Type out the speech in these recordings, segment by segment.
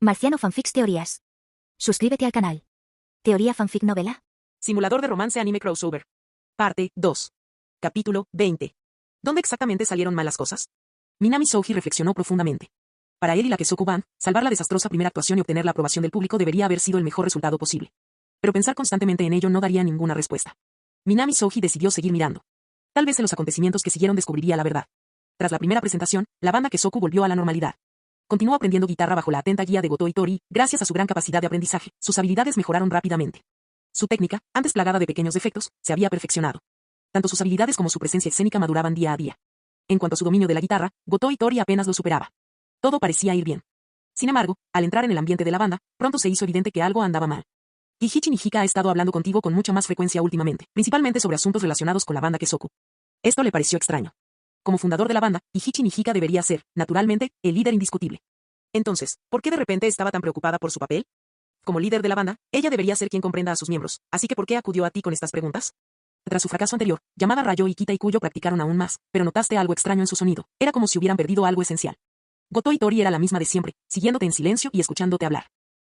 Marciano Fanfics Teorías. Suscríbete al canal. Teoría Fanfic Novela. Simulador de romance anime crossover. Parte 2. Capítulo 20. ¿Dónde exactamente salieron mal las cosas? Minami Souji reflexionó profundamente. Para él y la Kesoku-ban, salvar la desastrosa primera actuación y obtener la aprobación del público debería haber sido el mejor resultado posible. Pero pensar constantemente en ello no daría ninguna respuesta. Minami Souji decidió seguir mirando. Tal vez en los acontecimientos que siguieron descubriría la verdad. Tras la primera presentación, la banda Kesoku volvió a la normalidad. Continuó aprendiendo guitarra bajo la atenta guía de Goto Itori, gracias a su gran capacidad de aprendizaje, sus habilidades mejoraron rápidamente. Su técnica, antes plagada de pequeños defectos, se había perfeccionado. Tanto sus habilidades como su presencia escénica maduraban día a día. En cuanto a su dominio de la guitarra, Goto Itori apenas lo superaba. Todo parecía ir bien. Sin embargo, al entrar en el ambiente de la banda, pronto se hizo evidente que algo andaba mal. Kiichi Nijika ha estado hablando contigo con mucha más frecuencia últimamente, principalmente sobre asuntos relacionados con la banda Kesoku. Esto le pareció extraño. Como fundador de la banda, Kiichi Nijika debería ser, naturalmente, el líder indiscutible. Entonces, ¿por qué de repente estaba tan preocupada por su papel? Como líder de la banda, ella debería ser quien comprenda a sus miembros, así que ¿por qué acudió a ti con estas preguntas? Tras su fracaso anterior, Yamada Rayo y Kita Ikuyo practicaron aún más, pero notaste algo extraño en su sonido, era como si hubieran perdido algo esencial. Goto Itori era la misma de siempre, siguiéndote en silencio y escuchándote hablar.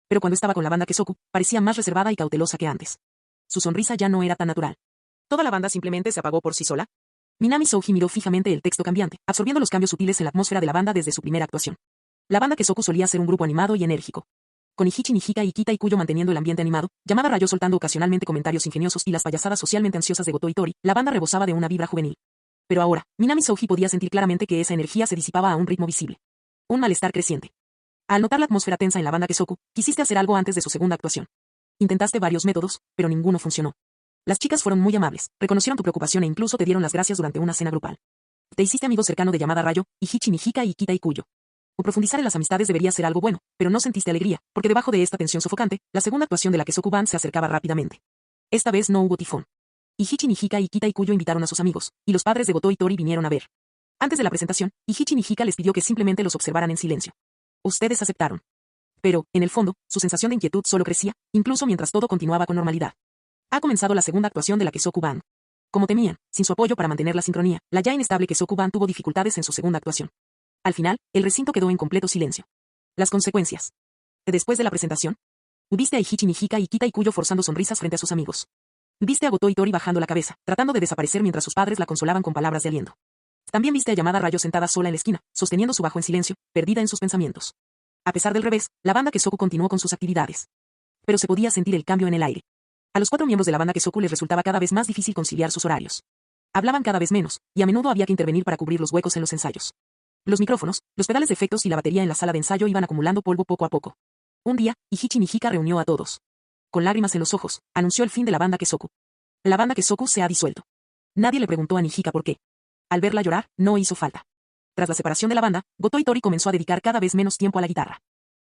Pero cuando estaba con la banda Kesoku, parecía más reservada y cautelosa que antes. Su sonrisa ya no era tan natural. ¿Toda la banda simplemente se apagó por sí sola? Minami Souji miró fijamente el texto cambiante, absorbiendo los cambios sutiles en la atmósfera de la banda desde su primera actuación. La banda Kesoku solía ser un grupo animado y enérgico. Con Iichi Nijika y Kita Ikuyo manteniendo el ambiente animado, Yamada Rayo soltando ocasionalmente comentarios ingeniosos y las payasadas socialmente ansiosas de Goto Itori, la banda rebosaba de una vibra juvenil. Pero ahora, Minami Souji podía sentir claramente que esa energía se disipaba a un ritmo visible. Un malestar creciente. Al notar la atmósfera tensa en la banda Kesoku, quisiste hacer algo antes de su segunda actuación. Intentaste varios métodos, pero ninguno funcionó. Las chicas fueron muy amables, reconocieron tu preocupación e incluso te dieron las gracias durante una cena grupal. Te hiciste amigo cercano de Yamada Rayo, Iichi Nijika y Kita Ikuyo. O profundizar en las amistades debería ser algo bueno, pero no sentiste alegría, porque debajo de esta tensión sofocante, la segunda actuación de la Kesoku-ban se acercaba rápidamente. Esta vez no hubo tifón. Iichi Nijika y Kita Ikuyo invitaron a sus amigos, y los padres de Goto Itori vinieron a ver. Antes de la presentación, Iichi Nijika les pidió que simplemente los observaran en silencio. Ustedes aceptaron. Pero, en el fondo, su sensación de inquietud solo crecía, incluso mientras todo continuaba con normalidad. Ha comenzado la segunda actuación de la Kesoku-ban. Como temían, sin su apoyo para mantener la sincronía, la ya inestable Kesoku-ban tuvo dificultades en su segunda actuación. Al final, el recinto quedó en completo silencio. Las consecuencias. Después de la presentación, viste a Iichi Nijika y Kita Ikuyo forzando sonrisas frente a sus amigos. Viste a Goto Itori bajando la cabeza, tratando de desaparecer mientras sus padres la consolaban con palabras de aliento. También viste a Yamada Rayo sentada sola en la esquina, sosteniendo su bajo en silencio, perdida en sus pensamientos. A pesar del revés, la banda Kesoku continuó con sus actividades. Pero se podía sentir el cambio en el aire. A los 4 miembros de la banda Kesoku les resultaba cada vez más difícil conciliar sus horarios. Hablaban cada vez menos, y a menudo había que intervenir para cubrir los huecos en los ensayos. Los micrófonos, los pedales de efectos y la batería en la sala de ensayo iban acumulando polvo poco a poco. Un día, Iichi Nijika reunió a todos. Con lágrimas en los ojos, anunció el fin de la banda Kesoku. La banda Kesoku se ha disuelto. Nadie le preguntó a Nijika por qué. Al verla llorar, no hizo falta. Tras la separación de la banda, Goto Itori comenzó a dedicar cada vez menos tiempo a la guitarra.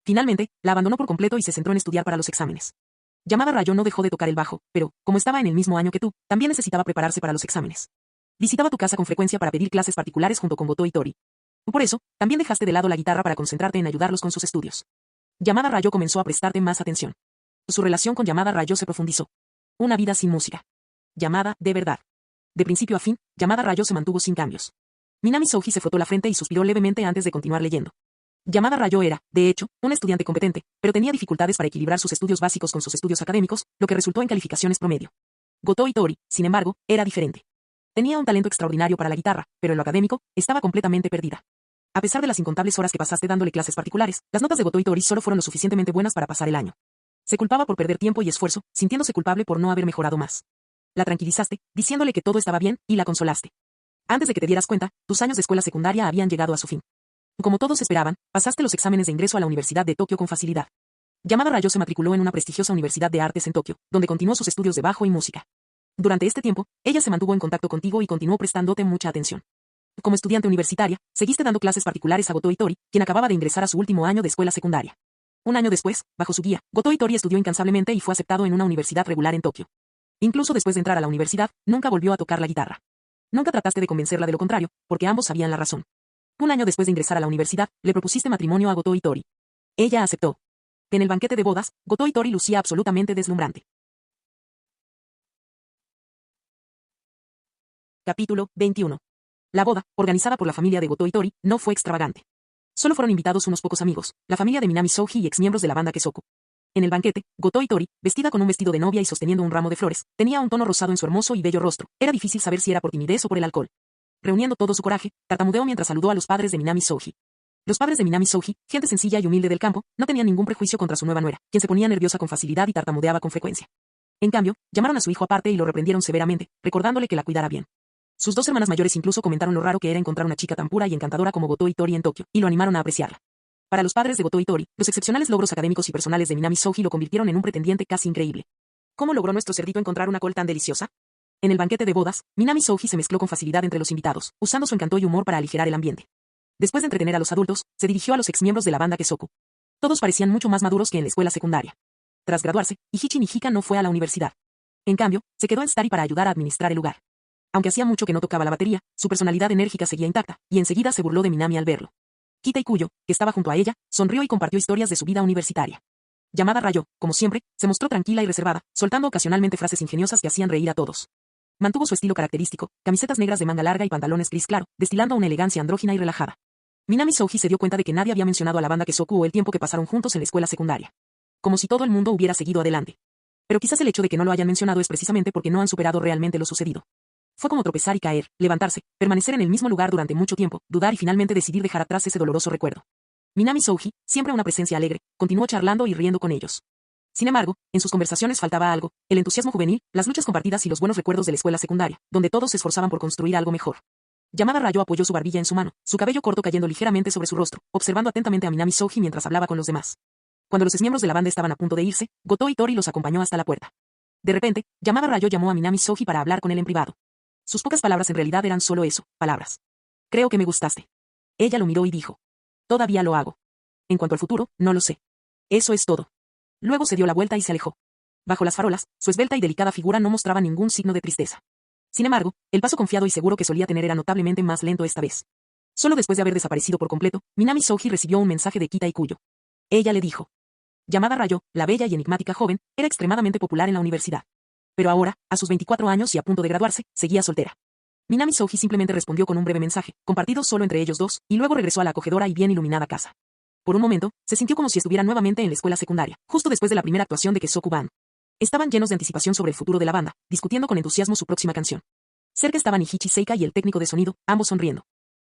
Finalmente, la abandonó por completo y se centró en estudiar para los exámenes. Yamada Rayo no dejó de tocar el bajo, pero, como estaba en el mismo año que tú, también necesitaba prepararse para los exámenes. Visitaba tu casa con frecuencia para pedir clases particulares junto con Goto Itori. Por eso, también dejaste de lado la guitarra para concentrarte en ayudarlos con sus estudios. Yamada Rayo comenzó a prestarte más atención. Su relación con Yamada Rayo se profundizó. Una vida sin música. Yamada, de verdad. De principio a fin, Yamada Rayo se mantuvo sin cambios. Minami Souji se frotó la frente y suspiró levemente antes de continuar leyendo. Yamada Rayo era, de hecho, un estudiante competente, pero tenía dificultades para equilibrar sus estudios básicos con sus estudios académicos, lo que resultó en calificaciones promedio. Goto Itori, sin embargo, era diferente. Tenía un talento extraordinario para la guitarra, pero en lo académico, estaba completamente perdida. A pesar de las incontables horas que pasaste dándole clases particulares, las notas de Goto Itori solo fueron lo suficientemente buenas para pasar el año. Se culpaba por perder tiempo y esfuerzo, sintiéndose culpable por no haber mejorado más. La tranquilizaste, diciéndole que todo estaba bien, y la consolaste. Antes de que te dieras cuenta, tus años de escuela secundaria habían llegado a su fin. Como todos esperaban, pasaste los exámenes de ingreso a la Universidad de Tokio con facilidad. Yamada Rayo se matriculó en una prestigiosa universidad de artes en Tokio, donde continuó sus estudios de bajo y música. Durante este tiempo, ella se mantuvo en contacto contigo y continuó prestándote mucha atención. Como estudiante universitaria, seguiste dando clases particulares a Goto Itori, quien acababa de ingresar a su último año de escuela secundaria. Un año después, bajo su guía, Goto Itori estudió incansablemente y fue aceptado en una universidad regular en Tokio. Incluso después de entrar a la universidad, nunca volvió a tocar la guitarra. Nunca trataste de convencerla de lo contrario, porque ambos sabían la razón. Un año después de ingresar a la universidad, le propusiste matrimonio a Goto Itori. Ella aceptó. En el banquete de bodas, Goto Itori lucía absolutamente deslumbrante. Capítulo 21. La boda, organizada por la familia de Goto Itori, no fue extravagante. Solo fueron invitados unos pocos amigos, la familia de Minami Souji y exmiembros de la banda Kesoku. En el banquete, Goto Itori, vestida con un vestido de novia y sosteniendo un ramo de flores, tenía un tono rosado en su hermoso y bello rostro. Era difícil saber si era por timidez o por el alcohol. Reuniendo todo su coraje, tartamudeó mientras saludó a los padres de Minami Souji. Los padres de Minami Souji, gente sencilla y humilde del campo, no tenían ningún prejuicio contra su nueva nuera, quien se ponía nerviosa con facilidad y tartamudeaba con frecuencia. En cambio, llamaron a su hijo aparte y lo reprendieron severamente, recordándole que la cuidara bien. Sus dos hermanas mayores incluso comentaron lo raro que era encontrar una chica tan pura y encantadora como Goto Itori en Tokio, y lo animaron a apreciarla. Para los padres de Goto Itori, los excepcionales logros académicos y personales de Minami Souji lo convirtieron en un pretendiente casi increíble. ¿Cómo logró nuestro cerdito encontrar una col tan deliciosa? En el banquete de bodas, Minami Souji se mezcló con facilidad entre los invitados, usando su encanto y humor para aligerar el ambiente. Después de entretener a los adultos, se dirigió a los exmiembros de la banda Kesoku. Todos parecían mucho más maduros que en la escuela secundaria. Tras graduarse, Ihichi Nijika no fue a la universidad. En cambio, se quedó en Stari para ayudar a administrar el lugar. Aunque hacía mucho que no tocaba la batería, su personalidad enérgica seguía intacta, y enseguida se burló de Minami al verlo. Kita Ikuyo, que estaba junto a ella, sonrió y compartió historias de su vida universitaria. Yamada Rayo, como siempre, se mostró tranquila y reservada, soltando ocasionalmente frases ingeniosas que hacían reír a todos. Mantuvo su estilo característico, camisetas negras de manga larga y pantalones gris claro, destilando una elegancia andrógina y relajada. Minami Souji se dio cuenta de que nadie había mencionado a la banda Kesoku o el tiempo que pasaron juntos en la escuela secundaria. Como si todo el mundo hubiera seguido adelante. Pero quizás el hecho de que no lo hayan mencionado es precisamente porque no han superado realmente lo sucedido. Fue como tropezar y caer, levantarse, permanecer en el mismo lugar durante mucho tiempo, dudar y finalmente decidir dejar atrás ese doloroso recuerdo. Minami Souji, siempre una presencia alegre, continuó charlando y riendo con ellos. Sin embargo, en sus conversaciones faltaba algo, el entusiasmo juvenil, las luchas compartidas y los buenos recuerdos de la escuela secundaria, donde todos se esforzaban por construir algo mejor. Yamada Rayo apoyó su barbilla en su mano, su cabello corto cayendo ligeramente sobre su rostro, observando atentamente a Minami Souji mientras hablaba con los demás. Cuando los exmiembros de la banda estaban a punto de irse, Goto Itori los acompañó hasta la puerta. De repente, Yamada Rayo llamó a Minami Souji para hablar con él en privado. Sus pocas palabras en realidad eran solo eso, palabras. Creo que me gustaste. Ella lo miró y dijo. Todavía lo hago. En cuanto al futuro, no lo sé. Eso es todo. Luego se dio la vuelta y se alejó. Bajo las farolas, su esbelta y delicada figura no mostraba ningún signo de tristeza. Sin embargo, el paso confiado y seguro que solía tener era notablemente más lento esta vez. Solo después de haber desaparecido por completo, Minami Souji recibió un mensaje de Kita Ikuyo. Ella le dijo. Yamada Rayo, la bella y enigmática joven, era extremadamente popular en la universidad. Pero ahora, a sus 24 años y a punto de graduarse, seguía soltera. Minami Souji simplemente respondió con un breve mensaje, compartido solo entre ellos dos, y luego regresó a la acogedora y bien iluminada casa. Por un momento, se sintió como si estuviera nuevamente en la escuela secundaria, justo después de la primera actuación de Kesoku Band. Estaban llenos de anticipación sobre el futuro de la banda, discutiendo con entusiasmo su próxima canción. Cerca estaban Ihichi Seika y el técnico de sonido, ambos sonriendo.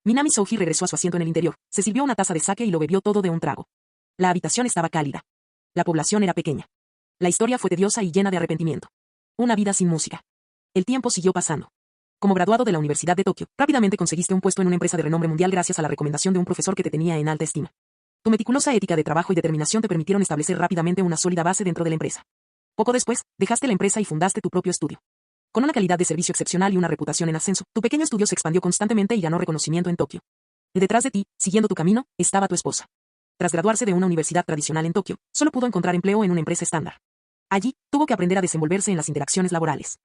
Minami Souji regresó a su asiento en el interior, se sirvió una taza de sake y lo bebió todo de un trago. La habitación estaba cálida. La población era pequeña. La historia fue tediosa y llena de arrepentimiento. Una vida sin música. El tiempo siguió pasando. Como graduado de la Universidad de Tokio, rápidamente conseguiste un puesto en una empresa de renombre mundial gracias a la recomendación de un profesor que te tenía en alta estima. Tu meticulosa ética de trabajo y determinación te permitieron establecer rápidamente una sólida base dentro de la empresa. Poco después, dejaste la empresa y fundaste tu propio estudio. Con una calidad de servicio excepcional y una reputación en ascenso, tu pequeño estudio se expandió constantemente y ganó reconocimiento en Tokio. Y detrás de ti, siguiendo tu camino, estaba tu esposa. Tras graduarse de una universidad tradicional en Tokio, solo pudo encontrar empleo en una empresa estándar. Allí, tuvo que aprender a desenvolverse en las interacciones laborales.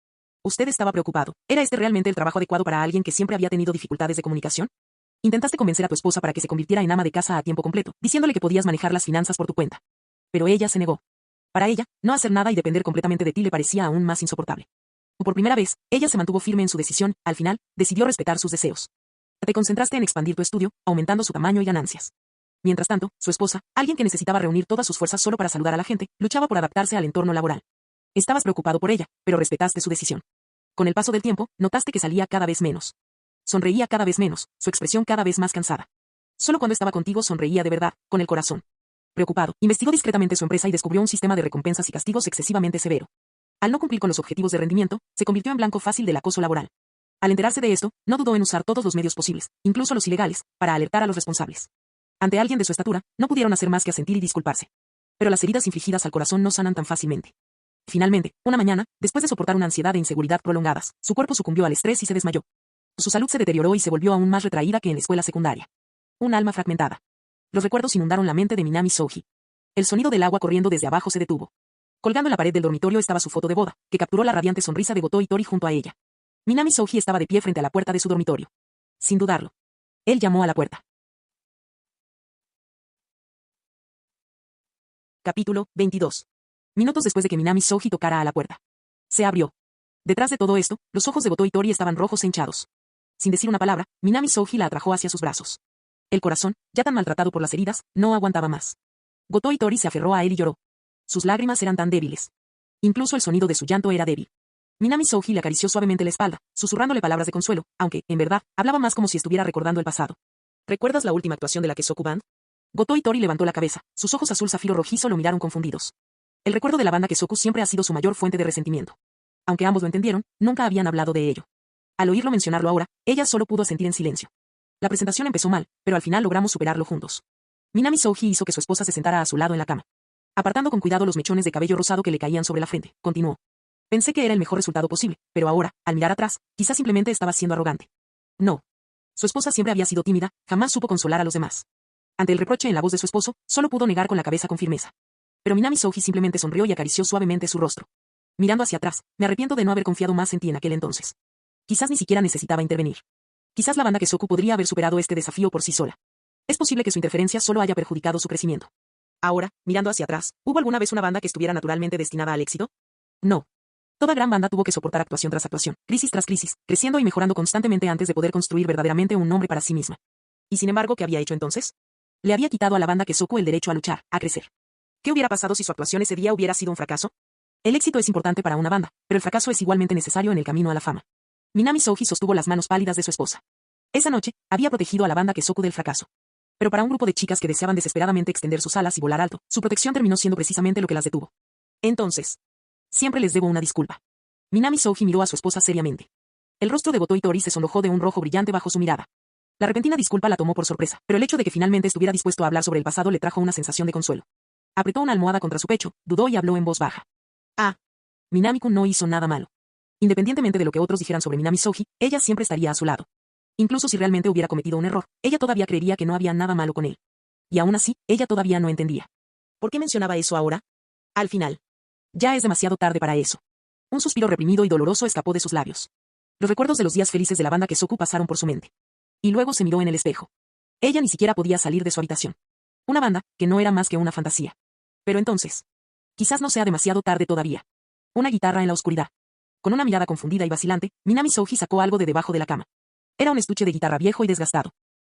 Usted estaba preocupado. ¿Era este realmente el trabajo adecuado para alguien que siempre había tenido dificultades de comunicación? Intentaste convencer a tu esposa para que se convirtiera en ama de casa a tiempo completo, diciéndole que podías manejar las finanzas por tu cuenta. Pero ella se negó. Para ella, no hacer nada y depender completamente de ti le parecía aún más insoportable. Por primera vez, ella se mantuvo firme en su decisión, al final, decidió respetar sus deseos. Te concentraste en expandir tu estudio, aumentando su tamaño y ganancias. Mientras tanto, su esposa, alguien que necesitaba reunir todas sus fuerzas solo para saludar a la gente, luchaba por adaptarse al entorno laboral. Estabas preocupado por ella, pero respetaste su decisión. Con el paso del tiempo, notaste que salía cada vez menos. Sonreía cada vez menos, su expresión cada vez más cansada. Solo cuando estaba contigo sonreía de verdad, con el corazón. Preocupado, investigó discretamente su empresa y descubrió un sistema de recompensas y castigos excesivamente severo. Al no cumplir con los objetivos de rendimiento, se convirtió en blanco fácil del acoso laboral. Al enterarse de esto, no dudó en usar todos los medios posibles, incluso los ilegales, para alertar a los responsables. Ante alguien de su estatura, no pudieron hacer más que asentir y disculparse. Pero las heridas infligidas al corazón no sanan tan fácilmente. Finalmente, una mañana, después de soportar una ansiedad e inseguridad prolongadas, su cuerpo sucumbió al estrés y se desmayó. Su salud se deterioró y se volvió aún más retraída que en la escuela secundaria. Un alma fragmentada. Los recuerdos inundaron la mente de Minami Souji. El sonido del agua corriendo desde abajo se detuvo. Colgando en la pared del dormitorio estaba su foto de boda, que capturó la radiante sonrisa de Goto Itori junto a ella. Minami Souji estaba de pie frente a la puerta de su dormitorio. Sin dudarlo. Él llamó a la puerta. Capítulo 22. Minutos después de que Minami Souji tocara a la puerta. Se abrió. Detrás de todo esto, los ojos de Goto Itori estaban rojos e hinchados. Sin decir una palabra, Minami Souji la atrajo hacia sus brazos. El corazón, ya tan maltratado por las heridas, no aguantaba más. Goto Itori se aferró a él y lloró. Sus lágrimas eran tan débiles. Incluso el sonido de su llanto era débil. Minami Souji le acarició suavemente la espalda, susurrándole palabras de consuelo, aunque, en verdad, hablaba más como si estuviera recordando el pasado. ¿Recuerdas la última actuación de la Kesoku Band? Goto Itori levantó la cabeza, sus ojos azul zafiro rojizo lo miraron confundidos. El recuerdo de la banda Kesoku siempre ha sido su mayor fuente de resentimiento. Aunque ambos lo entendieron, nunca habían hablado de ello. Al oírlo mencionarlo ahora, ella solo pudo sentir en silencio. La presentación empezó mal, pero al final logramos superarlo juntos. Minami Souji hizo que su esposa se sentara a su lado en la cama. Apartando con cuidado los mechones de cabello rosado que le caían sobre la frente, continuó. Pensé que era el mejor resultado posible, pero ahora, al mirar atrás, quizás simplemente estaba siendo arrogante. No. Su esposa siempre había sido tímida, jamás supo consolar a los demás. Ante el reproche en la voz de su esposo, solo pudo negar con la cabeza con firmeza. Pero Minami Souji simplemente sonrió y acarició suavemente su rostro. Mirando hacia atrás, me arrepiento de no haber confiado más en ti en aquel entonces. Quizás ni siquiera necesitaba intervenir. Quizás la banda Kesoku podría haber superado este desafío por sí sola. Es posible que su interferencia solo haya perjudicado su crecimiento. Ahora, mirando hacia atrás, ¿hubo alguna vez una banda que estuviera naturalmente destinada al éxito? No. Toda gran banda tuvo que soportar actuación tras actuación, crisis tras crisis, creciendo y mejorando constantemente antes de poder construir verdaderamente un nombre para sí misma. Y sin embargo, ¿qué había hecho entonces? Le había quitado a la banda Kesoku el derecho a luchar, a crecer. ¿Qué hubiera pasado si su actuación ese día hubiera sido un fracaso? El éxito es importante para una banda, pero el fracaso es igualmente necesario en el camino a la fama. Minami Souji sostuvo las manos pálidas de su esposa. Esa noche, había protegido a la banda Kesoku del fracaso. Pero para un grupo de chicas que deseaban desesperadamente extender sus alas y volar alto, su protección terminó siendo precisamente lo que las detuvo. Entonces, siempre les debo una disculpa. Minami Souji miró a su esposa seriamente. El rostro de Goto Itori se sonrojó de un rojo brillante bajo su mirada. La repentina disculpa la tomó por sorpresa, pero el hecho de que finalmente estuviera dispuesto a hablar sobre el pasado le trajo una sensación de consuelo. Apretó una almohada contra su pecho, dudó y habló en voz baja. Ah. Minami-kun no hizo nada malo. Independientemente de lo que otros dijeran sobre Minami Souji, ella siempre estaría a su lado. Incluso si realmente hubiera cometido un error, ella todavía creería que no había nada malo con él. Y aún así, ella todavía no entendía. ¿Por qué mencionaba eso ahora? Al final. Ya es demasiado tarde para eso. Un suspiro reprimido y doloroso escapó de sus labios. Los recuerdos de los días felices de la banda Kesoku pasaron por su mente. Y luego se miró en el espejo. Ella ni siquiera podía salir de su habitación. Una banda, que no era más que una fantasía. Pero entonces. Quizás no sea demasiado tarde todavía. Una guitarra en la oscuridad. Con una mirada confundida y vacilante, Minami Souji sacó algo de debajo de la cama. Era un estuche de guitarra viejo y desgastado.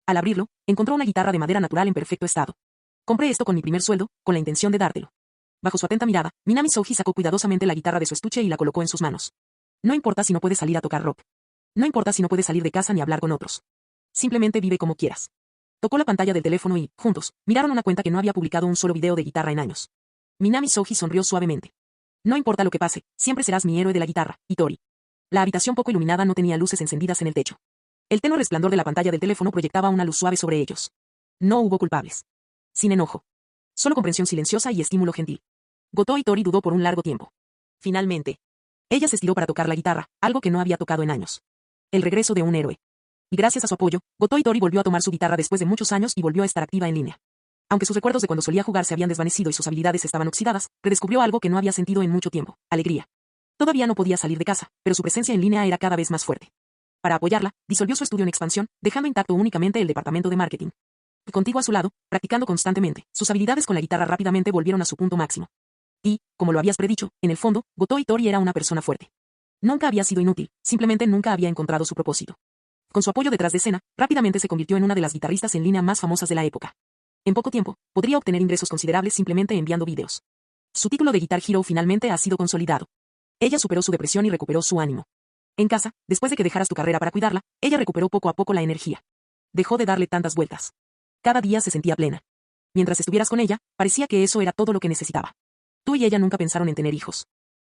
Al abrirlo, encontró una guitarra de madera natural en perfecto estado. Compré esto con mi primer sueldo, con la intención de dártelo. Bajo su atenta mirada, Minami Souji sacó cuidadosamente la guitarra de su estuche y la colocó en sus manos. No importa si no puedes salir a tocar rock. No importa si no puedes salir de casa ni hablar con otros. Simplemente vive como quieras. Tocó la pantalla del teléfono y, juntos, miraron una cuenta que no había publicado un solo video de guitarra en años. Minami Souji sonrió suavemente. No importa lo que pase, siempre serás mi héroe de la guitarra, Itori. La habitación poco iluminada no tenía luces encendidas en el techo. El tenue resplandor de la pantalla del teléfono proyectaba una luz suave sobre ellos. No hubo culpables. Sin enojo. Solo comprensión silenciosa y estímulo gentil. Goto Itori dudó por un largo tiempo. Finalmente. Ella se estiró para tocar la guitarra, algo que no había tocado en años. El regreso de un héroe. Y gracias a su apoyo, Goto Itori volvió a tomar su guitarra después de muchos años y volvió a estar activa en línea. Aunque sus recuerdos de cuando solía jugar se habían desvanecido y sus habilidades estaban oxidadas, redescubrió algo que no había sentido en mucho tiempo, alegría. Todavía no podía salir de casa, pero su presencia en línea era cada vez más fuerte. Para apoyarla, disolvió su estudio en expansión, dejando intacto únicamente el departamento de marketing. Y contigo a su lado, practicando constantemente, sus habilidades con la guitarra rápidamente volvieron a su punto máximo. Y, como lo habías predicho, en el fondo, Goto Itori era una persona fuerte. Nunca había sido inútil, simplemente nunca había encontrado su propósito. Con su apoyo detrás de escena, rápidamente se convirtió en una de las guitarristas en línea más famosas de la época. En poco tiempo, podría obtener ingresos considerables simplemente enviando videos. Su título de Guitar Hero finalmente ha sido consolidado. Ella superó su depresión y recuperó su ánimo. En casa, después de que dejaras tu carrera para cuidarla, ella recuperó poco a poco la energía. Dejó de darle tantas vueltas. Cada día se sentía plena. Mientras estuvieras con ella, parecía que eso era todo lo que necesitaba. Tú y ella nunca pensaron en tener hijos.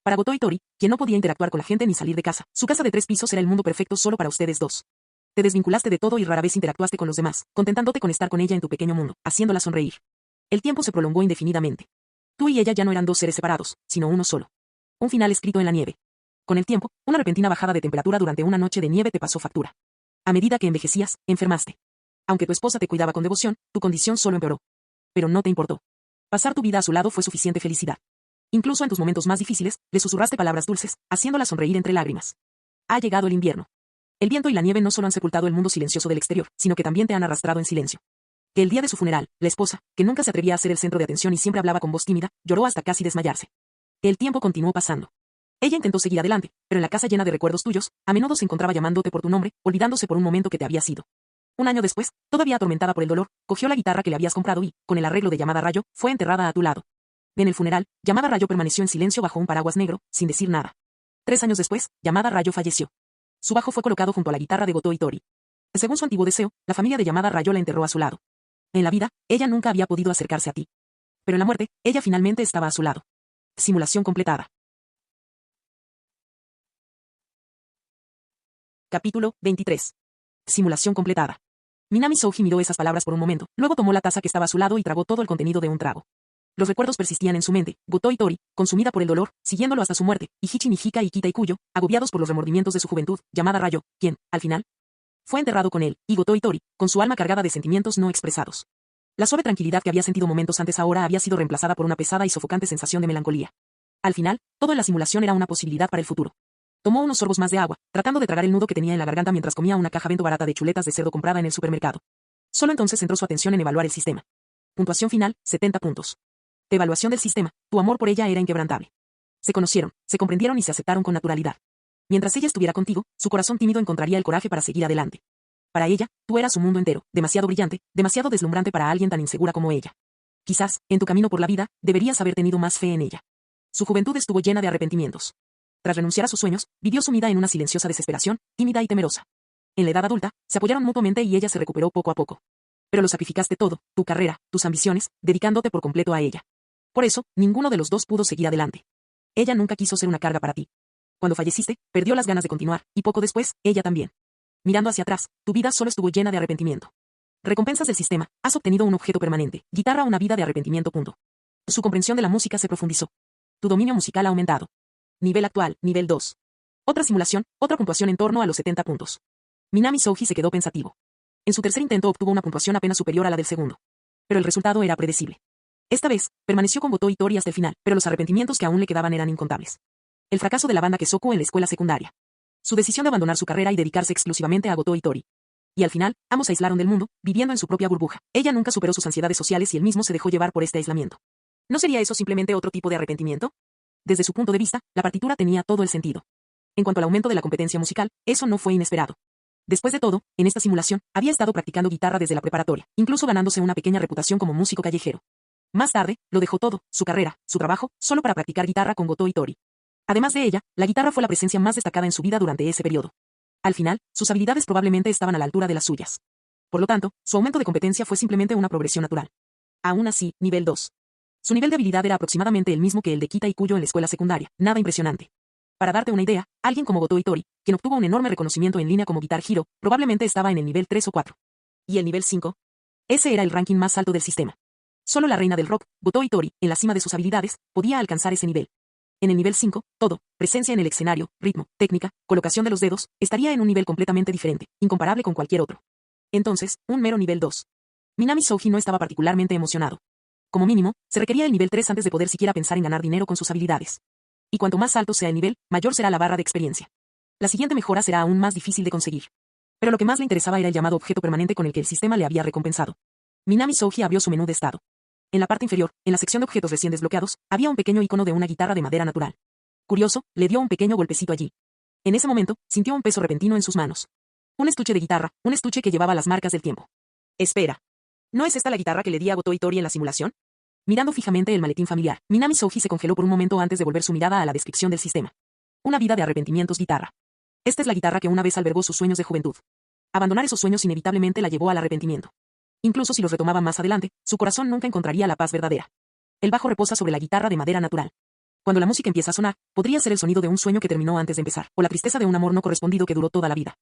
Para Goto Itori, quien no podía interactuar con la gente ni salir de casa, su casa de 3 pisos era el mundo perfecto solo para ustedes dos. Te desvinculaste de todo y rara vez interactuaste con los demás, contentándote con estar con ella en tu pequeño mundo, haciéndola sonreír. El tiempo se prolongó indefinidamente. Tú y ella ya no eran dos seres separados, sino uno solo. Un final escrito en la nieve. Con el tiempo, una repentina bajada de temperatura durante una noche de nieve te pasó factura. A medida que envejecías, enfermaste. Aunque tu esposa te cuidaba con devoción, tu condición solo empeoró. Pero no te importó. Pasar tu vida a su lado fue suficiente felicidad. Incluso en tus momentos más difíciles, le susurraste palabras dulces, haciéndola sonreír entre lágrimas. Ha llegado el invierno. El viento y la nieve no solo han sepultado el mundo silencioso del exterior, sino que también te han arrastrado en silencio. Que el día de su funeral, la esposa, que nunca se atrevía a ser el centro de atención y siempre hablaba con voz tímida, lloró hasta casi desmayarse. El tiempo continuó pasando. Ella intentó seguir adelante, pero en la casa llena de recuerdos tuyos, a menudo se encontraba llamándote por tu nombre, olvidándose por un momento que te había sido. Un año después, todavía atormentada por el dolor, cogió la guitarra que le habías comprado y, con el arreglo de Llamada Rayo, fue enterrada a tu lado. En el funeral, Llamada Rayo permaneció en silencio bajo un paraguas negro, sin decir nada. 3 años después, Llamada Rayo falleció. Su bajo fue colocado junto a la guitarra de Goto Itori. Según su antiguo deseo, la familia de Llamada Rayo la enterró a su lado. En la vida, ella nunca había podido acercarse a ti. Pero en la muerte, ella finalmente estaba a su lado. Simulación completada. Capítulo 23. Simulación completada. Minami Souji miró esas palabras por un momento, luego tomó la taza que estaba a su lado y tragó todo el contenido de un trago. Los recuerdos persistían en su mente, Goto Itori, consumida por el dolor, siguiéndolo hasta su muerte, y Hichi Nijika y Kita Ikuyo, agobiados por los remordimientos de su juventud, Llamada Rayo, quien, al final, fue enterrado con él, y Goto Itori, con su alma cargada de sentimientos no expresados. La suave tranquilidad que había sentido momentos antes ahora había sido reemplazada por una pesada y sofocante sensación de melancolía. Al final, todo en la simulación era una posibilidad para el futuro. Tomó unos sorbos más de agua, tratando de tragar el nudo que tenía en la garganta mientras comía una caja bento barata de chuletas de cerdo comprada en el supermercado. Solo entonces centró su atención en evaluar el sistema. Puntuación final, 70 puntos. Evaluación del sistema, tu amor por ella era inquebrantable. Se conocieron, se comprendieron y se aceptaron con naturalidad. Mientras ella estuviera contigo, su corazón tímido encontraría el coraje para seguir adelante. Para ella, tú eras su mundo entero, demasiado brillante, demasiado deslumbrante para alguien tan insegura como ella. Quizás, en tu camino por la vida, deberías haber tenido más fe en ella. Su juventud estuvo llena de arrepentimientos. Tras renunciar a sus sueños, vivió sumida en una silenciosa desesperación, tímida y temerosa. En la edad adulta, se apoyaron mutuamente y ella se recuperó poco a poco. Pero lo sacrificaste todo, tu carrera, tus ambiciones, dedicándote por completo a ella. Por eso, ninguno de los dos pudo seguir adelante. Ella nunca quiso ser una carga para ti. Cuando falleciste, perdió las ganas de continuar, y poco después, ella también. Mirando hacia atrás, tu vida solo estuvo llena de arrepentimiento. Recompensas del sistema, has obtenido un objeto permanente, guitarra una vida de arrepentimiento. Su comprensión de la música se profundizó. Tu dominio musical ha aumentado. Nivel actual, nivel 2. Otra simulación, otra puntuación en torno a los 70 puntos. Minami Souji se quedó pensativo. En su tercer intento obtuvo una puntuación apenas superior a la del segundo. Pero el resultado era predecible. Esta vez, permaneció con Goto Itori hasta el final, pero los arrepentimientos que aún le quedaban eran incontables. El fracaso de la banda Kesoku en la escuela secundaria. Su decisión de abandonar su carrera y dedicarse exclusivamente a Goto Itori. Y al final, ambos se aislaron del mundo, viviendo en su propia burbuja. Ella nunca superó sus ansiedades sociales y él mismo se dejó llevar por este aislamiento. ¿No sería eso simplemente otro tipo de arrepentimiento? Desde su punto de vista, la partitura tenía todo el sentido. En cuanto al aumento de la competencia musical, eso no fue inesperado. Después de todo, en esta simulación, había estado practicando guitarra desde la preparatoria, incluso ganándose una pequeña reputación como músico callejero. Más tarde, lo dejó todo, su carrera, su trabajo, solo para practicar guitarra con Goto Itori. Además de ella, la guitarra fue la presencia más destacada en su vida durante ese periodo. Al final, sus habilidades probablemente estaban a la altura de las suyas. Por lo tanto, su aumento de competencia fue simplemente una progresión natural. Aún así, nivel 2. Su nivel de habilidad era aproximadamente el mismo que el de Kita Ikuyo en la escuela secundaria, nada impresionante. Para darte una idea, alguien como Goto Itori, quien obtuvo un enorme reconocimiento en línea como Guitar Hero, probablemente estaba en el nivel 3 o 4. ¿Y el nivel 5? Ese era el ranking más alto del sistema. Solo la reina del rock, Goto Itori, en la cima de sus habilidades, podía alcanzar ese nivel. En el nivel 5, todo, presencia en el escenario, ritmo, técnica, colocación de los dedos, estaría en un nivel completamente diferente, incomparable con cualquier otro. Entonces, un mero nivel 2. Minami Souji no estaba particularmente emocionado. Como mínimo, se requería el nivel 3 antes de poder siquiera pensar en ganar dinero con sus habilidades. Y cuanto más alto sea el nivel, mayor será la barra de experiencia. La siguiente mejora será aún más difícil de conseguir. Pero lo que más le interesaba era el llamado objeto permanente con el que el sistema le había recompensado. Minami Souji abrió su menú de estado. En la parte inferior, en la sección de objetos recién desbloqueados, había un pequeño icono de una guitarra de madera natural. Curioso, le dio un pequeño golpecito allí. En ese momento, sintió un peso repentino en sus manos. Un estuche de guitarra, un estuche que llevaba las marcas del tiempo. Espera. ¿No es esta la guitarra que le di a Goto Itori en la simulación? Mirando fijamente el maletín familiar, Minami Souji se congeló por un momento antes de volver su mirada a la descripción del sistema. Una vida de arrepentimientos guitarra. Esta es la guitarra que una vez albergó sus sueños de juventud. Abandonar esos sueños inevitablemente la llevó al arrepentimiento. Incluso si los retomaba más adelante, su corazón nunca encontraría la paz verdadera. El bajo reposa sobre la guitarra de madera natural. Cuando la música empieza a sonar, podría ser el sonido de un sueño que terminó antes de empezar, o la tristeza de un amor no correspondido que duró toda la vida.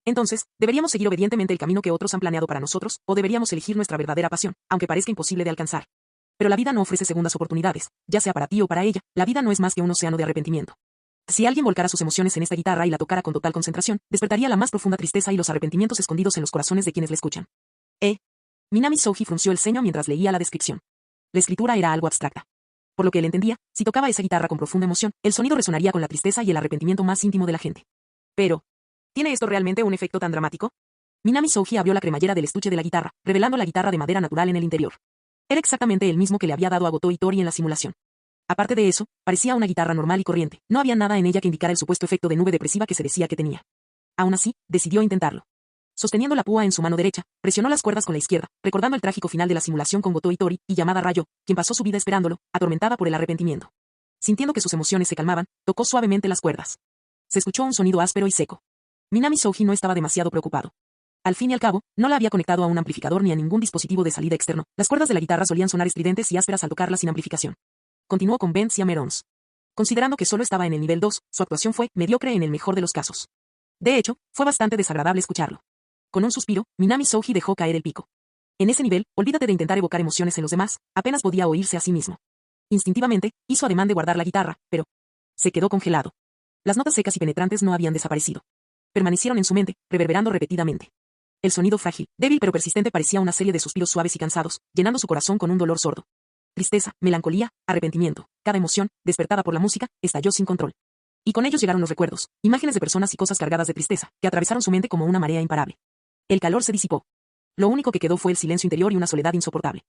Entonces, ¿deberíamos seguir obedientemente el camino que otros han planeado para nosotros, o deberíamos elegir nuestra verdadera pasión, aunque parezca imposible de alcanzar? Pero la vida no ofrece segundas oportunidades, ya sea para ti o para ella, la vida no es más que un océano de arrepentimiento. Si alguien volcara sus emociones en esta guitarra y la tocara con total concentración, despertaría la más profunda tristeza y los arrepentimientos escondidos en los corazones de quienes la escuchan. Minami Souji frunció el ceño mientras leía la descripción. La escritura era algo abstracta. Por lo que él entendía, si tocaba esa guitarra con profunda emoción, el sonido resonaría con la tristeza y el arrepentimiento más íntimo de la gente. Pero, ¿tiene esto realmente un efecto tan dramático? Minami Souji abrió la cremallera del estuche de la guitarra, revelando la guitarra de madera natural en el interior. Era exactamente el mismo que le había dado a Goto Itori en la simulación. Aparte de eso, parecía una guitarra normal y corriente. No había nada en ella que indicara el supuesto efecto de nube depresiva que se decía que tenía. Aún así, decidió intentarlo. Sosteniendo la púa en su mano derecha, presionó las cuerdas con la izquierda, recordando el trágico final de la simulación con Goto Itori y llamada Rayo, quien pasó su vida esperándolo, atormentada por el arrepentimiento. Sintiendo que sus emociones se calmaban, tocó suavemente las cuerdas. Se escuchó un sonido áspero y seco. Minami Souji no estaba demasiado preocupado. Al fin y al cabo, no la había conectado a un amplificador ni a ningún dispositivo de salida externo. Las cuerdas de la guitarra solían sonar estridentes y ásperas al tocarlas sin amplificación. Continuó con Ben Siamerons. Considerando que solo estaba en el nivel 2, su actuación fue mediocre en el mejor de los casos. De hecho, fue bastante desagradable escucharlo. Con un suspiro, Minami Souji dejó caer el pico. En ese nivel, olvídate de intentar evocar emociones en los demás, apenas podía oírse a sí mismo. Instintivamente, hizo ademán de guardar la guitarra, pero se quedó congelado. Las notas secas y penetrantes no habían desaparecido. Permanecieron en su mente, reverberando repetidamente. El sonido frágil, débil pero persistente parecía una serie de suspiros suaves y cansados, llenando su corazón con un dolor sordo. Tristeza, melancolía, arrepentimiento, cada emoción, despertada por la música, estalló sin control. Y con ellos llegaron los recuerdos, imágenes de personas y cosas cargadas de tristeza, que atravesaron su mente como una marea imparable. El calor se disipó. Lo único que quedó fue el silencio interior y una soledad insoportable.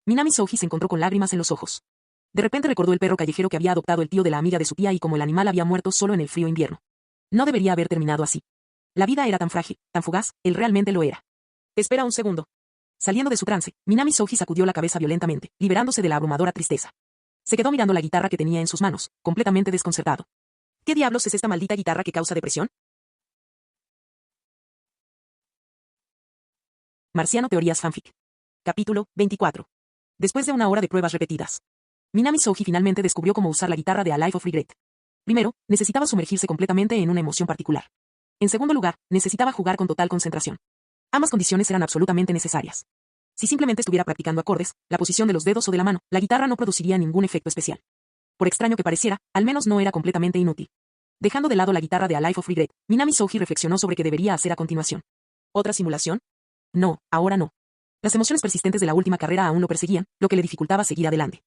Minami Souji se encontró con lágrimas en los ojos. De repente recordó el perro callejero que había adoptado el tío de la amiga de su tía y como el animal había muerto solo en el frío invierno. No debería haber terminado así. La vida era tan frágil, tan fugaz, él realmente lo era. Espera un segundo. Saliendo de su trance, Minami Souji sacudió la cabeza violentamente, liberándose de la abrumadora tristeza. Se quedó mirando la guitarra que tenía en sus manos, completamente desconcertado. ¿Qué diablos es esta maldita guitarra que causa depresión? Marciano Teorías Fanfic. Capítulo 24. Después de una hora de pruebas repetidas, Minami Souji finalmente descubrió cómo usar la guitarra de A Life of Regret. Primero, necesitaba sumergirse completamente en una emoción particular. En segundo lugar, necesitaba jugar con total concentración. Ambas condiciones eran absolutamente necesarias. Si simplemente estuviera practicando acordes, la posición de los dedos o de la mano, la guitarra no produciría ningún efecto especial. Por extraño que pareciera, al menos no era completamente inútil. Dejando de lado la guitarra de A Life of Regret, Minami Souji reflexionó sobre qué debería hacer a continuación. ¿Otra simulación? No, ahora no. Las emociones persistentes de la última carrera aún lo perseguían, lo que le dificultaba seguir adelante.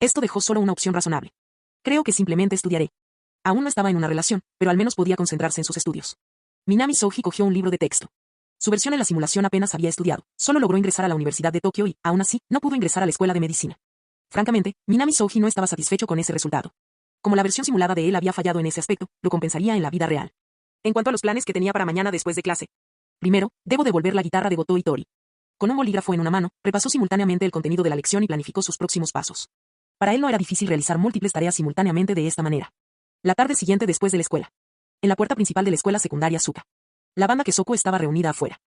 Esto dejó solo una opción razonable. Creo que simplemente estudiaré. Aún no estaba en una relación, pero al menos podía concentrarse en sus estudios. Minami Souji cogió un libro de texto. Su versión en la simulación apenas había estudiado, solo logró ingresar a la Universidad de Tokio y, aún así, no pudo ingresar a la escuela de medicina. Francamente, Minami Souji no estaba satisfecho con ese resultado. Como la versión simulada de él había fallado en ese aspecto, lo compensaría en la vida real. En cuanto a los planes que tenía para mañana después de clase. Primero, debo devolver la guitarra de Goto Itori. Con un bolígrafo en una mano, repasó simultáneamente el contenido de la lección y planificó sus próximos pasos. Para él no era difícil realizar múltiples tareas simultáneamente de esta manera. La tarde siguiente después de la escuela. En la puerta principal de la escuela secundaria Suka. La banda Kesoko estaba reunida afuera.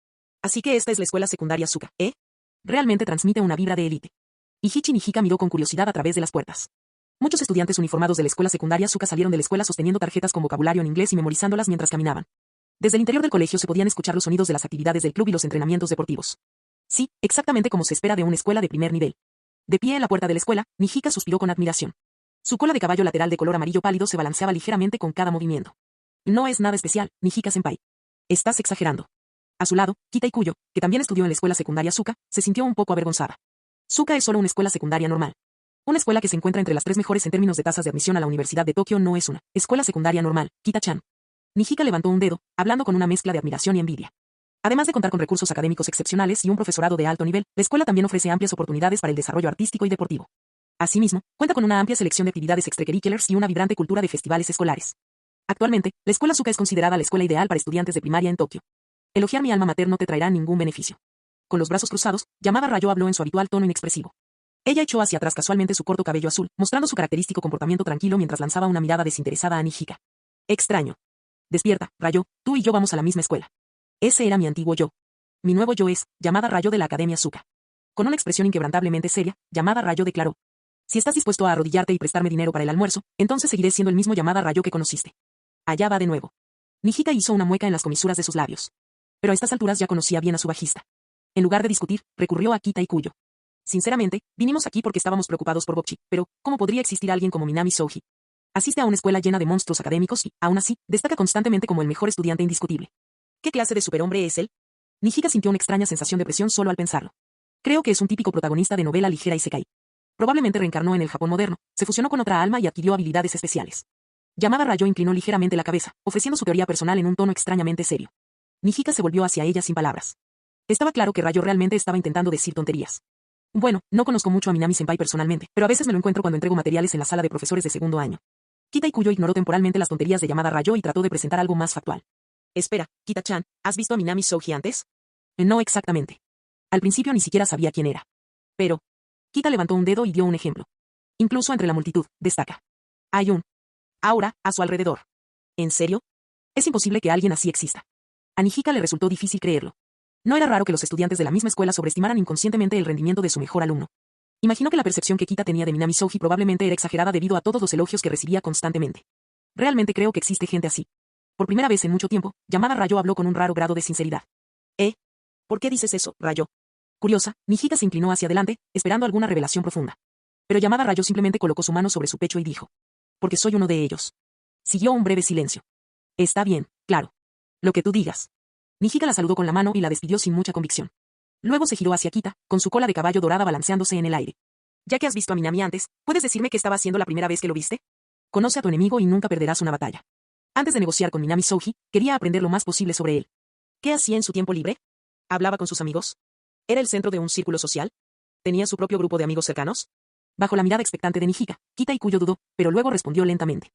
Así que esta es la escuela secundaria Suka, ¿eh? Realmente transmite una vibra de élite. Ihichi Nijika miró con curiosidad a través de las puertas. Muchos estudiantes uniformados de la escuela secundaria Suka salieron de la escuela sosteniendo tarjetas con vocabulario en inglés y memorizándolas mientras caminaban. Desde el interior del colegio se podían escuchar los sonidos de las actividades del club y los entrenamientos deportivos. Sí, exactamente como se espera de una escuela de primer nivel. De pie en la puerta de la escuela, Nijika suspiró con admiración. Su cola de caballo lateral de color amarillo pálido se balanceaba ligeramente con cada movimiento. No es nada especial, Nijika-senpai. Estás exagerando. A su lado, Kita Ikuyo, que también estudió en la escuela secundaria Suka, se sintió un poco avergonzada. Suka es solo una escuela secundaria normal. Una escuela que se encuentra entre las 3 mejores en términos de tasas de admisión a la Universidad de Tokio no es una escuela secundaria normal, Kita-chan. Nijika levantó un dedo, hablando con una mezcla de admiración y envidia. Además de contar con recursos académicos excepcionales y un profesorado de alto nivel, la escuela también ofrece amplias oportunidades para el desarrollo artístico y deportivo. Asimismo, cuenta con una amplia selección de actividades extracurriculares y una vibrante cultura de festivales escolares. Actualmente, la escuela Suka es considerada la escuela ideal para estudiantes de primaria en Tokio. Elogiar mi alma mater no te traerá ningún beneficio. Con los brazos cruzados, Yamada Rayo habló en su habitual tono inexpresivo. Ella echó hacia atrás casualmente su corto cabello azul, mostrando su característico comportamiento tranquilo mientras lanzaba una mirada desinteresada a Nijika. Extraño. Despierta, Rayo, tú y yo vamos a la misma escuela. Ese era mi antiguo yo. Mi nuevo yo es, Yamada Rayo de la Academia Suka. Con una expresión inquebrantablemente seria, Yamada Rayo declaró. Si estás dispuesto a arrodillarte y prestarme dinero para el almuerzo, entonces seguiré siendo el mismo Yamada Rayo que conociste. Allá va de nuevo. Nijika hizo una mueca en las comisuras de sus labios. Pero a estas alturas ya conocía bien a su bajista. En lugar de discutir, recurrió a Kita Ikuyo. Sinceramente, vinimos aquí porque estábamos preocupados por Bokchi, pero, ¿cómo podría existir alguien como Minami Souji? Asiste a una escuela llena de monstruos académicos y, aún así, destaca constantemente como el mejor estudiante indiscutible. ¿Qué clase de superhombre es él? Nijika sintió una extraña sensación de presión solo al pensarlo. Creo que es un típico protagonista de novela ligera isekai. Probablemente reencarnó en el Japón moderno, se fusionó con otra alma y adquirió habilidades especiales. Yamada Rayo inclinó ligeramente la cabeza, ofreciendo su teoría personal en un tono extrañamente serio. Nijika se volvió hacia ella sin palabras. Estaba claro que Rayo realmente estaba intentando decir tonterías. Bueno, no conozco mucho a Minami-senpai personalmente, pero a veces me lo encuentro cuando entrego materiales en la sala de profesores de segundo año. Kita Ikuyo ignoró temporalmente las tonterías de Yamada Rayo y trató de presentar algo más factual. Espera, Kita-chan, ¿has visto a Minami Souji antes? No exactamente. Al principio ni siquiera sabía quién era. Pero, Kita levantó un dedo y dio un ejemplo. Incluso entre la multitud, destaca. Hay un aura a su alrededor. ¿En serio? Es imposible que alguien así exista. A Nijika le resultó difícil creerlo. No era raro que los estudiantes de la misma escuela sobreestimaran inconscientemente el rendimiento de su mejor alumno. Imaginó que la percepción que Kita tenía de Minami Soji probablemente era exagerada debido a todos los elogios que recibía constantemente. Realmente creo que existe gente así. Por primera vez en mucho tiempo, Yamada Rayo habló con un raro grado de sinceridad. ¿Por qué dices eso, Rayo? Curiosa, Nijika se inclinó hacia adelante, esperando alguna revelación profunda. Pero Yamada Rayo simplemente colocó su mano sobre su pecho y dijo. Porque soy uno de ellos. Siguió un breve silencio. Está bien, claro. Lo que tú digas. Nijika la saludó con la mano y la despidió sin mucha convicción. Luego se giró hacia Kita, con su cola de caballo dorada balanceándose en el aire. Ya que has visto a Minami antes, ¿puedes decirme qué estaba haciendo la primera vez que lo viste? Conoce a tu enemigo y nunca perderás una batalla. Antes de negociar con Minami Soji, quería aprender lo más posible sobre él. ¿Qué hacía en su tiempo libre? ¿Hablaba con sus amigos? ¿Era el centro de un círculo social? ¿Tenía su propio grupo de amigos cercanos? Bajo la mirada expectante de Nijika, Kita Ikuyo dudó, pero luego respondió lentamente.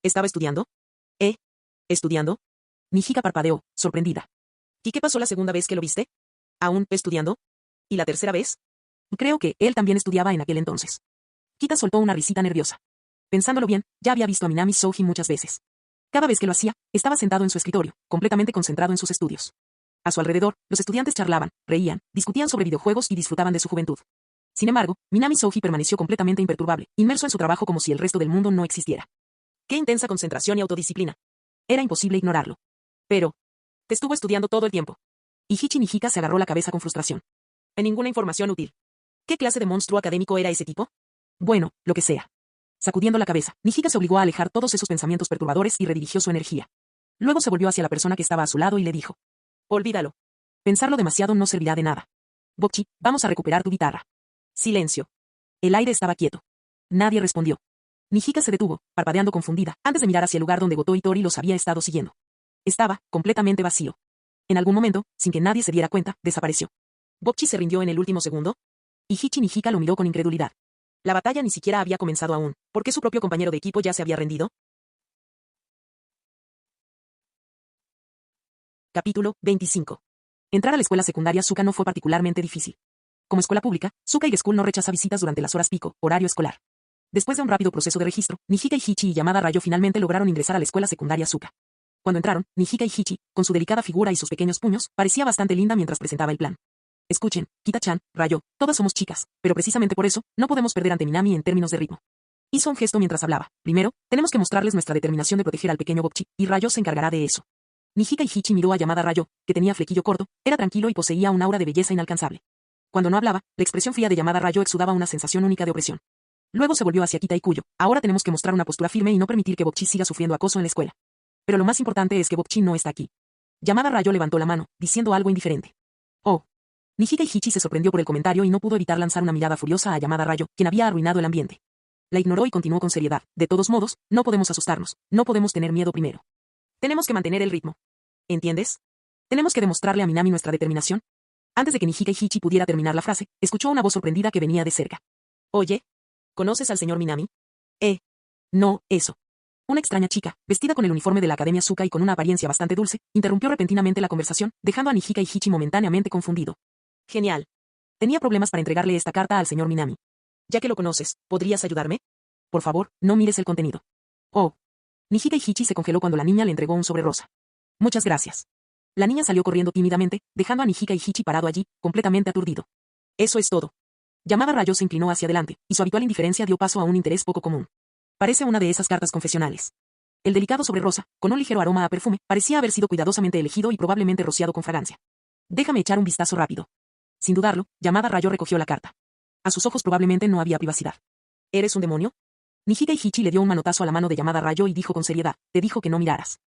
¿Estaba estudiando? ¿Estudiando? Nijika parpadeó, sorprendida. ¿Y qué pasó la segunda vez que lo viste? ¿Aún estudiando? ¿Y la tercera vez? Creo que él también estudiaba en aquel entonces. Kita soltó una risita nerviosa. Pensándolo bien, ya había visto a Minami Soji muchas veces. Cada vez que lo hacía, estaba sentado en su escritorio, completamente concentrado en sus estudios. A su alrededor, los estudiantes charlaban, reían, discutían sobre videojuegos y disfrutaban de su juventud. Sin embargo, Minami Soji permaneció completamente imperturbable, inmerso en su trabajo como si el resto del mundo no existiera. ¡Qué intensa concentración y autodisciplina! Era imposible ignorarlo. Pero, te estuvo estudiando todo el tiempo. Y Nijika se agarró la cabeza con frustración. En ninguna información útil. ¿Qué clase de monstruo académico era ese tipo? Bueno, lo que sea. Sacudiendo la cabeza, Nijika se obligó a alejar todos esos pensamientos perturbadores y redirigió su energía. Luego se volvió hacia la persona que estaba a su lado y le dijo. Olvídalo. Pensarlo demasiado no servirá de nada. Bokchi, vamos a recuperar tu guitarra. Silencio. El aire estaba quieto. Nadie respondió. Nijika se detuvo, parpadeando confundida, antes de mirar hacia el lugar donde Goto y Tori los había estado siguiendo. Estaba completamente vacío. En algún momento, sin que nadie se diera cuenta, desapareció. ¿Bokchi se rindió en el último segundo? Y Nijika lo miró con incredulidad. La batalla ni siquiera había comenzado aún. ¿Por qué su propio compañero de equipo ya se había rendido? Capítulo 25. Entrar a la escuela secundaria Suka no fue particularmente difícil. Como escuela pública, Suka High School no rechaza visitas durante las horas pico, horario escolar. Después de un rápido proceso de registro, Nijika y Hichi y Yamada Rayo finalmente lograron ingresar a la escuela secundaria Suka. Cuando entraron, Nijika y Hichi, con su delicada figura y sus pequeños puños, parecía bastante linda mientras presentaba el plan. Escuchen, Kita-chan, Rayo, todas somos chicas, pero precisamente por eso, no podemos perder ante Minami en términos de ritmo. Hizo un gesto mientras hablaba. Primero, tenemos que mostrarles nuestra determinación de proteger al pequeño Bokchi, y Rayo se encargará de eso. Nijika y Hichi miró a Yamada Rayo, que tenía flequillo corto, era tranquilo y poseía un aura de belleza inalcanzable. Cuando no hablaba, la expresión fría de Yamada Rayo exudaba una sensación única de opresión. Luego se volvió hacia Kita Ikuyo. Ahora tenemos que mostrar una postura firme y no permitir que Bokchi siga sufriendo acoso en la escuela. Pero lo más importante es que Bokchi no está aquí. Yamada Rayo levantó la mano, diciendo algo indiferente. Oh. Nijika y Hichi se sorprendió por el comentario y no pudo evitar lanzar una mirada furiosa a Yamada Rayo, quien había arruinado el ambiente. La ignoró y continuó con seriedad. De todos modos, no podemos asustarnos, no podemos tener miedo primero. Tenemos que mantener el ritmo. ¿Entiendes? Tenemos que demostrarle a Minami nuestra determinación. Antes de que Nijika y Hichi pudiera terminar la frase, escuchó una voz sorprendida que venía de cerca. Oye, ¿conoces al señor Minami? No, eso. Una extraña chica, vestida con el uniforme de la Academia Suka y con una apariencia bastante dulce, interrumpió repentinamente la conversación, dejando a Nijika y Hichi momentáneamente confundido. Genial. Tenía problemas para entregarle esta carta al señor Minami. Ya que lo conoces, ¿podrías ayudarme? Por favor, no mires el contenido. Oh. Nijika y Hichi se congeló cuando la niña le entregó un sobre rosa. Muchas gracias. La niña salió corriendo tímidamente, dejando a Nijika y Hichi parado allí, completamente aturdido. Eso es todo. Yamada Rayo se inclinó hacia adelante, y su habitual indiferencia dio paso a un interés poco común. Parece una de esas cartas confesionales. El delicado sobre rosa, con un ligero aroma a perfume, parecía haber sido cuidadosamente elegido y probablemente rociado con fragancia. Déjame echar un vistazo rápido. Sin dudarlo, Yamada Rayo recogió la carta. A sus ojos probablemente no había privacidad. ¿Eres un demonio? Nijika y Hichi le dio un manotazo a la mano de Yamada Rayo y dijo con seriedad, te dijo que no miraras.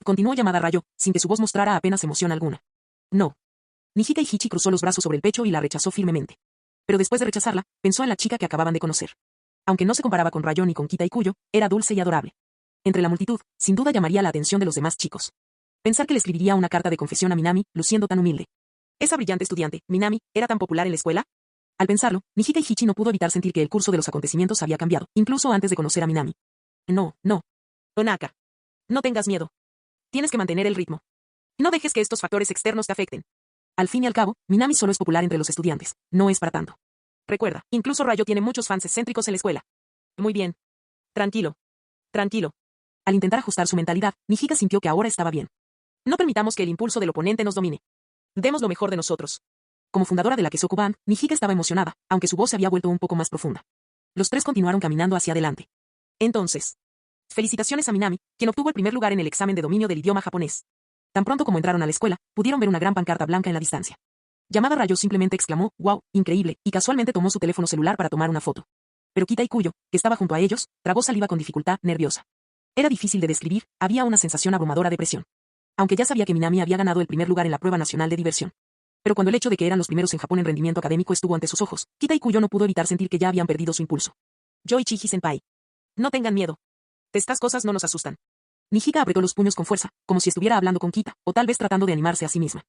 Continuó Yamada Rayo, sin que su voz mostrara apenas emoción alguna. No. Nijika y Hichi cruzó los brazos sobre el pecho y la rechazó firmemente. Pero después de rechazarla, pensó en la chica que acababan de conocer. Aunque no se comparaba con Rayo ni con Kita Ikuyo, era dulce y adorable. Entre la multitud, sin duda llamaría la atención de los demás chicos. Pensar que le escribiría una carta de confesión a Minami, luciendo tan humilde. Esa brillante estudiante, Minami, ¿era tan popular en la escuela? Al pensarlo, Nijika y Hichi no pudo evitar sentir que el curso de los acontecimientos había cambiado, incluso antes de conocer a Minami. No. Onaka. No tengas miedo. Tienes que mantener el ritmo. No dejes que estos factores externos te afecten. Al fin y al cabo, Minami solo es popular entre los estudiantes. No es para tanto. Recuerda, incluso Rayo tiene muchos fans excéntricos en la escuela. Muy bien. Tranquilo. Tranquilo. Al intentar ajustar su mentalidad, Nijika sintió que ahora estaba bien. No permitamos que el impulso del oponente nos domine. Demos lo mejor de nosotros. Como fundadora de la Kesoku Band, Nijika estaba emocionada, aunque su voz se había vuelto un poco más profunda. Los tres continuaron caminando hacia adelante. Entonces. Felicitaciones a Minami, quien obtuvo el primer lugar en el examen de dominio del idioma japonés. Tan pronto como entraron a la escuela, pudieron ver una gran pancarta blanca en la distancia. Llamada Rayo simplemente exclamó, wow, increíble, y casualmente tomó su teléfono celular para tomar una foto. Pero Kita y Kuyo, que estaba junto a ellos, tragó saliva con dificultad, nerviosa. Era difícil de describir, había una sensación abrumadora de presión. Aunque ya sabía que Minami había ganado el primer lugar en la prueba nacional de diversión. Pero cuando el hecho de que eran los primeros en Japón en rendimiento académico estuvo ante sus ojos, Kita y Kuyo no pudo evitar sentir que ya habían perdido su impulso. Yoichi-senpai. No tengan miedo. Estas cosas no nos asustan. Nijika apretó los puños con fuerza, como si estuviera hablando con Kita, o tal vez tratando de animarse a sí misma.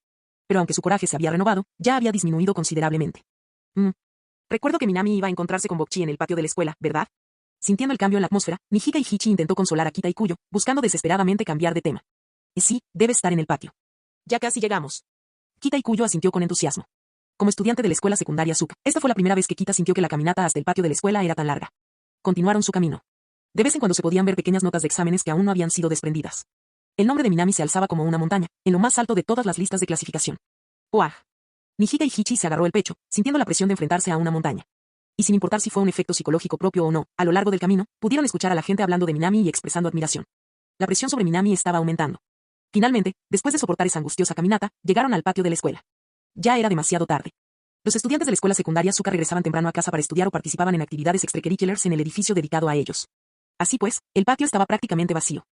Pero aunque su coraje se había renovado, ya había disminuido considerablemente. Recuerdo que Minami iba a encontrarse con Bokchi en el patio de la escuela, ¿verdad? Sintiendo el cambio en la atmósfera, Nijika y Hichi intentó consolar a Kita y Kuyo, buscando desesperadamente cambiar de tema. Y sí, debe estar en el patio. Ya casi llegamos. Kita y Kuyo asintió con entusiasmo. Como estudiante de la escuela secundaria Suka, esta fue la primera vez que Kita sintió que la caminata hasta el patio de la escuela era tan larga. Continuaron su camino. De vez en cuando se podían ver pequeñas notas de exámenes que aún no habían sido desprendidas. El nombre de Minami se alzaba como una montaña, en lo más alto de todas las listas de clasificación. ¡Uah! Nijika y Hichi se agarró el pecho, sintiendo la presión de enfrentarse a una montaña. Y sin importar si fue un efecto psicológico propio o no, a lo largo del camino, pudieron escuchar a la gente hablando de Minami y expresando admiración. La presión sobre Minami estaba aumentando. Finalmente, después de soportar esa angustiosa caminata, llegaron al patio de la escuela. Ya era demasiado tarde. Los estudiantes de la escuela secundaria Suka regresaban temprano a casa para estudiar o participaban en actividades extracurriculares en el edificio dedicado a ellos. Así pues, el patio estaba prácticamente vacío.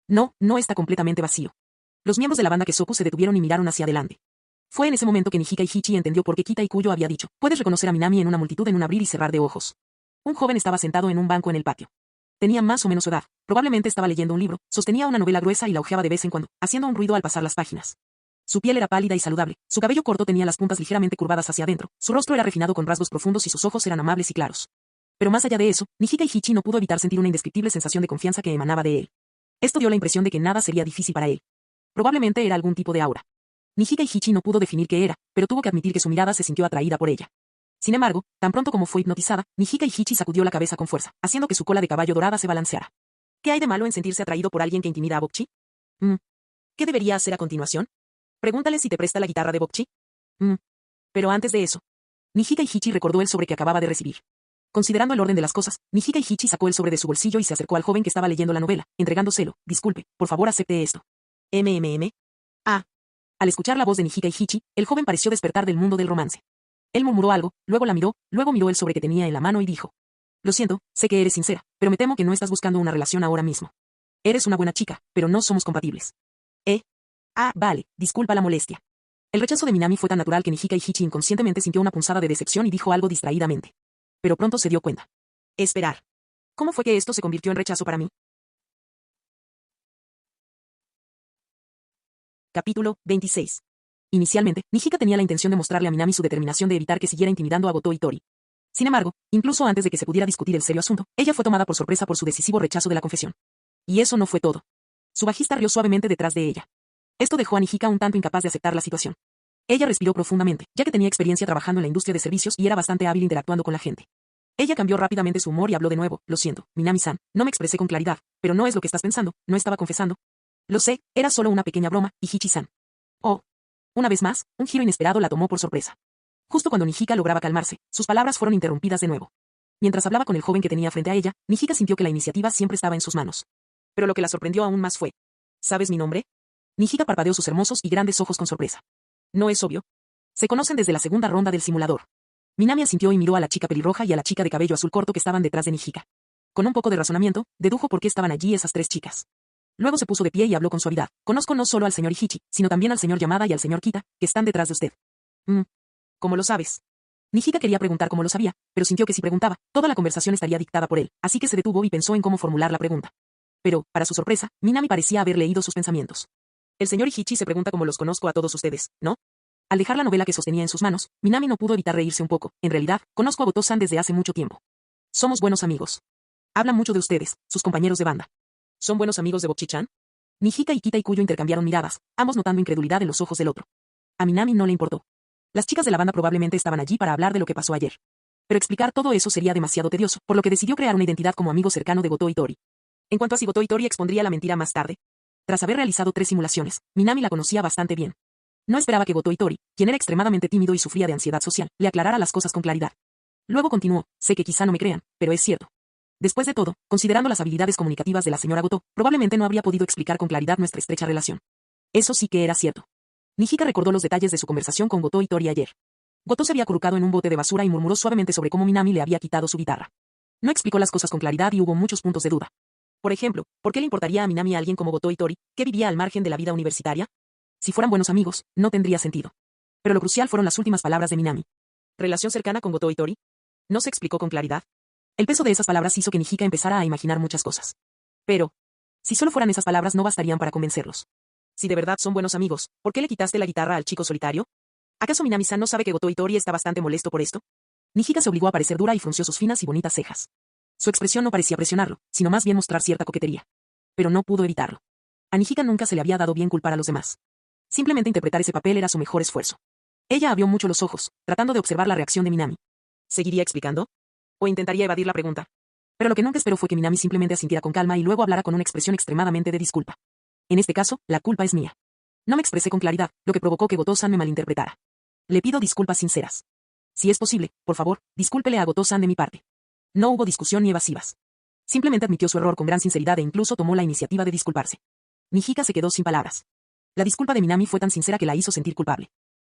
No, no está completamente vacío. Los miembros de la banda Kesoku se detuvieron y miraron hacia adelante. Fue en ese momento que Nijika y Hichi entendió por qué Kita y Kuyo había dicho, puedes reconocer a Minami en una multitud en un abrir y cerrar de ojos. Un joven estaba sentado en un banco en el patio. Tenía más o menos su edad, probablemente estaba leyendo un libro, sostenía una novela gruesa y la hojeaba de vez en cuando, haciendo un ruido al pasar las páginas. Su piel era pálida y saludable, su cabello corto tenía las puntas ligeramente curvadas hacia adentro, su rostro era refinado con rasgos profundos y sus ojos eran amables y claros. Pero más allá de eso, Nijika y Hichi no pudo evitar sentir una indescriptible sensación de confianza que emanaba de él. Esto dio la impresión de que nada sería difícil para él. Probablemente era algún tipo de aura. Nijika y Hichi no pudo definir qué era, pero tuvo que admitir que su mirada se sintió atraída por ella. Sin embargo, tan pronto como fue hipnotizada, Nijika y Hichi sacudió la cabeza con fuerza, haciendo que su cola de caballo dorada se balanceara. ¿Qué hay de malo en sentirse atraído por alguien que intimida a Bokchi? ¿Qué debería hacer a continuación? Pregúntale si te presta la guitarra de Bokchi. Pero antes de eso, Nijika y Hichi recordó el sobre que acababa de recibir. Considerando el orden de las cosas, Nijika y Hichi sacó el sobre de su bolsillo y se acercó al joven que estaba leyendo la novela, entregándoselo. Disculpe, por favor acepte esto. Al escuchar la voz de Nijika y Hichi, el joven pareció despertar del mundo del romance. Él murmuró algo, luego la miró, luego miró el sobre que tenía en la mano y dijo. Lo siento, sé que eres sincera, pero me temo que no estás buscando una relación ahora mismo. Eres una buena chica, pero no somos compatibles. Vale, disculpa la molestia. El rechazo de Minami fue tan natural que Nijika y Hichi inconscientemente sintió una punzada de decepción y dijo algo distraídamente. Pero pronto se dio cuenta. Esperar. ¿Cómo fue que esto se convirtió en rechazo para mí? Capítulo 26. Inicialmente, Nijika tenía la intención de mostrarle a Minami su determinación de evitar que siguiera intimidando a Goto y Tori. Sin embargo, incluso antes de que se pudiera discutir el serio asunto, ella fue tomada por sorpresa por su decisivo rechazo de la confesión. Y eso no fue todo. Su bajista rió suavemente detrás de ella. Esto dejó a Nijika un tanto incapaz de aceptar la situación. Ella respiró profundamente, ya que tenía experiencia trabajando en la industria de servicios y era bastante hábil interactuando con la gente. Ella cambió rápidamente su humor y habló de nuevo. Lo siento, Minami-san, no me expresé con claridad, pero no es lo que estás pensando, no estaba confesando. Lo sé, era solo una pequeña broma, y Hichi-san. Una vez más, un giro inesperado la tomó por sorpresa. Justo cuando Nijika lograba calmarse, sus palabras fueron interrumpidas de nuevo. Mientras hablaba con el joven que tenía frente a ella, Nijika sintió que la iniciativa siempre estaba en sus manos. Pero lo que la sorprendió aún más fue. ¿Sabes mi nombre? Nijika parpadeó sus hermosos y grandes ojos con sorpresa. ¿No es obvio? Se conocen desde la segunda ronda del simulador. Minami asintió y miró a la chica pelirroja y a la chica de cabello azul corto que estaban detrás de Nijika. Con un poco de razonamiento, dedujo por qué estaban allí esas tres chicas. Luego se puso de pie y habló con suavidad. Conozco no solo al señor Hichi, sino también al señor Yamada y al señor Kita, que están detrás de usted. ¿Cómo lo sabes? Nijika quería preguntar cómo lo sabía, pero sintió que si preguntaba, toda la conversación estaría dictada por él, así que se detuvo y pensó en cómo formular la pregunta. Pero, para su sorpresa, Minami parecía haber leído sus pensamientos. El señor Hichi se pregunta cómo los conozco a todos ustedes, ¿no? Al dejar la novela que sostenía en sus manos, Minami no pudo evitar reírse un poco. En realidad, conozco a Goto-san desde hace mucho tiempo. Somos buenos amigos. Hablan mucho de ustedes, sus compañeros de banda. ¿Son buenos amigos de Bokchi-chan? Nijika y Kita y Kuyo intercambiaron miradas, ambos notando incredulidad en los ojos del otro. A Minami no le importó. Las chicas de la banda probablemente estaban allí para hablar de lo que pasó ayer. Pero explicar todo eso sería demasiado tedioso, por lo que decidió crear una identidad como amigo cercano de Goto y Tori. En cuanto a si Goto y Tori expondría la mentira más tarde. Tras haber realizado 3 simulaciones, Minami la conocía bastante bien. No esperaba que Goto y Tori, quien era extremadamente tímido y sufría de ansiedad social, le aclarara las cosas con claridad. Luego continuó, sé que quizá no me crean, pero es cierto. Después de todo, considerando las habilidades comunicativas de la señora Goto, probablemente no habría podido explicar con claridad nuestra estrecha relación. Eso sí que era cierto. Nijika recordó los detalles de su conversación con Goto y Tori ayer. Goto se había acurrucado en un bote de basura y murmuró suavemente sobre cómo Minami le había quitado su guitarra. No explicó las cosas con claridad y hubo muchos puntos de duda. Por ejemplo, ¿por qué le importaría a Minami a alguien como Goto y Tori, que vivía al margen de la vida universitaria? Si fueran buenos amigos, no tendría sentido. Pero lo crucial fueron las últimas palabras de Minami. ¿Relación cercana con Goto y Tori? No se explicó con claridad. El peso de esas palabras hizo que Nijika empezara a imaginar muchas cosas. Pero, si solo fueran esas palabras no bastarían para convencerlos. Si de verdad son buenos amigos, ¿por qué le quitaste la guitarra al chico solitario? ¿Acaso Minami-san no sabe que Goto y Tori está bastante molesto por esto? Nijika se obligó a parecer dura y frunció sus finas y bonitas cejas. Su expresión no parecía presionarlo, sino más bien mostrar cierta coquetería. Pero no pudo evitarlo. A Nijika nunca se le había dado bien culpar a los demás. Simplemente interpretar ese papel era su mejor esfuerzo. Ella abrió mucho los ojos, tratando de observar la reacción de Minami. ¿Seguiría explicando? ¿O intentaría evadir la pregunta? Pero lo que nunca esperó fue que Minami simplemente asintiera con calma y luego hablara con una expresión extremadamente de disculpa. En este caso, la culpa es mía. No me expresé con claridad, lo que provocó que Goto-san me malinterpretara. Le pido disculpas sinceras. Si es posible, por favor, discúlpele a Goto-san de mi parte. No hubo discusión ni evasivas. Simplemente admitió su error con gran sinceridad e incluso tomó la iniciativa de disculparse. Nijika se quedó sin palabras. La disculpa de Minami fue tan sincera que la hizo sentir culpable.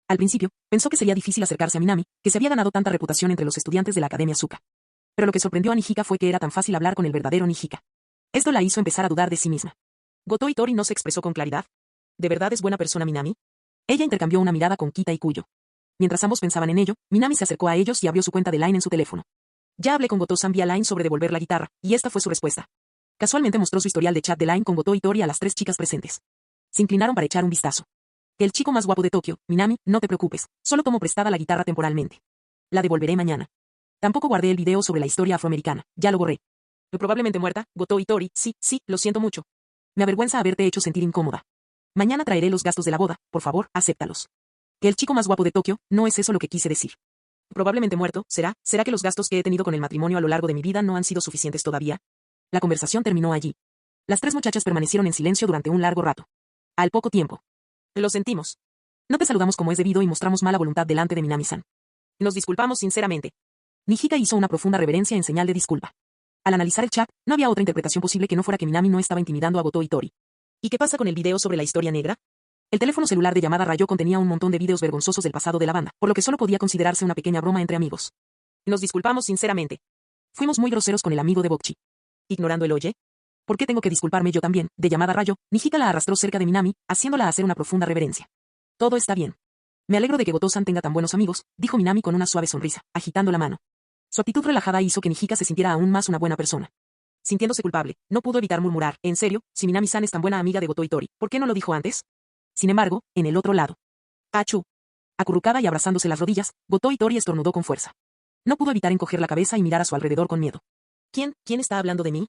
Al principio, pensó que sería difícil acercarse a Minami, que se había ganado tanta reputación entre los estudiantes de la Academia Asuka. Pero lo que sorprendió a Nijika fue que era tan fácil hablar con el verdadero Nijika. Esto la hizo empezar a dudar de sí misma. ¿Goto y Tori no se expresó con claridad? ¿De verdad es buena persona Minami? Ella intercambió una mirada con Kita y Kuyo. Mientras ambos pensaban en ello, Minami se acercó a ellos y abrió su cuenta de Line en su teléfono. Ya hablé con Goto-san vía Line sobre devolver la guitarra, y esta fue su respuesta. Casualmente mostró su historial de chat de Line con Goto y Tori a las 3 chicas presentes. Se inclinaron para echar un vistazo. El chico más guapo de Tokio, Minami, no te preocupes, solo tomo prestada la guitarra temporalmente. La devolveré mañana. Tampoco guardé el video sobre la historia afroamericana, ya lo borré. Probablemente muerta, Goto y Tori, sí, lo siento mucho. Me avergüenza haberte hecho sentir incómoda. Mañana traeré los gastos de la boda, por favor, acéptalos. Que el chico más guapo de Tokio, no es eso lo que quise decir. Probablemente muerto, ¿será que los gastos que he tenido con el matrimonio a lo largo de mi vida no han sido suficientes todavía? La conversación terminó allí. Las 3 muchachas permanecieron en silencio durante un largo rato. Al poco tiempo. Lo sentimos. No te saludamos como es debido y mostramos mala voluntad delante de Minami-san. Nos disculpamos sinceramente. Nijika hizo una profunda reverencia en señal de disculpa. Al analizar el chat, no había otra interpretación posible que no fuera que Minami no estaba intimidando a Goto y Tori. ¿Y qué pasa con el video sobre la historia negra? El teléfono celular de llamada Rayo contenía un montón de videos vergonzosos del pasado de la banda, por lo que solo podía considerarse una pequeña broma entre amigos. Nos disculpamos sinceramente. Fuimos muy groseros con el amigo de Bokchi. Ignorando el oye. ¿Por qué tengo que disculparme yo también? De llamada Rayo, Nijika la arrastró cerca de Minami, haciéndola hacer una profunda reverencia. Todo está bien. Me alegro de que Goto-san tenga tan buenos amigos, dijo Minami con una suave sonrisa, agitando la mano. Su actitud relajada hizo que Nijika se sintiera aún más una buena persona. Sintiéndose culpable, no pudo evitar murmurar, en serio, si Minami-san es tan buena amiga de Goto y Tori, ¿por qué no lo dijo antes? Sin embargo, en el otro lado. ¡Achú! Acurrucada y abrazándose las rodillas, Goto y Tori estornudó con fuerza. No pudo evitar encoger la cabeza y mirar a su alrededor con miedo. ¿Quién está hablando de mí?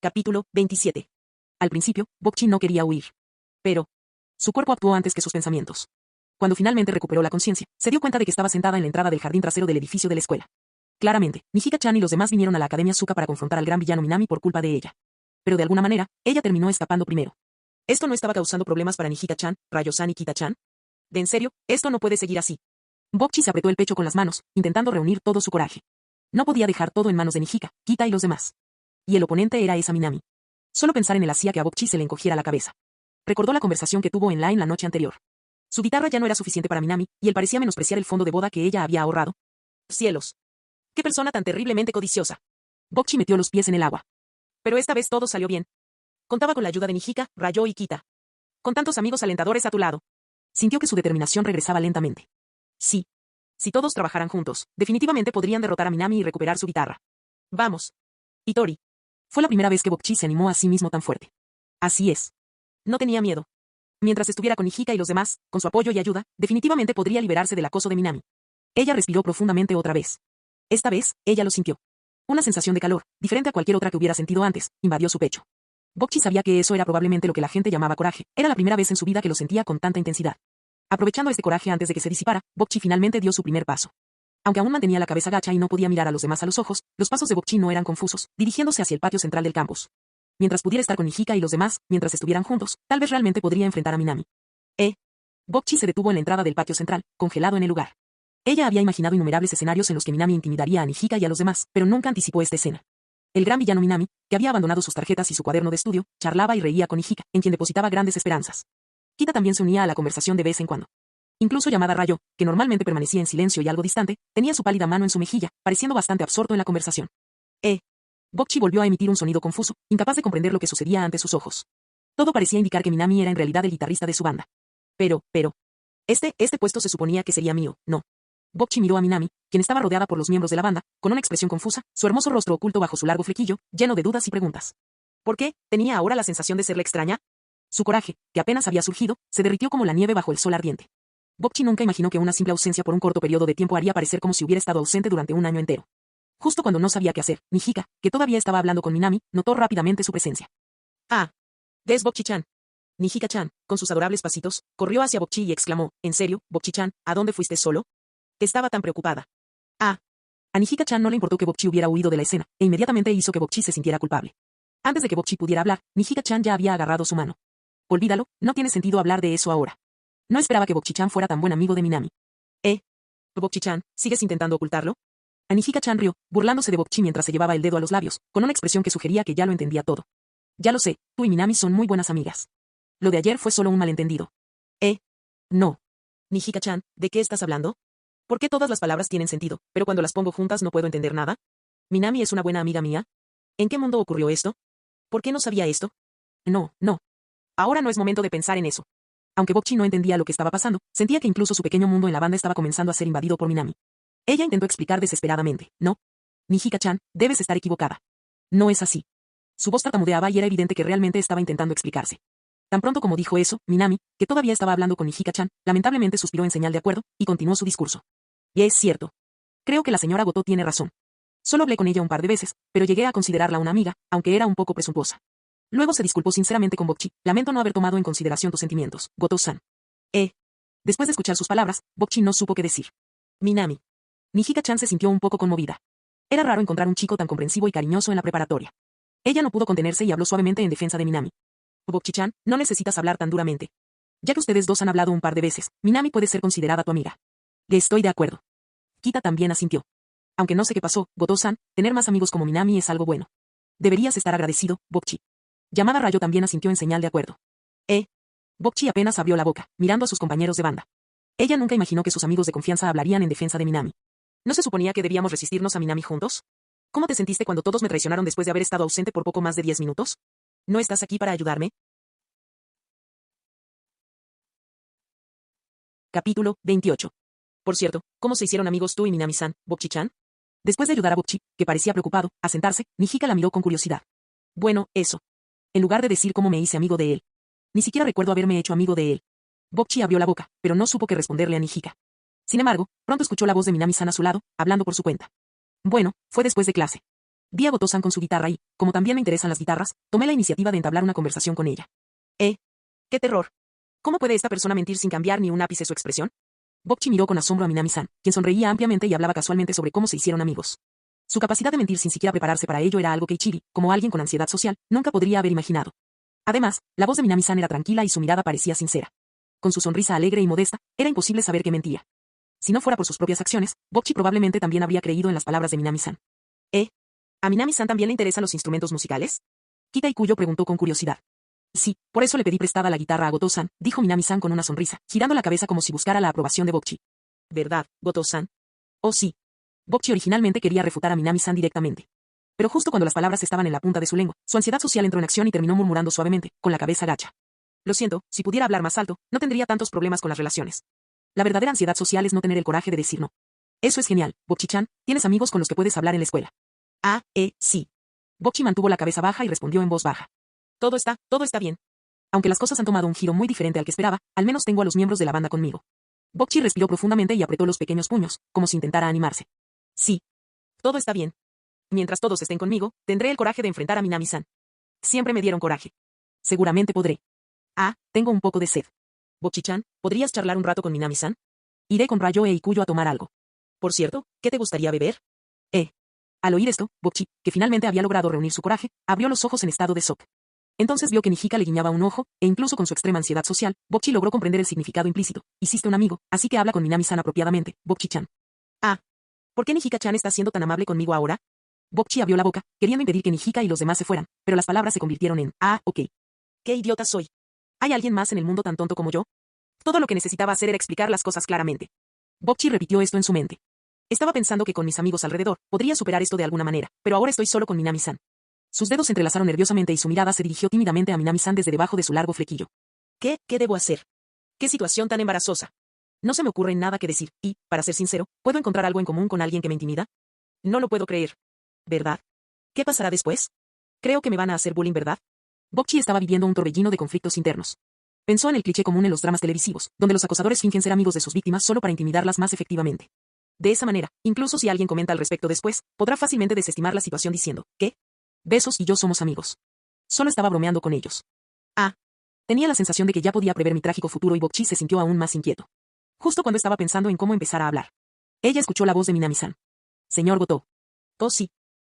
Capítulo 27. Al principio, Bokchi no quería huir. Pero su cuerpo actuó antes que sus pensamientos. Cuando finalmente recuperó la conciencia, se dio cuenta de que estaba sentada en la entrada del jardín trasero del edificio de la escuela. Claramente, Nijika-chan y los demás vinieron a la Academia Asuka para confrontar al gran villano Minami por culpa de ella. Pero de alguna manera, ella terminó escapando primero. ¿Esto no estaba causando problemas para Nijika-chan, Rayo-san y Kita-chan? De en serio, esto no puede seguir así. Bokchi se apretó el pecho con las manos, intentando reunir todo su coraje. No podía dejar todo en manos de Nijika, Kita y los demás. Y el oponente era esa Minami. Solo pensar en él hacía que a Bokchi se le encogiera la cabeza. Recordó la conversación que tuvo en Line la noche anterior. Su guitarra ya no era suficiente para Minami, y él parecía menospreciar el fondo de boda que ella había ahorrado. ¡Cielos! ¡Qué persona tan terriblemente codiciosa! Bokchi metió los pies en el agua. Pero esta vez todo salió bien. Contaba con la ayuda de Nijika, Rayo y Kita. Con tantos amigos alentadores a tu lado. Sintió que su determinación regresaba lentamente. Sí. Si todos trabajaran juntos, definitivamente podrían derrotar a Minami y recuperar su guitarra. Vamos. Y Tori. Fue la primera vez que Bokchi se animó a sí mismo tan fuerte. Así es. No tenía miedo. Mientras estuviera con Nijika y los demás, con su apoyo y ayuda, definitivamente podría liberarse del acoso de Minami. Ella respiró profundamente otra vez. Esta vez, ella lo sintió. Una sensación de calor, diferente a cualquier otra que hubiera sentido antes, invadió su pecho. Bokchi sabía que eso era probablemente lo que la gente llamaba coraje. Era la primera vez en su vida que lo sentía con tanta intensidad. Aprovechando este coraje antes de que se disipara, Bokchi finalmente dio su primer paso. Aunque aún mantenía la cabeza gacha y no podía mirar a los demás a los ojos, los pasos de Bokchi no eran confusos, dirigiéndose hacia el patio central del campus. Mientras pudiera estar con Nijika y los demás, mientras estuvieran juntos, tal vez realmente podría enfrentar a Minami. Bokchi se detuvo en la entrada del patio central, congelado en el lugar. Ella había imaginado innumerables escenarios en los que Minami intimidaría a Nijika y a los demás, pero nunca anticipó esta escena. El gran villano Minami, que había abandonado sus tarjetas y su cuaderno de estudio, charlaba y reía con Nijika, en quien depositaba grandes esperanzas. Kita también se unía a la conversación de vez en cuando. Incluso Yamada Rayo, que normalmente permanecía en silencio y algo distante, tenía su pálida mano en su mejilla, pareciendo bastante absorto en la conversación. Bokchi volvió a emitir un sonido confuso, incapaz de comprender lo que sucedía ante sus ojos. Todo parecía indicar que Minami era en realidad el guitarrista de su banda. Pero, este puesto se suponía que sería mío, ¿no? Bokchi miró a Minami, quien estaba rodeada por los miembros de la banda, con una expresión confusa, su hermoso rostro oculto bajo su largo flequillo, lleno de dudas y preguntas. ¿Por qué? ¿Tenía ahora la sensación de ser la extraña? Su coraje, que apenas había surgido, se derritió como la nieve bajo el sol ardiente. Bokchi nunca imaginó que una simple ausencia por un corto periodo de tiempo haría parecer como si hubiera estado ausente durante un año entero. Justo cuando no sabía qué hacer, Nijika, que todavía estaba hablando con Minami, notó rápidamente su presencia. ¿Ves Bokchi-chan? Nijika-chan, con sus adorables pasitos, corrió hacia Bokchi y exclamó, ¿en serio, Bokchi-chan, ¿a dónde fuiste solo? Estaba tan preocupada. A Nijika-chan no le importó que Bokchi hubiera huido de la escena, e inmediatamente hizo que Bokchi se sintiera culpable. Antes de que Bokchi pudiera hablar, Nijika-chan ya había agarrado su mano. Olvídalo, no tiene sentido hablar de eso ahora. No esperaba que Bokchi-chan fuera tan buen amigo de Minami. Bokchi-chan, ¿sigues intentando ocultarlo? Nijika-chan rió, burlándose de Bokchi mientras se llevaba el dedo a los labios, con una expresión que sugería que ya lo entendía todo. Ya lo sé, tú y Minami son muy buenas amigas. Lo de ayer fue solo un malentendido. No. Nijika-chan, ¿de qué estás hablando? ¿Por qué todas las palabras tienen sentido, pero cuando las pongo juntas no puedo entender nada? ¿Minami es una buena amiga mía? ¿En qué mundo ocurrió esto? ¿Por qué no sabía esto? No. Ahora no es momento de pensar en eso. Aunque Bokchi no entendía lo que estaba pasando, sentía que incluso su pequeño mundo en la banda estaba comenzando a ser invadido por Minami. Ella intentó explicar desesperadamente, ¿no? Nijika-chan, debes estar equivocada. No es así. Su voz tartamudeaba y era evidente que realmente estaba intentando explicarse. Tan pronto como dijo eso, Minami, que todavía estaba hablando con Nijika-chan, lamentablemente suspiró en señal de acuerdo, y continuó su discurso. Y es cierto. Creo que la señora Goto tiene razón. Solo hablé con ella un par de veces, pero llegué a considerarla una amiga, aunque era un poco presuntuosa. Luego se disculpó sinceramente con Bokchi, lamento no haber tomado en consideración tus sentimientos, Goto-san. Después de escuchar sus palabras, Bokchi no supo qué decir. Minami. Nijika-chan se sintió un poco conmovida. Era raro encontrar un chico tan comprensivo y cariñoso en la preparatoria. Ella no pudo contenerse y habló suavemente en defensa de Minami. Bokchi-chan, no necesitas hablar tan duramente. Ya que ustedes dos han hablado un par de veces, Minami puede ser considerada tu amiga. Estoy de acuerdo. Kita también asintió. Aunque no sé qué pasó, Goto-san, tener más amigos como Minami es algo bueno. Deberías estar agradecido, Bokchi. Yamada Rayo también asintió en señal de acuerdo. Bokchi apenas abrió la boca, mirando a sus compañeros de banda. Ella nunca imaginó que sus amigos de confianza hablarían en defensa de Minami. ¿No se suponía que debíamos resistirnos a Minami juntos? ¿Cómo te sentiste cuando todos me traicionaron después de haber estado ausente por poco más de 10 minutos? ¿No estás aquí para ayudarme? Capítulo 28. Por cierto, ¿cómo se hicieron amigos tú y Minami-san, Bokchi-chan? Después de ayudar a Bokchi, que parecía preocupado, a sentarse, Nijika la miró con curiosidad. Bueno, eso. En lugar de decir cómo me hice amigo de él. Ni siquiera recuerdo haberme hecho amigo de él. Bokchi abrió la boca, pero no supo qué responderle a Nijika. Sin embargo, pronto escuchó la voz de Minami-san a su lado, hablando por su cuenta. Bueno, fue después de clase. Vi a Goto-san con su guitarra y, como también me interesan las guitarras, tomé la iniciativa de entablar una conversación con ella. ¡Qué terror! ¿Cómo puede esta persona mentir sin cambiar ni un ápice su expresión? Bokchi miró con asombro a Minami-san, quien sonreía ampliamente y hablaba casualmente sobre cómo se hicieron amigos. Su capacidad de mentir sin siquiera prepararse para ello era algo que Ichiri, como alguien con ansiedad social, nunca podría haber imaginado. Además, la voz de Minami-san era tranquila y su mirada parecía sincera. Con su sonrisa alegre y modesta, era imposible saber que mentía. Si no fuera por sus propias acciones, Bokchi probablemente también habría creído en las palabras de Minami-san. ¿A Minami-san también le interesan los instrumentos musicales? Kita Ikuyo preguntó con curiosidad. Sí, por eso le pedí prestada la guitarra a Goto-san, dijo Minami-san con una sonrisa, girando la cabeza como si buscara la aprobación de Bokchi. ¿Verdad, Goto-san? Oh sí. Bokchi originalmente quería refutar a Minami-san directamente. Pero justo cuando las palabras estaban en la punta de su lengua, su ansiedad social entró en acción y terminó murmurando suavemente, con la cabeza gacha. Lo siento, si pudiera hablar más alto, no tendría tantos problemas con las relaciones. La verdadera ansiedad social es no tener el coraje de decir no. Eso es genial, Bokchi-chan, tienes amigos con los que puedes hablar en la escuela. Sí. Bokchi mantuvo la cabeza baja y respondió en voz baja. Todo está bien. Aunque las cosas han tomado un giro muy diferente al que esperaba, al menos tengo a los miembros de la banda conmigo. Bokchi respiró profundamente y apretó los pequeños puños, como si intentara animarse. Sí. Todo está bien. Mientras todos estén conmigo, tendré el coraje de enfrentar a Minami-san. Siempre me dieron coraje. Seguramente podré. Ah, tengo un poco de sed. Bocchi-chan, ¿podrías charlar un rato con Minami-san? Iré con Rayo e Ikuyo a tomar algo. Por cierto, ¿qué te gustaría beber? Al oír esto, Bocchi, que finalmente había logrado reunir su coraje, abrió los ojos en estado de shock. Entonces vio que Nijika le guiñaba un ojo, e incluso con su extrema ansiedad social, Bocchi logró comprender el significado implícito. Hiciste un amigo, así que habla con Minami-san apropiadamente, Bocchi-chan. Ah. ¿Por qué Nijika-chan está siendo tan amable conmigo ahora? Bocchi abrió la boca, queriendo impedir que Nijika y los demás se fueran, pero las palabras se convirtieron en, ok. ¿Qué idiota soy? ¿Hay alguien más en el mundo tan tonto como yo? Todo lo que necesitaba hacer era explicar las cosas claramente. Bocchi repitió esto en su mente. Estaba pensando que con mis amigos alrededor, podría superar esto de alguna manera, pero ahora estoy solo con Minami-san. Sus dedos se entrelazaron nerviosamente y su mirada se dirigió tímidamente a Minami-san desde debajo de su largo flequillo. ¿Qué debo hacer? ¿Qué situación tan embarazosa? No se me ocurre nada que decir, y, para ser sincero, ¿puedo encontrar algo en común con alguien que me intimida? No lo puedo creer. ¿Verdad? ¿Qué pasará después? Creo que me van a hacer bullying, ¿verdad? Bocchi estaba viviendo un torbellino de conflictos internos. Pensó en el cliché común en los dramas televisivos, donde los acosadores fingen ser amigos de sus víctimas solo para intimidarlas más efectivamente. De esa manera, incluso si alguien comenta al respecto después, podrá fácilmente desestimar la situación diciendo, ¿qué? Besos y yo somos amigos. Solo estaba bromeando con ellos. Ah. Tenía la sensación de que ya podía prever mi trágico futuro y Bocchi se sintió aún más inquieto. Justo cuando estaba pensando en cómo empezar a hablar. Ella escuchó la voz de Minami-san. Señor Goto. Oh sí.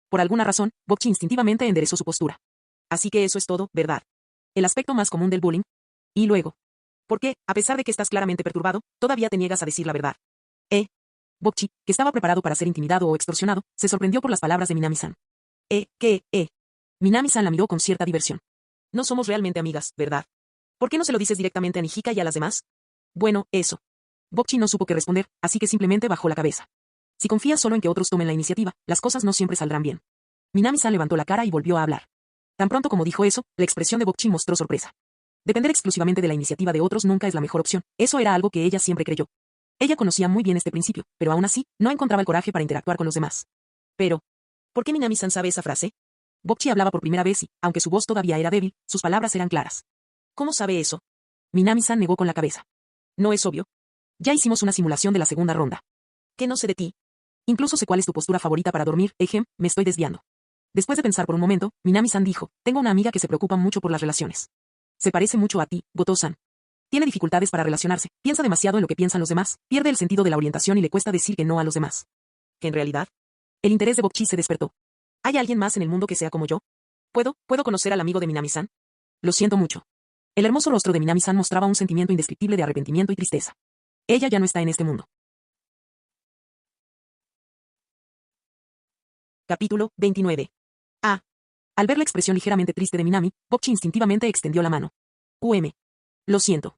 Por alguna razón, Bocchi instintivamente enderezó su postura. Así que eso es todo, ¿verdad? El aspecto más común del bullying. Y luego. ¿Por qué, a pesar de que estás claramente perturbado, todavía te niegas a decir la verdad? Bocchi, que estaba preparado para ser intimidado o extorsionado, se sorprendió por las palabras de Minami-san. ¿Qué? Minami-san la miró con cierta diversión. No somos realmente amigas, ¿verdad? ¿Por qué no se lo dices directamente a Nijika y a las demás? Bueno, eso. Bocchi no supo qué responder, así que simplemente bajó la cabeza. Si confías solo en que otros tomen la iniciativa, las cosas no siempre saldrán bien. Minami-san levantó la cara y volvió a hablar. Tan pronto como dijo eso, la expresión de Bocchi mostró sorpresa. Depender exclusivamente de la iniciativa de otros nunca es la mejor opción, eso era algo que ella siempre creyó. Ella conocía muy bien este principio, pero aún así, no encontraba el coraje para interactuar con los demás. Pero, ¿por qué Minami-san sabe esa frase? Bocchi hablaba por primera vez y, aunque su voz todavía era débil, sus palabras eran claras. ¿Cómo sabe eso? Minami-san negó con la cabeza. No es obvio. Ya hicimos una simulación de la segunda ronda. ¿Qué no sé de ti? Incluso sé cuál es tu postura favorita para dormir, me estoy desviando. Después de pensar por un momento, Minami-san dijo, tengo una amiga que se preocupa mucho por las relaciones. Se parece mucho a ti, Goto-san. Tiene dificultades para relacionarse, piensa demasiado en lo que piensan los demás, pierde el sentido de la orientación y le cuesta decir que no a los demás. ¿Que en realidad? El interés de Bocchi se despertó. ¿Hay alguien más en el mundo que sea como yo? ¿Puedo conocer al amigo de Minami-san? Lo siento mucho. El hermoso rostro de Minami-san mostraba un sentimiento indescriptible de arrepentimiento y tristeza. Ella ya no está en este mundo. Capítulo 29. Ah. Al ver la expresión ligeramente triste de Minami, Bocchi instintivamente extendió la mano. Lo siento.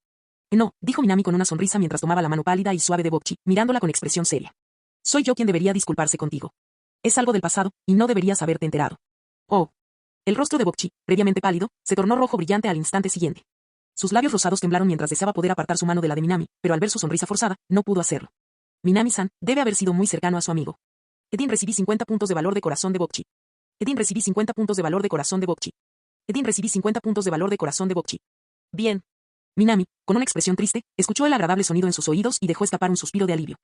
No, dijo Minami con una sonrisa mientras tomaba la mano pálida y suave de Bocchi, mirándola con expresión seria. Soy yo quien debería disculparse contigo. Es algo del pasado, y no deberías haberte enterado. Oh. El rostro de Bocchi, previamente pálido, se tornó rojo brillante al instante siguiente. Sus labios rosados temblaron mientras deseaba poder apartar su mano de la de Minami, pero al ver su sonrisa forzada, no pudo hacerlo. Minami-san, debe haber sido muy cercano a su amigo. Edin recibí 50 puntos de valor de corazón de Bocchi. Edin recibí 50 puntos de valor de corazón de Bocchi. Edin recibí 50 puntos de valor de corazón de Bocchi. Bien. Minami, con una expresión triste, escuchó el agradable sonido en sus oídos y dejó escapar un suspiro de alivio.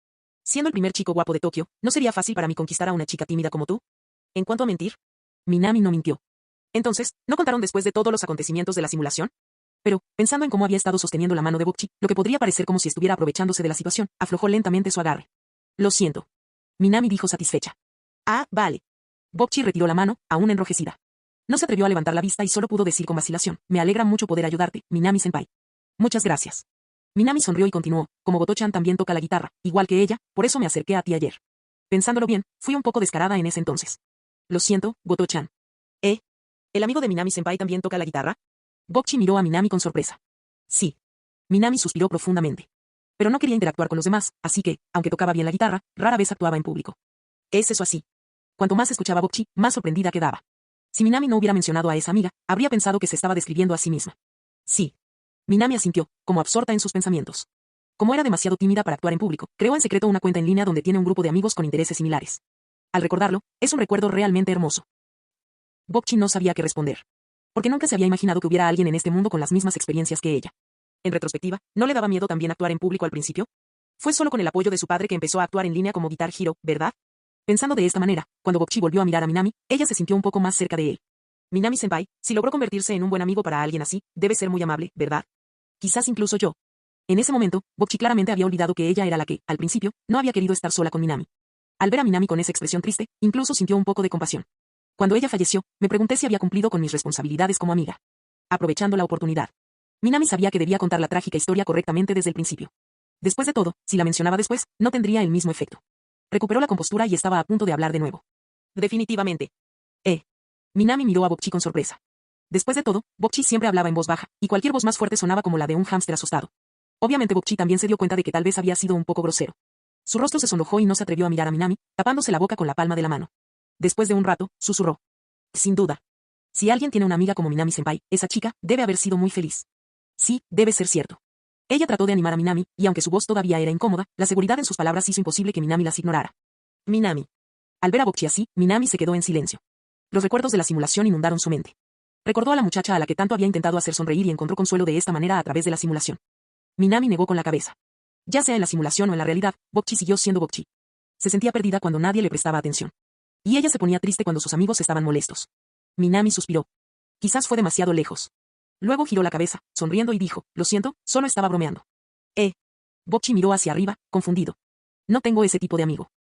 Siendo el primer chico guapo de Tokio, ¿no sería fácil para mí conquistar a una chica tímida como tú? En cuanto a mentir, Minami no mintió. Entonces, ¿no contaron después de todos los acontecimientos de la simulación? Pero, pensando en cómo había estado sosteniendo la mano de Bocchi, lo que podría parecer como si estuviera aprovechándose de la situación, aflojó lentamente su agarre. Lo siento. Minami dijo satisfecha. Ah, vale. Bocchi retiró la mano, aún enrojecida. No se atrevió a levantar la vista y solo pudo decir con vacilación, me alegra mucho poder ayudarte, Minami-senpai. Muchas gracias. Minami sonrió y continuó, como Goto-chan también toca la guitarra, igual que ella, por eso me acerqué a ti ayer. Pensándolo bien, fui un poco descarada en ese entonces. Lo siento, Goto-chan. ¿El amigo de Minami-senpai también toca la guitarra? Bocchi miró a Minami con sorpresa. Sí. Minami suspiró profundamente. Pero no quería interactuar con los demás, así que, aunque tocaba bien la guitarra, rara vez actuaba en público. ¿Es eso así? Cuanto más escuchaba a Bocchi, más sorprendida quedaba. Si Minami no hubiera mencionado a esa amiga, habría pensado que se estaba describiendo a sí misma. Sí. Minami asintió, como absorta en sus pensamientos. Como era demasiado tímida para actuar en público, creó en secreto una cuenta en línea donde tiene un grupo de amigos con intereses similares. Al recordarlo, es un recuerdo realmente hermoso. Bocchi no sabía qué responder. Porque nunca se había imaginado que hubiera alguien en este mundo con las mismas experiencias que ella. En retrospectiva, ¿no le daba miedo también actuar en público al principio? Fue solo con el apoyo de su padre que empezó a actuar en línea como Guitar Hero, ¿verdad? Pensando de esta manera, cuando Bokchi volvió a mirar a Minami, ella se sintió un poco más cerca de él. Minami-senpai, si logró convertirse en un buen amigo para alguien así, debe ser muy amable, ¿verdad? Quizás incluso yo. En ese momento, Bokchi claramente había olvidado que ella era la que, al principio, no había querido estar sola con Minami. Al ver a Minami con esa expresión triste, incluso sintió un poco de compasión. Cuando ella falleció, me pregunté si había cumplido con mis responsabilidades como amiga. Aprovechando la oportunidad. Minami sabía que debía contar la trágica historia correctamente desde el principio. Después de todo, si la mencionaba después, no tendría el mismo efecto. Recuperó la compostura y estaba a punto de hablar de nuevo. Definitivamente. Minami miró a Bokchi con sorpresa. Después de todo, Bokchi siempre hablaba en voz baja, y cualquier voz más fuerte sonaba como la de un hámster asustado. Obviamente Bokchi también se dio cuenta de que tal vez había sido un poco grosero. Su rostro se sonrojó y no se atrevió a mirar a Minami, tapándose la boca con la palma de la mano. Después de un rato, susurró. Sin duda. Si alguien tiene una amiga como Minami-senpai, esa chica debe haber sido muy feliz. Sí, debe ser cierto. Ella trató de animar a Minami, y aunque su voz todavía era incómoda, la seguridad en sus palabras hizo imposible que Minami las ignorara. Minami. Al ver a Bokchi así, Minami se quedó en silencio. Los recuerdos de la simulación inundaron su mente. Recordó a la muchacha a la que tanto había intentado hacer sonreír y encontró consuelo de esta manera a través de la simulación. Minami negó con la cabeza. Ya sea en la simulación o en la realidad, Bokchi siguió siendo Bokchi. Se sentía perdida cuando nadie le prestaba atención. Y ella se ponía triste cuando sus amigos estaban molestos. Minami suspiró. Quizás fue demasiado lejos. Luego giró la cabeza, sonriendo y dijo, lo siento, solo estaba bromeando. Bokchi miró hacia arriba, confundido. No tengo ese tipo de amigo.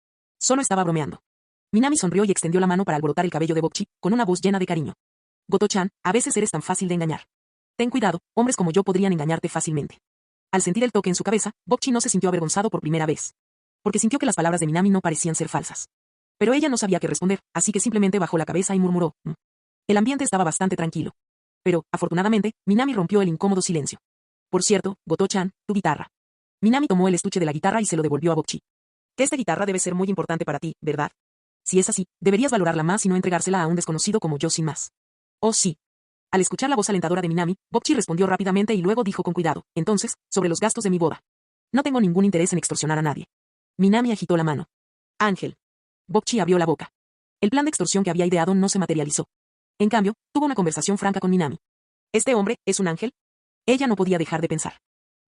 Solo estaba bromeando. Minami sonrió y extendió la mano para alborotar el cabello de Bokchi, con una voz llena de cariño. Goto-chan, a veces eres tan fácil de engañar. Ten cuidado, hombres como yo podrían engañarte fácilmente. Al sentir el toque en su cabeza, Bokchi no se sintió avergonzado por primera vez. Porque sintió que las palabras de Minami no parecían ser falsas. Pero ella no sabía qué responder, así que simplemente bajó la cabeza y murmuró. El ambiente estaba bastante tranquilo. Pero, afortunadamente, Minami rompió el incómodo silencio. Por cierto, Goto-chan, tu guitarra. Minami tomó el estuche de la guitarra y se lo devolvió a Bokchi. Que esta guitarra debe ser muy importante para ti, ¿verdad? Si es así, deberías valorarla más y no entregársela a un desconocido como yo sin más. Oh sí. Al escuchar la voz alentadora de Minami, Bokchi respondió rápidamente y luego dijo con cuidado, entonces, sobre los gastos de mi boda. No tengo ningún interés en extorsionar a nadie. Minami agitó la mano. Ángel. Bokchi abrió la boca. El plan de extorsión que había ideado no se materializó. En cambio, tuvo una conversación franca con Minami. ¿Este hombre es un ángel? Ella no podía dejar de pensar.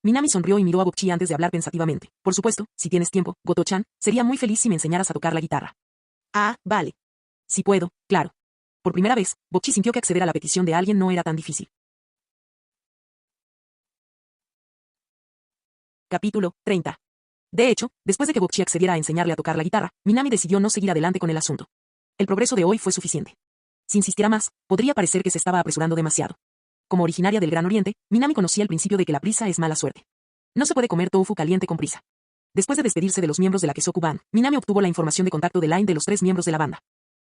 Minami sonrió y miró a Bokchi antes de hablar pensativamente. Por supuesto, si tienes tiempo, Goto-chan, sería muy feliz si me enseñaras a tocar la guitarra. Ah, vale. Si puedo, claro. Por primera vez, Bokchi sintió que acceder a la petición de alguien no era tan difícil. Capítulo 30. De hecho, después de que Bokchi accediera a enseñarle a tocar la guitarra, Minami decidió no seguir adelante con el asunto. El progreso de hoy fue suficiente. Si insistiera más, podría parecer que se estaba apresurando demasiado. Como originaria del Gran Oriente, Minami conocía el principio de que la prisa es mala suerte. No se puede comer tofu caliente con prisa. Después de despedirse de los miembros de la Kesoku Band, Minami obtuvo la información de contacto de Line de los 3 miembros de la banda.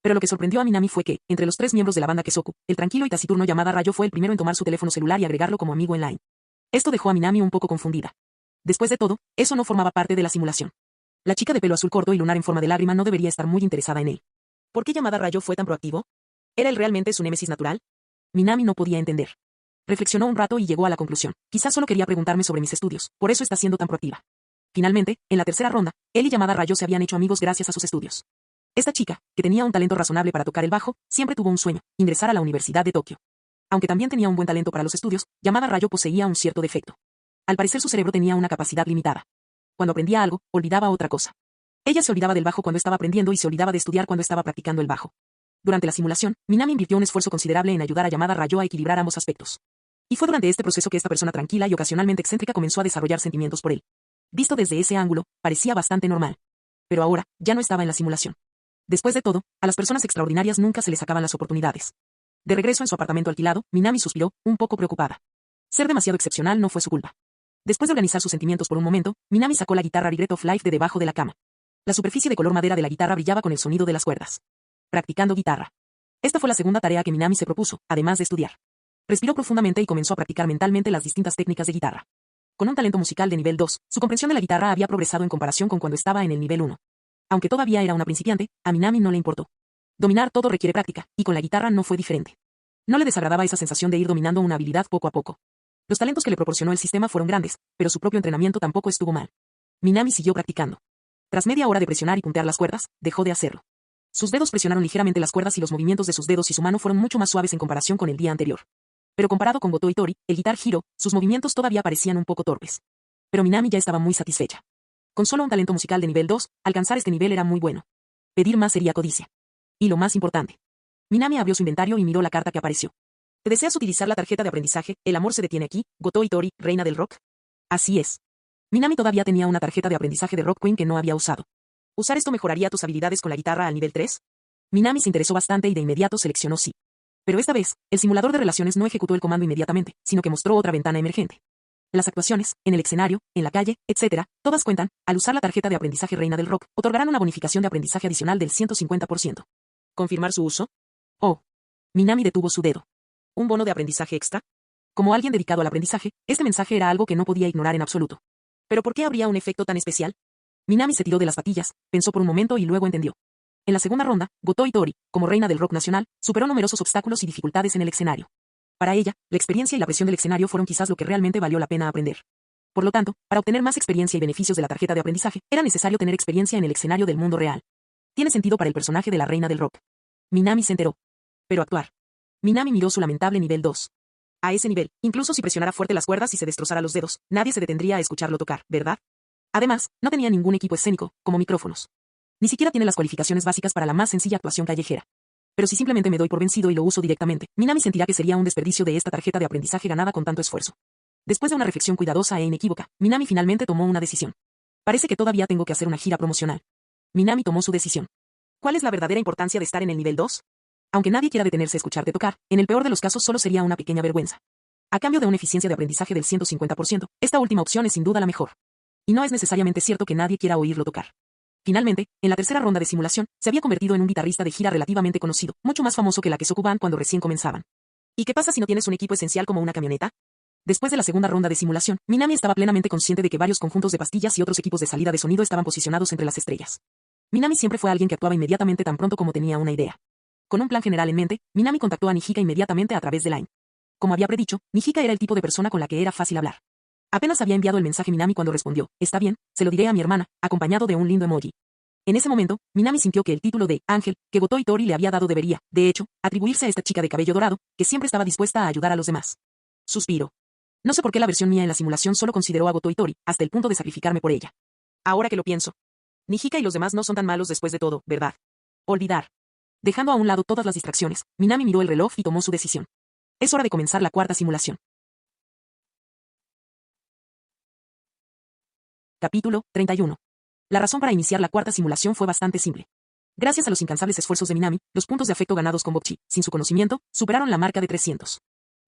Pero lo que sorprendió a Minami fue que, entre los 3 miembros de la banda Kesoku, el tranquilo y taciturno Yamada Rayo fue el primero en tomar su teléfono celular y agregarlo como amigo en Line. Esto dejó a Minami un poco confundida. Después de todo, eso no formaba parte de la simulación. La chica de pelo azul corto y lunar en forma de lágrima no debería estar muy interesada en él. ¿Por qué Yamada Rayo fue tan proactivo? ¿Era él realmente su némesis natural? Minami no podía entender. Reflexionó un rato y llegó a la conclusión. Quizás solo quería preguntarme sobre mis estudios, por eso está siendo tan proactiva. Finalmente, en la tercera ronda, él y Yamada Rayo se habían hecho amigos gracias a sus estudios. Esta chica, que tenía un talento razonable para tocar el bajo, siempre tuvo un sueño, ingresar a la Universidad de Tokio. Aunque también tenía un buen talento para los estudios, Yamada Rayo poseía un cierto defecto. Al parecer su cerebro tenía una capacidad limitada. Cuando aprendía algo, olvidaba otra cosa. Ella se olvidaba del bajo cuando estaba aprendiendo y se olvidaba de estudiar cuando estaba practicando el bajo. Durante la simulación, Minami invirtió un esfuerzo considerable en ayudar a Yamada Rayo a equilibrar ambos aspectos. Y fue durante este proceso que esta persona tranquila y ocasionalmente excéntrica comenzó a desarrollar sentimientos por él. Visto desde ese ángulo, parecía bastante normal. Pero ahora, ya no estaba en la simulación. Después de todo, a las personas extraordinarias nunca se les acaban las oportunidades. De regreso en su apartamento alquilado, Minami suspiró, un poco preocupada. Ser demasiado excepcional no fue su culpa. Después de organizar sus sentimientos por un momento, Minami sacó la guitarra Regret of Life de debajo de la cama. La superficie de color madera de la guitarra brillaba con el sonido de las cuerdas. Practicando guitarra. Esta fue la segunda tarea que Minami se propuso, además de estudiar. Respiró profundamente y comenzó a practicar mentalmente las distintas técnicas de guitarra. Con un talento musical de nivel 2, su comprensión de la guitarra había progresado en comparación con cuando estaba en el nivel 1. Aunque todavía era una principiante, a Minami no le importó. Dominar todo requiere práctica, y con la guitarra no fue diferente. No le desagradaba esa sensación de ir dominando una habilidad poco a poco. Los talentos que le proporcionó el sistema fueron grandes, pero su propio entrenamiento tampoco estuvo mal. Minami siguió practicando. Tras media hora de presionar y puntear las cuerdas, dejó de hacerlo. Sus dedos presionaron ligeramente las cuerdas y los movimientos de sus dedos y su mano fueron mucho más suaves en comparación con el día anterior. Pero comparado con Goto Itori, el Guitar Hero, sus movimientos todavía parecían un poco torpes. Pero Minami ya estaba muy satisfecha. Con solo un talento musical de nivel 2, alcanzar este nivel era muy bueno. Pedir más sería codicia. Y lo más importante. Minami abrió su inventario y miró la carta que apareció. ¿Te deseas utilizar la tarjeta de aprendizaje? El amor se detiene aquí, Goto Itori, reina del rock. Así es. Minami todavía tenía una tarjeta de aprendizaje de Rock Queen que no había usado. ¿Usar esto mejoraría tus habilidades con la guitarra al nivel 3? Minami se interesó bastante y de inmediato seleccionó sí. Pero esta vez, el simulador de relaciones no ejecutó el comando inmediatamente, sino que mostró otra ventana emergente. Las actuaciones, en el escenario, en la calle, etc., todas cuentan, al usar la tarjeta de aprendizaje reina del rock, otorgarán una bonificación de aprendizaje adicional del 150%. ¿Confirmar su uso? Oh. Minami detuvo su dedo. ¿Un bono de aprendizaje extra? Como alguien dedicado al aprendizaje, este mensaje era algo que no podía ignorar en absoluto. ¿Pero por qué habría un efecto tan especial? Minami se tiró de las patillas, pensó por un momento y luego entendió. En la segunda ronda, Goto Itori, como reina del rock nacional, superó numerosos obstáculos y dificultades en el escenario. Para ella, la experiencia y la presión del escenario fueron quizás lo que realmente valió la pena aprender. Por lo tanto, para obtener más experiencia y beneficios de la tarjeta de aprendizaje, era necesario tener experiencia en el escenario del mundo real. Tiene sentido para el personaje de la reina del rock. Minami se enteró. Pero actuar. Minami miró su lamentable nivel 2. A ese nivel, incluso si presionara fuerte las cuerdas y se destrozara los dedos, nadie se detendría a escucharlo tocar, ¿verdad? Además, no tenía ningún equipo escénico, como micrófonos. Ni siquiera tiene las cualificaciones básicas para la más sencilla actuación callejera. Pero si simplemente me doy por vencido y lo uso directamente, Minami sentirá que sería un desperdicio de esta tarjeta de aprendizaje ganada con tanto esfuerzo. Después de una reflexión cuidadosa e inequívoca, Minami finalmente tomó una decisión. Parece que todavía tengo que hacer una gira promocional. Minami tomó su decisión. ¿Cuál es la verdadera importancia de estar en el nivel 2? Aunque nadie quiera detenerse a escucharte tocar, en el peor de los casos solo sería una pequeña vergüenza. A cambio de una eficiencia de aprendizaje del 150%, esta última opción es sin duda la mejor. Y no es necesariamente cierto que nadie quiera oírlo tocar. Finalmente, en la tercera ronda de simulación, se había convertido en un guitarrista de gira relativamente conocido, mucho más famoso que la Kesoku Band cuando recién comenzaban. ¿Y qué pasa si no tienes un equipo esencial como una camioneta? Después de la segunda ronda de simulación, Minami estaba plenamente consciente de que varios conjuntos de pastillas y otros equipos de salida de sonido estaban posicionados entre las estrellas. Minami siempre fue alguien que actuaba inmediatamente tan pronto como tenía una idea. Con un plan general en mente, Minami contactó a Nijika inmediatamente a través de Line. Como había predicho, Nijika era el tipo de persona con la que era fácil hablar. Apenas había enviado el mensaje Minami cuando respondió, está bien, se lo diré a mi hermana, acompañado de un lindo emoji. En ese momento, Minami sintió que el título de Ángel, que Goto Itori le había dado debería, de hecho, atribuirse a esta chica de cabello dorado, que siempre estaba dispuesta a ayudar a los demás. Suspiro. No sé por qué la versión mía en la simulación solo consideró a Goto Itori, hasta el punto de sacrificarme por ella. Ahora que lo pienso. Nijika y los demás no son tan malos después de todo, ¿verdad? Olvidar. Dejando a un lado todas las distracciones, Minami miró el reloj y tomó su decisión. Es hora de comenzar la cuarta simulación. Capítulo 31. La razón para iniciar la cuarta simulación fue bastante simple. Gracias a los incansables esfuerzos de Minami, los puntos de afecto ganados con Bokchi, sin su conocimiento, superaron la marca de 300.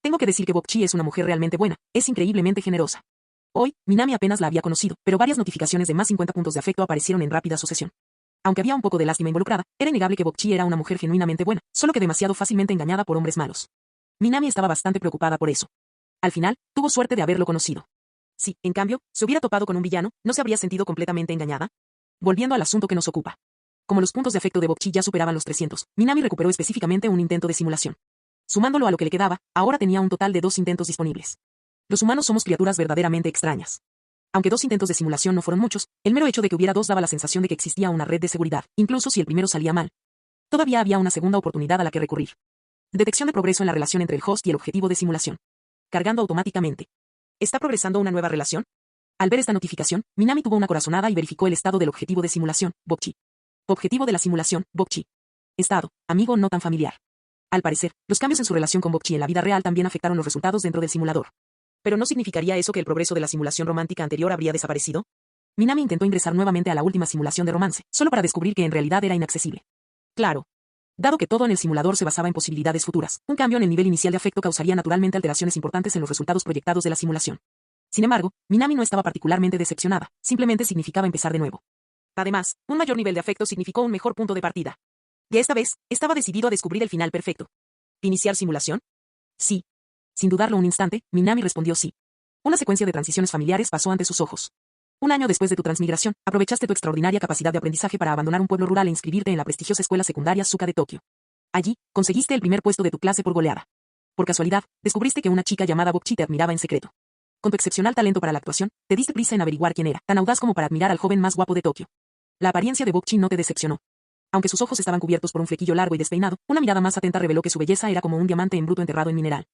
Tengo que decir que Bokchi es una mujer realmente buena, es increíblemente generosa. Hoy, Minami apenas la había conocido, pero varias notificaciones de más 50 puntos de afecto aparecieron en rápida sucesión. Aunque había un poco de lástima involucrada, era innegable que Bokchi era una mujer genuinamente buena, solo que demasiado fácilmente engañada por hombres malos. Minami estaba bastante preocupada por eso. Al final, tuvo suerte de haberlo conocido. Si, en cambio, se hubiera topado con un villano, ¿no se habría sentido completamente engañada? Volviendo al asunto que nos ocupa. Como los puntos de afecto de Bokchi ya superaban los 300, Minami recuperó específicamente un intento de simulación. Sumándolo a lo que le quedaba, ahora tenía un total de 2 intentos disponibles. Los humanos somos criaturas verdaderamente extrañas. Aunque 2 intentos de simulación no fueron muchos, el mero hecho de que hubiera 2 daba la sensación de que existía una red de seguridad, incluso si el primero salía mal. Todavía había una segunda oportunidad a la que recurrir. Detección de progreso en la relación entre el host y el objetivo de simulación. Cargando automáticamente. ¿Está progresando una nueva relación? Al ver esta notificación, Minami tuvo una corazonada y verificó el estado del objetivo de simulación, Bokchi. Objetivo de la simulación, Bokchi. Estado, amigo no tan familiar. Al parecer, los cambios en su relación con Bokchi en la vida real también afectaron los resultados dentro del simulador. ¿Pero no significaría eso que el progreso de la simulación romántica anterior habría desaparecido? Minami intentó ingresar nuevamente a la última simulación de romance, solo para descubrir que en realidad era inaccesible. Claro. Dado que todo en el simulador se basaba en posibilidades futuras, un cambio en el nivel inicial de afecto causaría naturalmente alteraciones importantes en los resultados proyectados de la simulación. Sin embargo, Minami no estaba particularmente decepcionada, simplemente significaba empezar de nuevo. Además, un mayor nivel de afecto significó un mejor punto de partida. Y esta vez, estaba decidido a descubrir el final perfecto. ¿Iniciar simulación? Sí. Sin dudarlo un instante, Minami respondió sí. Una secuencia de transiciones familiares pasó ante sus ojos. Un año después de tu transmigración, aprovechaste tu extraordinaria capacidad de aprendizaje para abandonar un pueblo rural e inscribirte en la prestigiosa escuela secundaria Suka de Tokio. Allí, conseguiste el primer puesto de tu clase por goleada. Por casualidad, descubriste que una chica llamada Bokchi te admiraba en secreto. Con tu excepcional talento para la actuación, te diste prisa en averiguar quién era, tan audaz como para admirar al joven más guapo de Tokio. La apariencia de Bokchi no te decepcionó. Aunque sus ojos estaban cubiertos por un flequillo largo y despeinado, una mirada más atenta reveló que su belleza era como un diamante en bruto enterrado en mineral.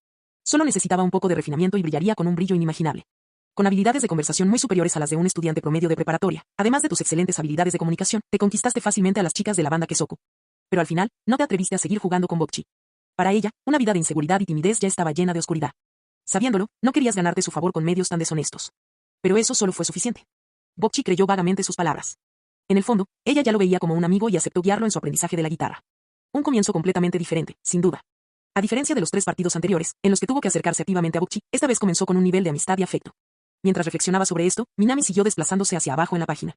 Solo necesitaba un poco de refinamiento y brillaría con un brillo inimaginable. con habilidades de conversación muy superiores a las de un estudiante promedio de preparatoria, además de tus excelentes habilidades de comunicación, te conquistaste fácilmente a las chicas de la banda Kesoku. Pero al final, no te atreviste a seguir jugando con Bokchi. Para ella, una vida de inseguridad y timidez ya estaba llena de oscuridad. Sabiéndolo, no querías ganarte su favor con medios tan deshonestos. Pero eso solo fue suficiente. Bokchi creyó vagamente sus palabras. En el fondo, ella ya lo veía como un amigo y aceptó guiarlo en su aprendizaje de la guitarra. Un comienzo completamente diferente, sin duda. A diferencia de los 3 partidos anteriores, en los que tuvo que acercarse activamente a Bokchi, esta vez comenzó con un nivel de amistad y afecto. Mientras reflexionaba sobre esto, Minami siguió desplazándose hacia abajo en la página.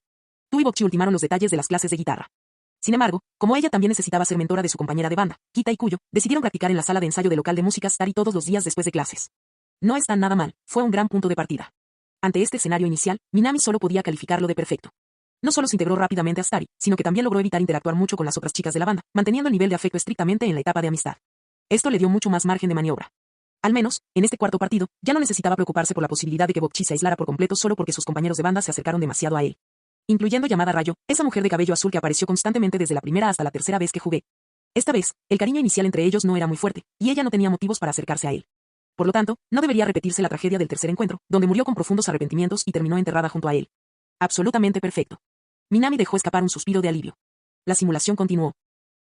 Tú y Bokchi ultimaron los detalles de las clases de guitarra. Sin embargo, como ella también necesitaba ser mentora de su compañera de banda, Kita y Kuyo, decidieron practicar en la sala de ensayo del local de música Starry todos los días después de clases. No está nada mal, fue un gran punto de partida. Ante este escenario inicial, Minami solo podía calificarlo de perfecto. No solo se integró rápidamente a Starry, sino que también logró evitar interactuar mucho con las otras chicas de la banda, manteniendo el nivel de afecto estrictamente en la etapa de amistad. Esto le dio mucho más margen de maniobra. Al menos, en este cuarto partido, ya no necesitaba preocuparse por la posibilidad de que Bokchi se aislara por completo solo porque sus compañeros de banda se acercaron demasiado a él. Incluyendo Yamada Rayo, esa mujer de cabello azul que apareció constantemente desde la primera hasta la tercera vez que jugué. Esta vez, el cariño inicial entre ellos no era muy fuerte, y ella no tenía motivos para acercarse a él. Por lo tanto, no debería repetirse la tragedia del tercer encuentro, donde murió con profundos arrepentimientos y terminó enterrada junto a él. Absolutamente perfecto. Minami dejó escapar un suspiro de alivio. La simulación continuó.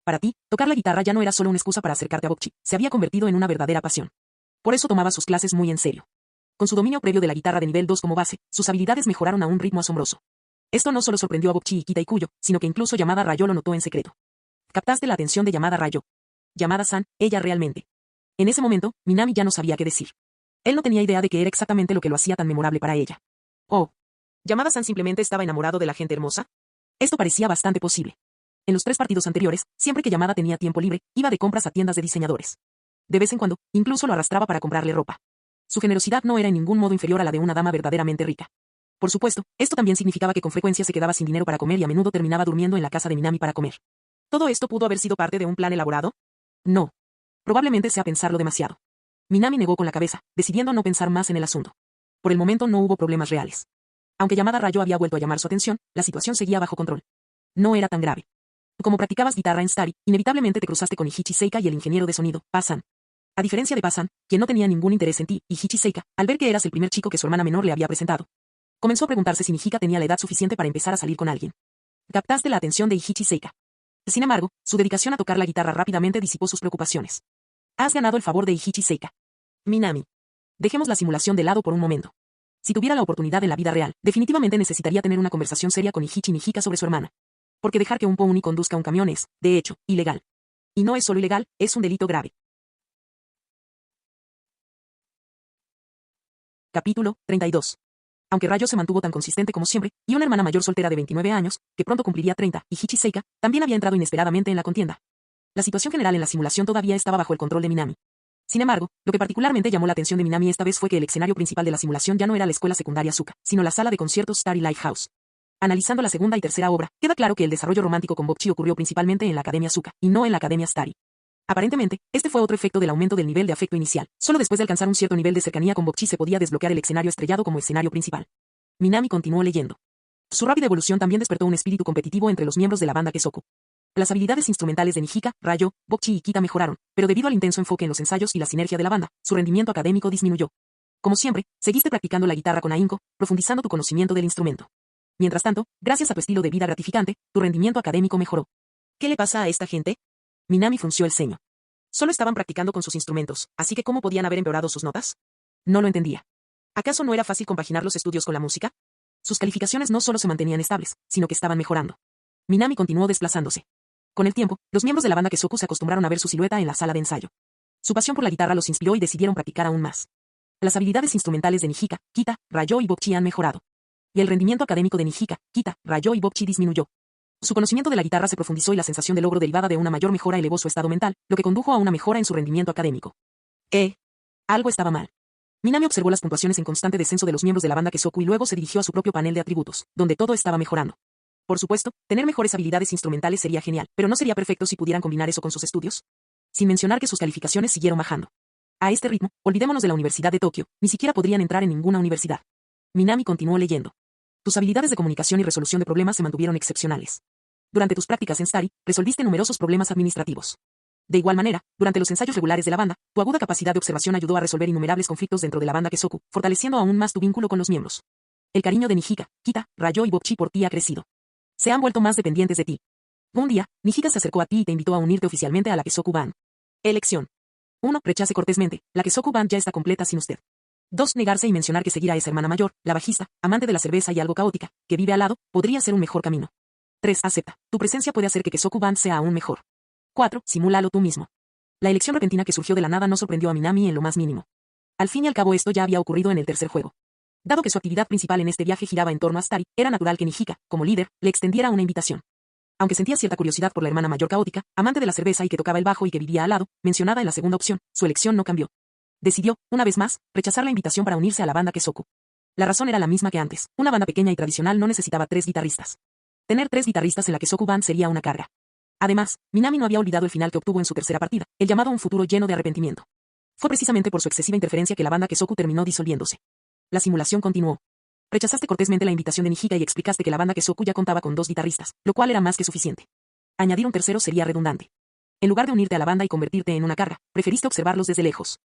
Para ti, tocar la guitarra ya no era solo una excusa para acercarte a Bokchi, se había convertido en una verdadera pasión. Por eso tomaba sus clases muy en serio. Con su dominio previo de la guitarra de nivel 2 como base, sus habilidades mejoraron a un ritmo asombroso. Esto no solo sorprendió a Bokchi y Kita y Kuyo, sino que incluso Yamada Rayo lo notó en secreto. Captaste la atención de Yamada Rayo. Yamada-san, ella realmente. En ese momento, Minami ya no sabía qué decir. Él no tenía idea de que era exactamente lo que lo hacía tan memorable para ella. Oh. ¿Yamada-san simplemente estaba enamorado de la gente hermosa? Esto parecía bastante posible. En los 3 partidos anteriores, siempre que Yamada tenía tiempo libre, iba de compras a tiendas de diseñadores. De vez en cuando, incluso lo arrastraba para comprarle ropa. Su generosidad no era en ningún modo inferior a la de una dama verdaderamente rica. Por supuesto, esto también significaba que con frecuencia se quedaba sin dinero para comer y a menudo terminaba durmiendo en la casa de Minami para comer. ¿Todo esto pudo haber sido parte de un plan elaborado? No. Probablemente sea pensarlo demasiado. Minami negó con la cabeza, decidiendo no pensar más en el asunto. Por el momento no hubo problemas reales. Aunque Yamada Rayo había vuelto a llamar su atención, la situación seguía bajo control. No era tan grave. Como practicabas guitarra en Starry, inevitablemente te cruzaste con Ichichi Seika y el ingeniero de sonido, Pa-san. A diferencia de Pa-san, quien no tenía ningún interés en ti, Ichichi Seika, al ver que eras el primer chico que su hermana menor le había presentado, comenzó a preguntarse si Nijika tenía la edad suficiente para empezar a salir con alguien. Captaste la atención de Ichichi Seika. Sin embargo, su dedicación a tocar la guitarra rápidamente disipó sus preocupaciones. Has ganado el favor de Ichichi Seika. Minami. Dejemos la simulación de lado por un momento. Si tuviera la oportunidad en la vida real, definitivamente necesitaría tener una conversación seria con Ichichi Nijika sobre su hermana. Porque dejar que un pony conduzca un camión es, de hecho, ilegal. Y no es solo ilegal, es un delito grave. Capítulo 32. Aunque Rayo se mantuvo tan consistente como siempre, y una hermana mayor soltera de 29 años, que pronto cumpliría 30, y Ichichi Seika, también había entrado inesperadamente en la contienda. La situación general en la simulación todavía estaba bajo el control de Minami. Sin embargo, lo que particularmente llamó la atención de Minami esta vez fue que el escenario principal de la simulación ya no era la escuela secundaria Suka, sino la sala de conciertos Starry Lighthouse. Analizando la segunda y tercera obra, queda claro que el desarrollo romántico con Bokchi ocurrió principalmente en la Academia Suka, y no en la Academia Starry. Aparentemente, este fue otro efecto del aumento del nivel de afecto inicial. Solo después de alcanzar un cierto nivel de cercanía con Bokchi se podía desbloquear el escenario estrellado como escenario principal. Minami continuó leyendo. Su rápida evolución también despertó un espíritu competitivo entre los miembros de la banda Kesoku. Las habilidades instrumentales de Nijika, Rayo, Bokchi y Kita mejoraron, pero debido al intenso enfoque en los ensayos y la sinergia de la banda, su rendimiento académico disminuyó. Como siempre, seguiste practicando la guitarra con ahínco, profundizando tu conocimiento del instrumento. Mientras tanto, gracias a tu estilo de vida gratificante, tu rendimiento académico mejoró. ¿Qué le pasa a esta gente? Minami frunció el ceño. Solo estaban practicando con sus instrumentos, así que ¿cómo podían haber empeorado sus notas? No lo entendía. ¿Acaso no era fácil compaginar los estudios con la música? Sus calificaciones no solo se mantenían estables, sino que estaban mejorando. Minami continuó desplazándose. Con el tiempo, los miembros de la banda Kesoku se acostumbraron a ver su silueta en la sala de ensayo. Su pasión por la guitarra los inspiró y decidieron practicar aún más. Las habilidades instrumentales de Nijika, Kita, Rayo y Bokchi han mejorado. Y el rendimiento académico de Nijika, Kita, Rayo y Bokchi disminuyó. Su conocimiento de la guitarra se profundizó y la sensación de logro derivada de una mayor mejora elevó su estado mental, lo que condujo a una mejora en su rendimiento académico. Algo estaba mal. Minami observó las puntuaciones en constante descenso de los miembros de la banda Kesoku y luego se dirigió a su propio panel de atributos, donde todo estaba mejorando. Por supuesto, tener mejores habilidades instrumentales sería genial, pero no sería perfecto si pudieran combinar eso con sus estudios. Sin mencionar que sus calificaciones siguieron bajando. A este ritmo, olvidémonos de la Universidad de Tokio, ni siquiera podrían entrar en ninguna universidad. Minami continuó leyendo. Tus habilidades de comunicación y resolución de problemas se mantuvieron excepcionales. Durante tus prácticas en Starry, resolviste numerosos problemas administrativos. De igual manera, durante los ensayos regulares de la banda, tu aguda capacidad de observación ayudó a resolver innumerables conflictos dentro de la banda Kesoku, fortaleciendo aún más tu vínculo con los miembros. El cariño de Nijika, Kita, Ryo y Bokchi por ti ha crecido. Se han vuelto más dependientes de ti. Un día, Nijika se acercó a ti y te invitó a unirte oficialmente a la Kesoku Band. Elección. 1. Rechace cortésmente, la Kesoku Band ya está completa sin usted. 2. Negarse y mencionar que seguir a esa hermana mayor, la bajista, amante de la cerveza y algo caótica, que vive al lado, podría ser un mejor camino. 3. Acepta. Tu presencia puede hacer que Kesoku Band sea aún mejor. 4. Simúlalo tú mismo. La elección repentina que surgió de la nada no sorprendió a Minami en lo más mínimo. Al fin y al cabo esto ya había ocurrido en el tercer juego. Dado que su actividad principal en este viaje giraba en torno a Starry, era natural que Nijika, como líder, le extendiera una invitación. Aunque sentía cierta curiosidad por la hermana mayor caótica, amante de la cerveza y que tocaba el bajo y que vivía al lado, mencionada en la segunda opción, su elección no cambió. Decidió, una vez más, rechazar la invitación para unirse a la banda Kesoku. La razón era la misma que antes, una banda pequeña y tradicional no necesitaba 3 guitarristas. Tener 3 guitarristas en la Kesoku Band sería una carga. Además, Minami no había olvidado el final que obtuvo en su tercera partida, el llamado un futuro lleno de arrepentimiento. Fue precisamente por su excesiva interferencia que la banda Kesoku terminó disolviéndose. La simulación continuó. Rechazaste cortésmente la invitación de Nijika y explicaste que la banda Kesoku ya contaba con 2 guitarristas, lo cual era más que suficiente. Añadir un tercero sería redundante. En lugar de unirte a la banda y convertirte en una carga, preferiste observarlos desde lejos.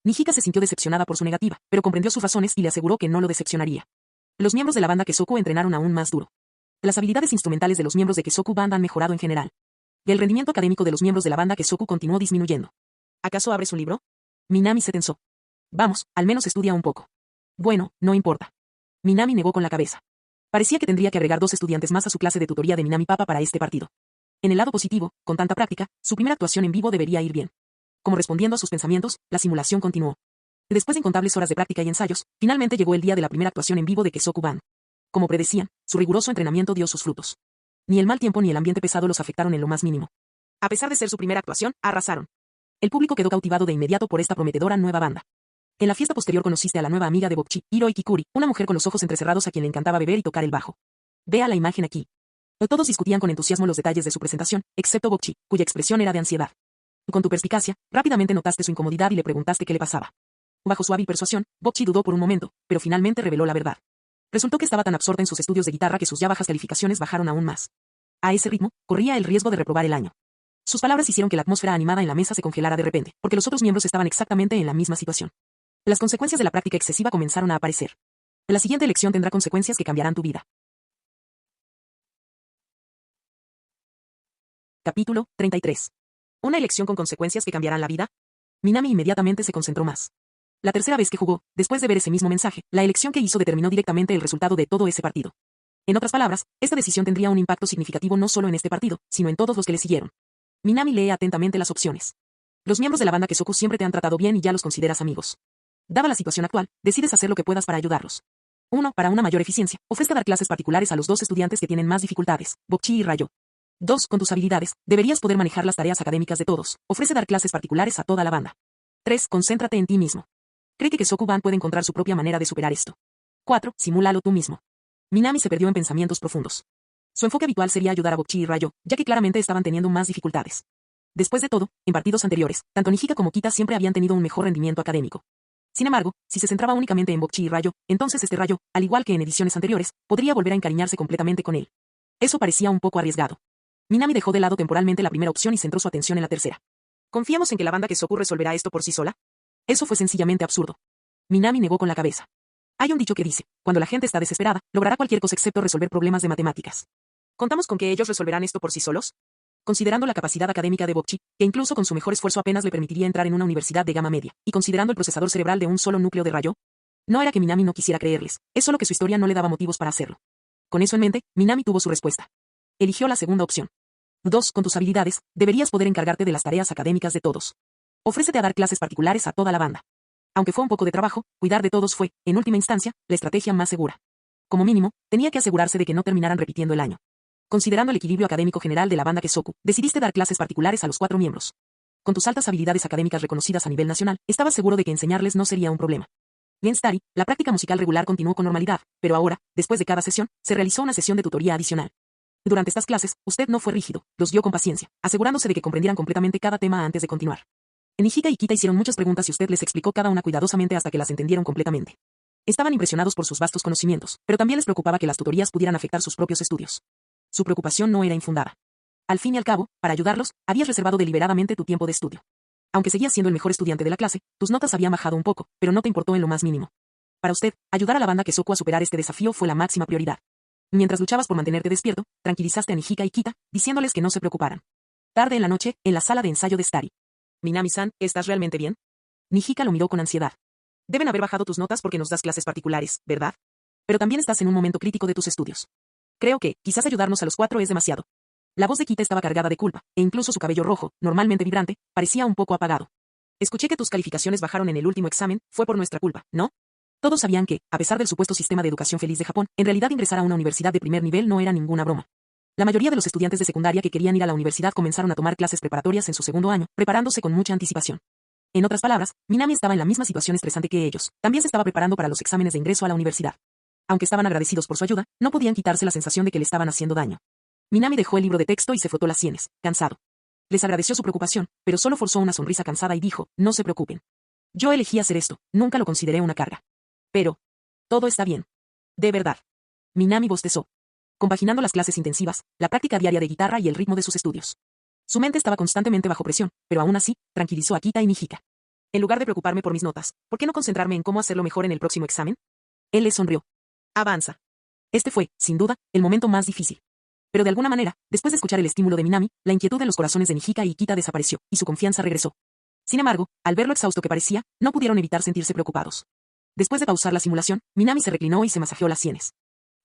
Nijika se sintió decepcionada por su negativa, pero comprendió sus razones y le aseguró que no lo decepcionaría. Los miembros de la banda Kesoku entrenaron aún más duro. Las habilidades instrumentales de los miembros de Kesoku Band han mejorado en general. Y el rendimiento académico de los miembros de la banda Kesoku continuó disminuyendo. ¿Acaso abres un libro? Minami se tensó. Vamos, al menos estudia un poco. Bueno, no importa. Minami negó con la cabeza. Parecía que tendría que agregar 2 estudiantes más a su clase de tutoría de Minami Papa para este partido. En el lado positivo, con tanta práctica, su primera actuación en vivo debería ir bien. Como respondiendo a sus pensamientos, la simulación continuó. Después de incontables horas de práctica y ensayos, finalmente llegó el día de la primera actuación en vivo de Kesoku Band. Como predecían, su riguroso entrenamiento dio sus frutos. Ni el mal tiempo ni el ambiente pesado los afectaron en lo más mínimo. A pesar de ser su primera actuación, arrasaron. El público quedó cautivado de inmediato por esta prometedora nueva banda. En la fiesta posterior conociste a la nueva amiga de Bokchi, Hiroi Kikuri, una mujer con los ojos entrecerrados a quien le encantaba beber y tocar el bajo. Vea la imagen aquí. Todos discutían con entusiasmo los detalles de su presentación, excepto Bokchi, cuya expresión era de ansiedad. Con tu perspicacia, rápidamente notaste su incomodidad y le preguntaste qué le pasaba. Bajo su hábil persuasión, Bokchi dudó por un momento, pero finalmente reveló la verdad. Resultó que estaba tan absorta en sus estudios de guitarra que sus ya bajas calificaciones bajaron aún más. A ese ritmo, corría el riesgo de reprobar el año. Sus palabras hicieron que la atmósfera animada en la mesa se congelara de repente, porque los otros miembros estaban exactamente en la misma situación. Las consecuencias de la práctica excesiva comenzaron a aparecer. La siguiente elección tendrá consecuencias que cambiarán tu vida. Capítulo 33. ¿Una elección con consecuencias que cambiarán la vida? Minami inmediatamente se concentró más. La tercera vez que jugó, después de ver ese mismo mensaje, la elección que hizo determinó directamente el resultado de todo ese partido. En otras palabras, esta decisión tendría un impacto significativo no solo en este partido, sino en todos los que le siguieron. Minami lee atentamente las opciones. Los miembros de la banda Kesoku siempre te han tratado bien y ya los consideras amigos. Dada la situación actual, decides hacer lo que puedas para ayudarlos. 1. Para una mayor eficiencia, ofrece dar clases particulares a los 2 estudiantes que tienen más dificultades, Bokchi y Ryo. 2. Con tus habilidades, deberías poder manejar las tareas académicas de todos. Ofrece dar clases particulares a toda la banda. 3. Concéntrate en ti mismo. Cree que Kesoku Band puede encontrar su propia manera de superar esto. 4. Simúlalo tú mismo. Minami se perdió en pensamientos profundos. Su enfoque habitual sería ayudar a Bokchi y Ryo, ya que claramente estaban teniendo más dificultades. Después de todo, en partidos anteriores, tanto Nijika como Kita siempre habían tenido un mejor rendimiento académico. Sin embargo, si se centraba únicamente en Bokchi y Ryo, entonces este Ryo, al igual que en ediciones anteriores, podría volver a encariñarse completamente con él. Eso parecía un poco arriesgado. Minami dejó de lado temporalmente la primera opción y centró su atención en la tercera. ¿Confiamos en que la banda Kesoku resolverá esto por sí sola? Eso fue sencillamente absurdo. Minami negó con la cabeza. Hay un dicho que dice, cuando la gente está desesperada, logrará cualquier cosa excepto resolver problemas de matemáticas. ¿Contamos con que ellos resolverán esto por sí solos? Considerando la capacidad académica de Bokchi, que incluso con su mejor esfuerzo apenas le permitiría entrar en una universidad de gama media, y considerando el procesador cerebral de un solo núcleo de Ryo, no era que Minami no quisiera creerles, es solo que su historia no le daba motivos para hacerlo. Con eso en mente, Minami tuvo su respuesta. Eligió la segunda opción. 2. Con tus habilidades, deberías poder encargarte de las tareas académicas de todos. Ofrécete a dar clases particulares a toda la banda. Aunque fue un poco de trabajo, cuidar de todos fue, en última instancia, la estrategia más segura. Como mínimo, tenía que asegurarse de que no terminaran repitiendo el año. Considerando el equilibrio académico general de la banda Kesoku, decidiste dar clases particulares a los 4 miembros. Con tus altas habilidades académicas reconocidas a nivel nacional, estabas seguro de que enseñarles no sería un problema. En Starry, la práctica musical regular continuó con normalidad, pero ahora, después de cada sesión, se realizó una sesión de tutoría adicional. Durante estas clases, usted no fue rígido, los guió con paciencia, asegurándose de que comprendieran completamente cada tema antes de continuar. Nijika y Kita hicieron muchas preguntas y usted les explicó cada una cuidadosamente hasta que las entendieron completamente. Estaban impresionados por sus vastos conocimientos, pero también les preocupaba que las tutorías pudieran afectar sus propios estudios. Su preocupación no era infundada. Al fin y al cabo, para ayudarlos, habías reservado deliberadamente tu tiempo de estudio. Aunque seguías siendo el mejor estudiante de la clase, tus notas habían bajado un poco, pero no te importó en lo más mínimo. Para usted, ayudar a la banda Kesoku a superar este desafío fue la máxima prioridad. Mientras luchabas por mantenerte despierto, tranquilizaste a Nijika y Kita, diciéndoles que no se preocuparan. Tarde en la noche, en la sala de ensayo de Stari. Minami-san, ¿estás realmente bien? Nijika lo miró con ansiedad. Deben haber bajado tus notas porque nos das clases particulares, ¿verdad? Pero también estás en un momento crítico de tus estudios. Creo que, quizás ayudarnos a los cuatro es demasiado. La voz de Kita estaba cargada de culpa, e incluso su cabello rojo, normalmente vibrante, parecía un poco apagado. Escuché que tus calificaciones bajaron en el último examen, fue por nuestra culpa, ¿no? Todos sabían que, a pesar del supuesto sistema de educación feliz de Japón, en realidad ingresar a una universidad de primer nivel no era ninguna broma. La mayoría de los estudiantes de secundaria que querían ir a la universidad comenzaron a tomar clases preparatorias en su segundo año, preparándose con mucha anticipación. En otras palabras, Minami estaba en la misma situación estresante que ellos, también se estaba preparando para los exámenes de ingreso a la universidad. Aunque estaban agradecidos por su ayuda, no podían quitarse la sensación de que le estaban haciendo daño. Minami dejó el libro de texto y se frotó las sienes, cansado. Les agradeció su preocupación, pero solo forzó una sonrisa cansada y dijo, no se preocupen. Yo elegí hacer esto, nunca lo consideré una carga. Pero, todo está bien. De verdad. Minami bostezó. Compaginando las clases intensivas, la práctica diaria de guitarra y el ritmo de sus estudios. Su mente estaba constantemente bajo presión, pero aún así, tranquilizó a Kita y Nijika. En lugar de preocuparme por mis notas, ¿por qué no concentrarme en cómo hacerlo mejor en el próximo examen? Él le sonrió. Avanza. Este fue, sin duda, el momento más difícil. Pero de alguna manera, después de escuchar el estímulo de Minami, la inquietud de los corazones de Nijika y Kita desapareció, y su confianza regresó. Sin embargo, al ver lo exhausto que parecía, no pudieron evitar sentirse preocupados. Después de pausar la simulación, Minami se reclinó y se masajeó las sienes.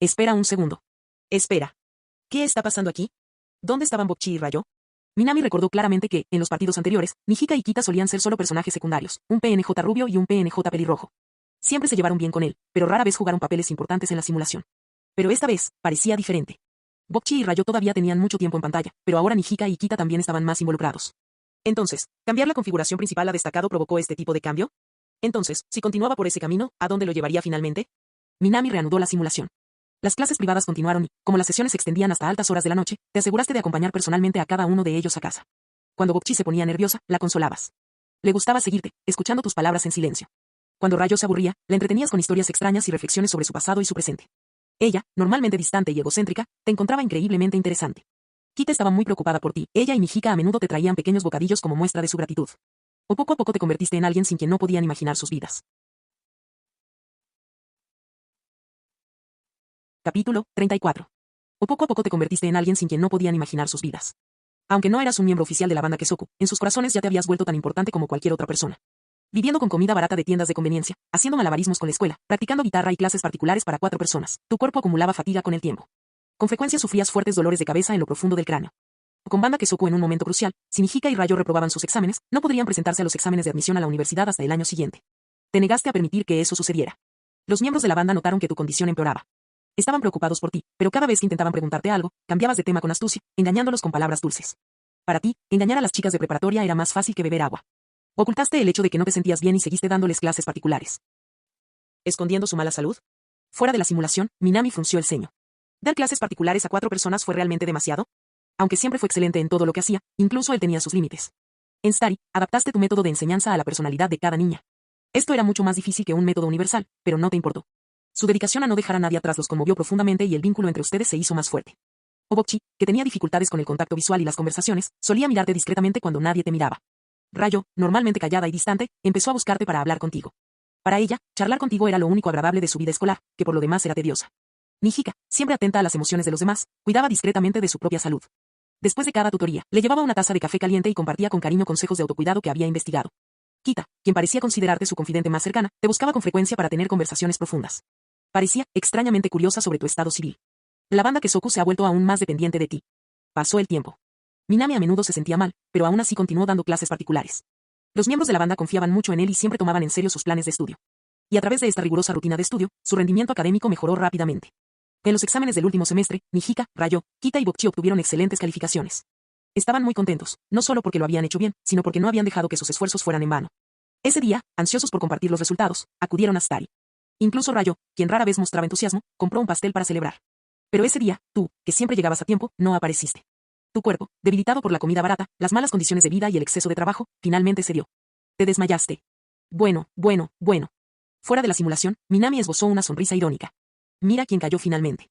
Espera un segundo. Espera. ¿Qué está pasando aquí? ¿Dónde estaban Bokchi y Rayo? Minami recordó claramente que, en los partidos anteriores, Nijika y Kita solían ser solo personajes secundarios, un PNJ rubio y un PNJ pelirrojo. Siempre se llevaron bien con él, pero rara vez jugaron papeles importantes en la simulación. Pero esta vez, parecía diferente. Bokchi y Rayo todavía tenían mucho tiempo en pantalla, pero ahora Nijika y Kita también estaban más involucrados. Entonces, ¿cambiar la configuración principal a destacado provocó este tipo de cambio? Entonces, si continuaba por ese camino, ¿a dónde lo llevaría finalmente? Minami reanudó la simulación. Las clases privadas continuaron y, como las sesiones se extendían hasta altas horas de la noche, te aseguraste de acompañar personalmente a cada uno de ellos a casa. Cuando Bokchi se ponía nerviosa, la consolabas. Le gustaba seguirte, escuchando tus palabras en silencio. Cuando Rayo se aburría, la entretenías con historias extrañas y reflexiones sobre su pasado y su presente. Ella, normalmente distante y egocéntrica, te encontraba increíblemente interesante. Kita estaba muy preocupada por ti. Ella y Nijika a menudo te traían pequeños bocadillos como muestra de su gratitud. O poco a poco te convertiste en alguien sin quien no podían imaginar sus vidas. Capítulo 34. O poco a poco te convertiste en alguien sin quien no podían imaginar sus vidas. Aunque no eras un miembro oficial de la banda Kesoku, en sus corazones ya te habías vuelto tan importante como cualquier otra persona. Viviendo con comida barata de tiendas de conveniencia, haciendo malabarismos con la escuela, practicando guitarra y clases particulares para 4 personas, tu cuerpo acumulaba fatiga con el tiempo. Con frecuencia sufrías fuertes dolores de cabeza en lo profundo del cráneo. Con banda Kesoku en un momento crucial, si Nijika y Rayo reprobaban sus exámenes, no podrían presentarse a los exámenes de admisión a la universidad hasta el año siguiente. Te negaste a permitir que eso sucediera. Los miembros de la banda notaron que tu condición empeoraba. Estaban preocupados por ti, pero cada vez que intentaban preguntarte algo, cambiabas de tema con astucia, engañándolos con palabras dulces. Para ti, engañar a las chicas de preparatoria era más fácil que beber agua. Ocultaste el hecho de que no te sentías bien y seguiste dándoles clases particulares. ¿Escondiendo su mala salud? Fuera de la simulación, Minami frunció el ceño. ¿Dar clases particulares a 4 personas fue realmente demasiado? Aunque siempre fue excelente en todo lo que hacía, incluso él tenía sus límites. En Stari, adaptaste tu método de enseñanza a la personalidad de cada niña. Esto era mucho más difícil que un método universal, pero no te importó. Su dedicación a no dejar a nadie atrás los conmovió profundamente y el vínculo entre ustedes se hizo más fuerte. Bokchi, que tenía dificultades con el contacto visual y las conversaciones, solía mirarte discretamente cuando nadie te miraba. Rayo, normalmente callada y distante, empezó a buscarte para hablar contigo. Para ella, charlar contigo era lo único agradable de su vida escolar, que por lo demás era tediosa. Nijika, siempre atenta a las emociones de los demás, cuidaba discretamente de su propia salud. Después de cada tutoría, le llevaba una taza de café caliente y compartía con cariño consejos de autocuidado que había investigado. Kita, quien parecía considerarte su confidente más cercana, te buscaba con frecuencia para tener conversaciones profundas. Parecía extrañamente curiosa sobre tu estado civil. La banda Kesoku se ha vuelto aún más dependiente de ti. Pasó el tiempo. Minami a menudo se sentía mal, pero aún así continuó dando clases particulares. Los miembros de la banda confiaban mucho en él y siempre tomaban en serio sus planes de estudio. Y a través de esta rigurosa rutina de estudio, su rendimiento académico mejoró rápidamente. En los exámenes del último semestre, Nijika, Rayo, Kita y Bokchi obtuvieron excelentes calificaciones. Estaban muy contentos, no solo porque lo habían hecho bien, sino porque no habían dejado que sus esfuerzos fueran en vano. Ese día, ansiosos por compartir los resultados, acudieron a Stari. Incluso Rayo, quien rara vez mostraba entusiasmo, compró un pastel para celebrar. Pero ese día, tú, que siempre llegabas a tiempo, no apareciste. Tu cuerpo, debilitado por la comida barata, las malas condiciones de vida y el exceso de trabajo, finalmente cedió. Te desmayaste. Bueno. Fuera de la simulación, Minami esbozó una sonrisa irónica. Mira quién cayó finalmente.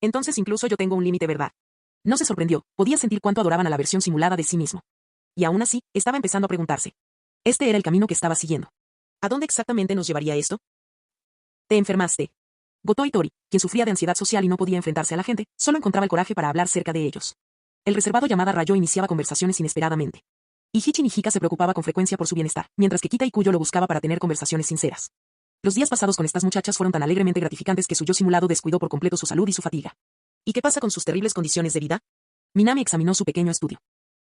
Entonces incluso yo tengo un límite, ¿verdad? No se sorprendió, podía sentir cuánto adoraban a la versión simulada de sí mismo. Y aún así, estaba empezando a preguntarse. Este era el camino que estaba siguiendo. ¿A dónde exactamente nos llevaría esto? Te enfermaste. Goto Itori, quien sufría de ansiedad social y no podía enfrentarse a la gente, solo encontraba el coraje para hablar cerca de ellos. El reservado llamada Rayo iniciaba conversaciones inesperadamente. Hichi Nijika se preocupaba con frecuencia por su bienestar, mientras que Kita y Kuyo lo buscaba para tener conversaciones sinceras. Los días pasados con estas muchachas fueron tan alegremente gratificantes que su yo simulado descuidó por completo su salud y su fatiga. ¿Y qué pasa con sus terribles condiciones de vida? Minami examinó su pequeño estudio.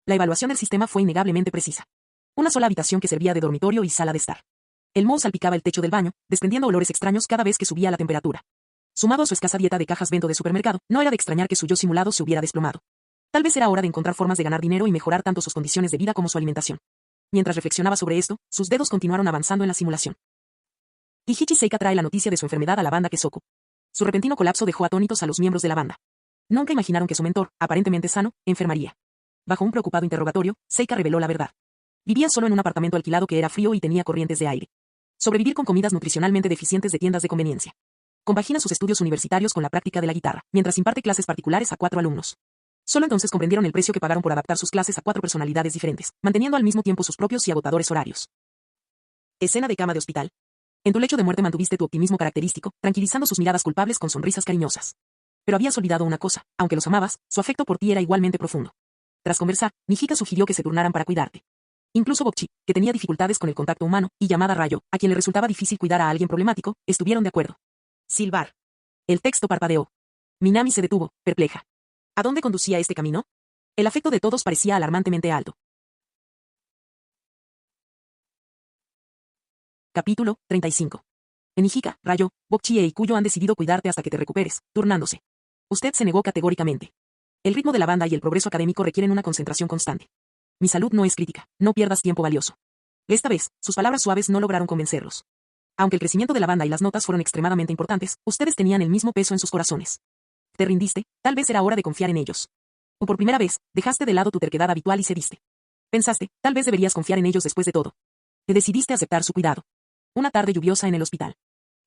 La evaluación del sistema fue innegablemente precisa. Una sola habitación que servía de dormitorio y sala de estar. El moho salpicaba el techo del baño, desprendiendo olores extraños cada vez que subía la temperatura. Sumado a su escasa dieta de cajas bento de supermercado, no era de extrañar que su yo simulado se hubiera desplomado. Tal vez era hora de encontrar formas de ganar dinero y mejorar tanto sus condiciones de vida como su alimentación. Mientras reflexionaba sobre esto, sus dedos continuaron avanzando en la simulación. Hichi Seika trae la noticia de su enfermedad a la banda Kesoku. Su repentino colapso dejó atónitos a los miembros de la banda. Nunca imaginaron que su mentor, aparentemente sano, enfermaría. Bajo un preocupado interrogatorio, Seika reveló la verdad. Vivía solo en un apartamento alquilado que era frío y tenía corrientes de aire. Sobrevivir con comidas nutricionalmente deficientes de tiendas de conveniencia. Compagina sus estudios universitarios con la práctica de la guitarra, mientras imparte clases particulares a 4 alumnos. Solo entonces comprendieron el precio que pagaron por adaptar sus clases a 4 personalidades diferentes, manteniendo al mismo tiempo sus propios y agotadores horarios. Escena de cama de hospital. En tu lecho de muerte mantuviste tu optimismo característico, tranquilizando sus miradas culpables con sonrisas cariñosas. Pero habías olvidado una cosa, aunque los amabas, su afecto por ti era igualmente profundo. Tras conversar, Nijika sugirió que se turnaran para cuidarte. Incluso Bokchi, que tenía dificultades con el contacto humano, y llamada Rayo, a quien le resultaba difícil cuidar a alguien problemático, estuvieron de acuerdo. Silbar. El texto parpadeó. Minami se detuvo, perpleja. ¿A dónde conducía este camino? El afecto de todos parecía alarmantemente alto. Capítulo 35. Nijika, Rayo, Bokchi e Ikuyo han decidido cuidarte hasta que te recuperes, turnándose. Usted se negó categóricamente. El ritmo de la banda y el progreso académico requieren una concentración constante. Mi salud no es crítica, no pierdas tiempo valioso. Esta vez, sus palabras suaves no lograron convencerlos. Aunque el crecimiento de la banda y las notas fueron extremadamente importantes, ustedes tenían el mismo peso en sus corazones. Te rindiste, tal vez era hora de confiar en ellos. O por primera vez, dejaste de lado tu terquedad habitual y cediste. Pensaste, tal vez deberías confiar en ellos después de todo. Te decidiste a aceptar su cuidado. Una tarde lluviosa en el hospital.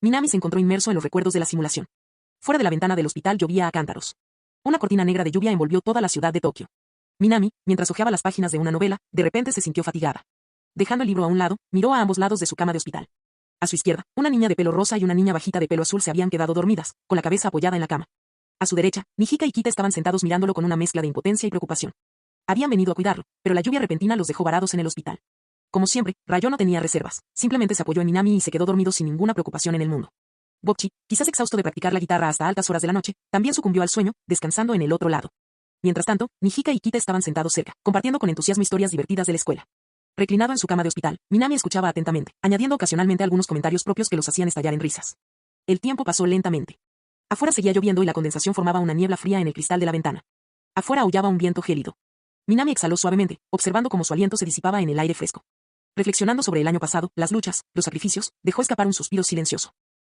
Minami se encontró inmerso en los recuerdos de la simulación. Fuera de la ventana del hospital llovía a cántaros. Una cortina negra de lluvia envolvió toda la ciudad de Tokio. Minami, mientras hojeaba las páginas de una novela, de repente se sintió fatigada. Dejando el libro a un lado, miró a ambos lados de su cama de hospital. A su izquierda, una niña de pelo rosa y una niña bajita de pelo azul se habían quedado dormidas, con la cabeza apoyada en la cama. A su derecha, Nijika y Kita estaban sentados mirándolo con una mezcla de impotencia y preocupación. Habían venido a cuidarlo, pero la lluvia repentina los dejó varados en el hospital. Como siempre, Rayo no tenía reservas, simplemente se apoyó en Minami y se quedó dormido sin ninguna preocupación en el mundo. Bokchi, quizás exhausto de practicar la guitarra hasta altas horas de la noche, también sucumbió al sueño, descansando en el otro lado. Mientras tanto, Nijika y Kita estaban sentados cerca, compartiendo con entusiasmo historias divertidas de la escuela. Reclinado en su cama de hospital, Minami escuchaba atentamente, añadiendo ocasionalmente algunos comentarios propios que los hacían estallar en risas. El tiempo pasó lentamente. Afuera seguía lloviendo y la condensación formaba una niebla fría en el cristal de la ventana. Afuera aullaba un viento gélido. Minami exhaló suavemente, observando cómo su aliento se disipaba en el aire fresco. Reflexionando sobre el año pasado, las luchas, los sacrificios, dejó escapar un suspiro silencioso.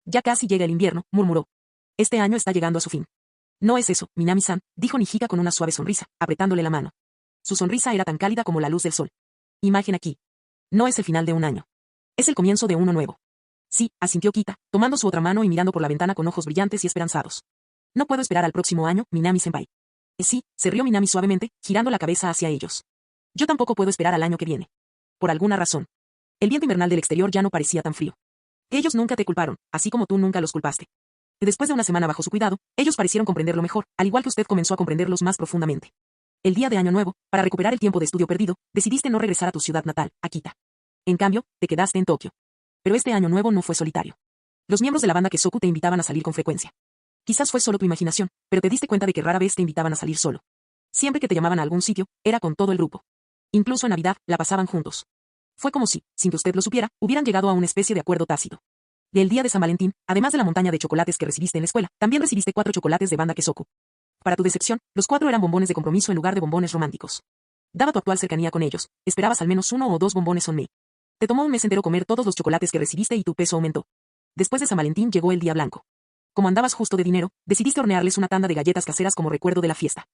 Ya casi llega el invierno, murmuró. Este año está llegando a su fin. No es eso, Minami-san, dijo Nijika con una suave sonrisa, apretándole la mano. Su sonrisa era tan cálida como la luz del sol. Imagen aquí. No es el final de un año. Es el comienzo de uno nuevo. Sí, asintió Kita, tomando su otra mano y mirando por la ventana con ojos brillantes y esperanzados. No puedo esperar al próximo año, Minami-senpai. Sí, se rió Minami suavemente, girando la cabeza hacia ellos. Yo tampoco puedo esperar al año que viene. Por alguna razón. El viento invernal del exterior ya no parecía tan frío. Ellos nunca te culparon, así como tú nunca los culpaste. Después de una semana bajo su cuidado, ellos parecieron comprenderlo mejor, al igual que usted comenzó a comprenderlos más profundamente. El día de Año Nuevo, para recuperar el tiempo de estudio perdido, decidiste no regresar a tu ciudad natal, Akita. En cambio, te quedaste en Tokio. Pero este Año Nuevo no fue solitario. Los miembros de la banda Kesoku te invitaban a salir con frecuencia. Quizás fue solo tu imaginación, pero te diste cuenta de que rara vez te invitaban a salir solo. Siempre que te llamaban a algún sitio, era con todo el grupo. Incluso en Navidad, la pasaban juntos. Fue como si, sin que usted lo supiera, hubieran llegado a una especie de acuerdo tácito. Y el día de San Valentín, además de la montaña de chocolates que recibiste en la escuela, también recibiste 4 chocolates de banda Kesoku. Para tu decepción, los 4 eran bombones de compromiso en lugar de bombones románticos. Dada tu actual cercanía con ellos, esperabas al menos 1 o 2 bombones on me. Te tomó un mes entero comer todos los chocolates que recibiste y tu peso aumentó. Después de San Valentín llegó el día blanco. Como andabas justo de dinero, decidiste hornearles una tanda de galletas caseras como recuerdo de la fiesta.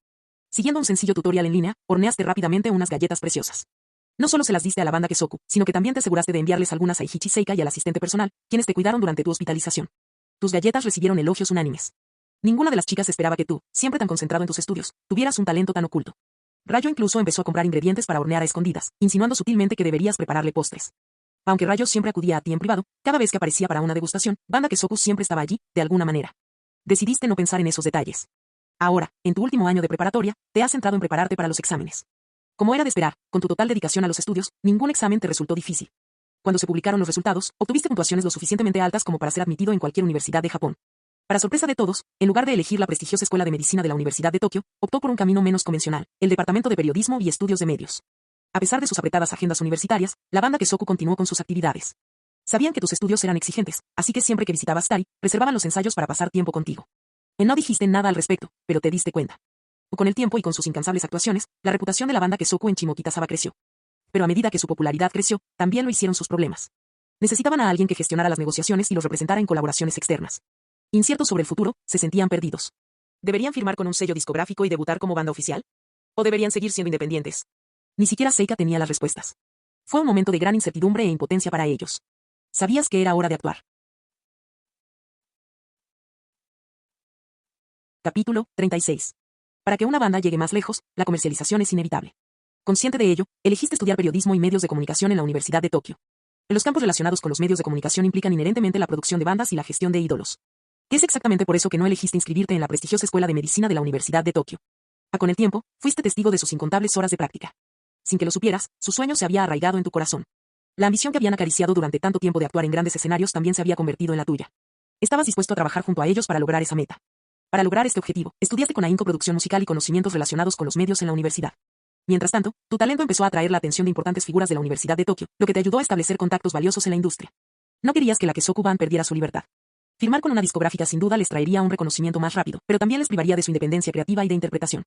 Siguiendo un sencillo tutorial en línea, horneaste rápidamente unas galletas preciosas. No solo se las diste a la banda Kesoku, sino que también te aseguraste de enviarles algunas a Hichi Seika y al asistente personal, quienes te cuidaron durante tu hospitalización. Tus galletas recibieron elogios unánimes. Ninguna de las chicas esperaba que tú, siempre tan concentrado en tus estudios, tuvieras un talento tan oculto. Rayo incluso empezó a comprar ingredientes para hornear a escondidas, insinuando sutilmente que deberías prepararle postres. Aunque Rayo siempre acudía a ti en privado, cada vez que aparecía para una degustación, Banda Kesoku siempre estaba allí, de alguna manera. Decidiste no pensar en esos detalles. Ahora, en tu último año de preparatoria, te has centrado en prepararte para los exámenes. Como era de esperar, con tu total dedicación a los estudios, ningún examen te resultó difícil. Cuando se publicaron los resultados, obtuviste puntuaciones lo suficientemente altas como para ser admitido en cualquier universidad de Japón. Para sorpresa de todos, en lugar de elegir la prestigiosa Escuela de Medicina de la Universidad de Tokio, optó por un camino menos convencional, el Departamento de Periodismo y Estudios de Medios. A pesar de sus apretadas agendas universitarias, la Banda Kesoku continuó con sus actividades. Sabían que tus estudios eran exigentes, así que siempre que visitabas Tari, reservaban los ensayos para pasar tiempo contigo. No dijiste nada al respecto, pero te diste cuenta. Con el tiempo y con sus incansables actuaciones, la reputación de la Banda Kesoku en Shimokitasaba creció. Pero a medida que su popularidad creció, también lo hicieron sus problemas. Necesitaban a alguien que gestionara las negociaciones y los representara en colaboraciones externas. Inciertos sobre el futuro, se sentían perdidos. ¿Deberían firmar con un sello discográfico y debutar como banda oficial? ¿O deberían seguir siendo independientes? Ni siquiera Seika tenía las respuestas. Fue un momento de gran incertidumbre e impotencia para ellos. Sabías que era hora de actuar. Capítulo 36. Para que una banda llegue más lejos, la comercialización es inevitable. Consciente de ello, elegiste estudiar periodismo y medios de comunicación en la Universidad de Tokio. Los campos relacionados con los medios de comunicación implican inherentemente la producción de bandas y la gestión de ídolos. Es exactamente por eso que no elegiste inscribirte en la prestigiosa Escuela de Medicina de la Universidad de Tokio. Con el tiempo, fuiste testigo de sus incontables horas de práctica. Sin que lo supieras, su sueño se había arraigado en tu corazón. La ambición que habían acariciado durante tanto tiempo de actuar en grandes escenarios también se había convertido en la tuya. Estabas dispuesto a trabajar junto a ellos para lograr esa meta. Para lograr este objetivo, estudiaste con ahínco producción musical y conocimientos relacionados con los medios en la universidad. Mientras tanto, tu talento empezó a atraer la atención de importantes figuras de la Universidad de Tokio, lo que te ayudó a establecer contactos valiosos en la industria. No querías que la Kesoku Band perdiera su libertad. Firmar con una discográfica sin duda les traería un reconocimiento más rápido, pero también les privaría de su independencia creativa y de interpretación.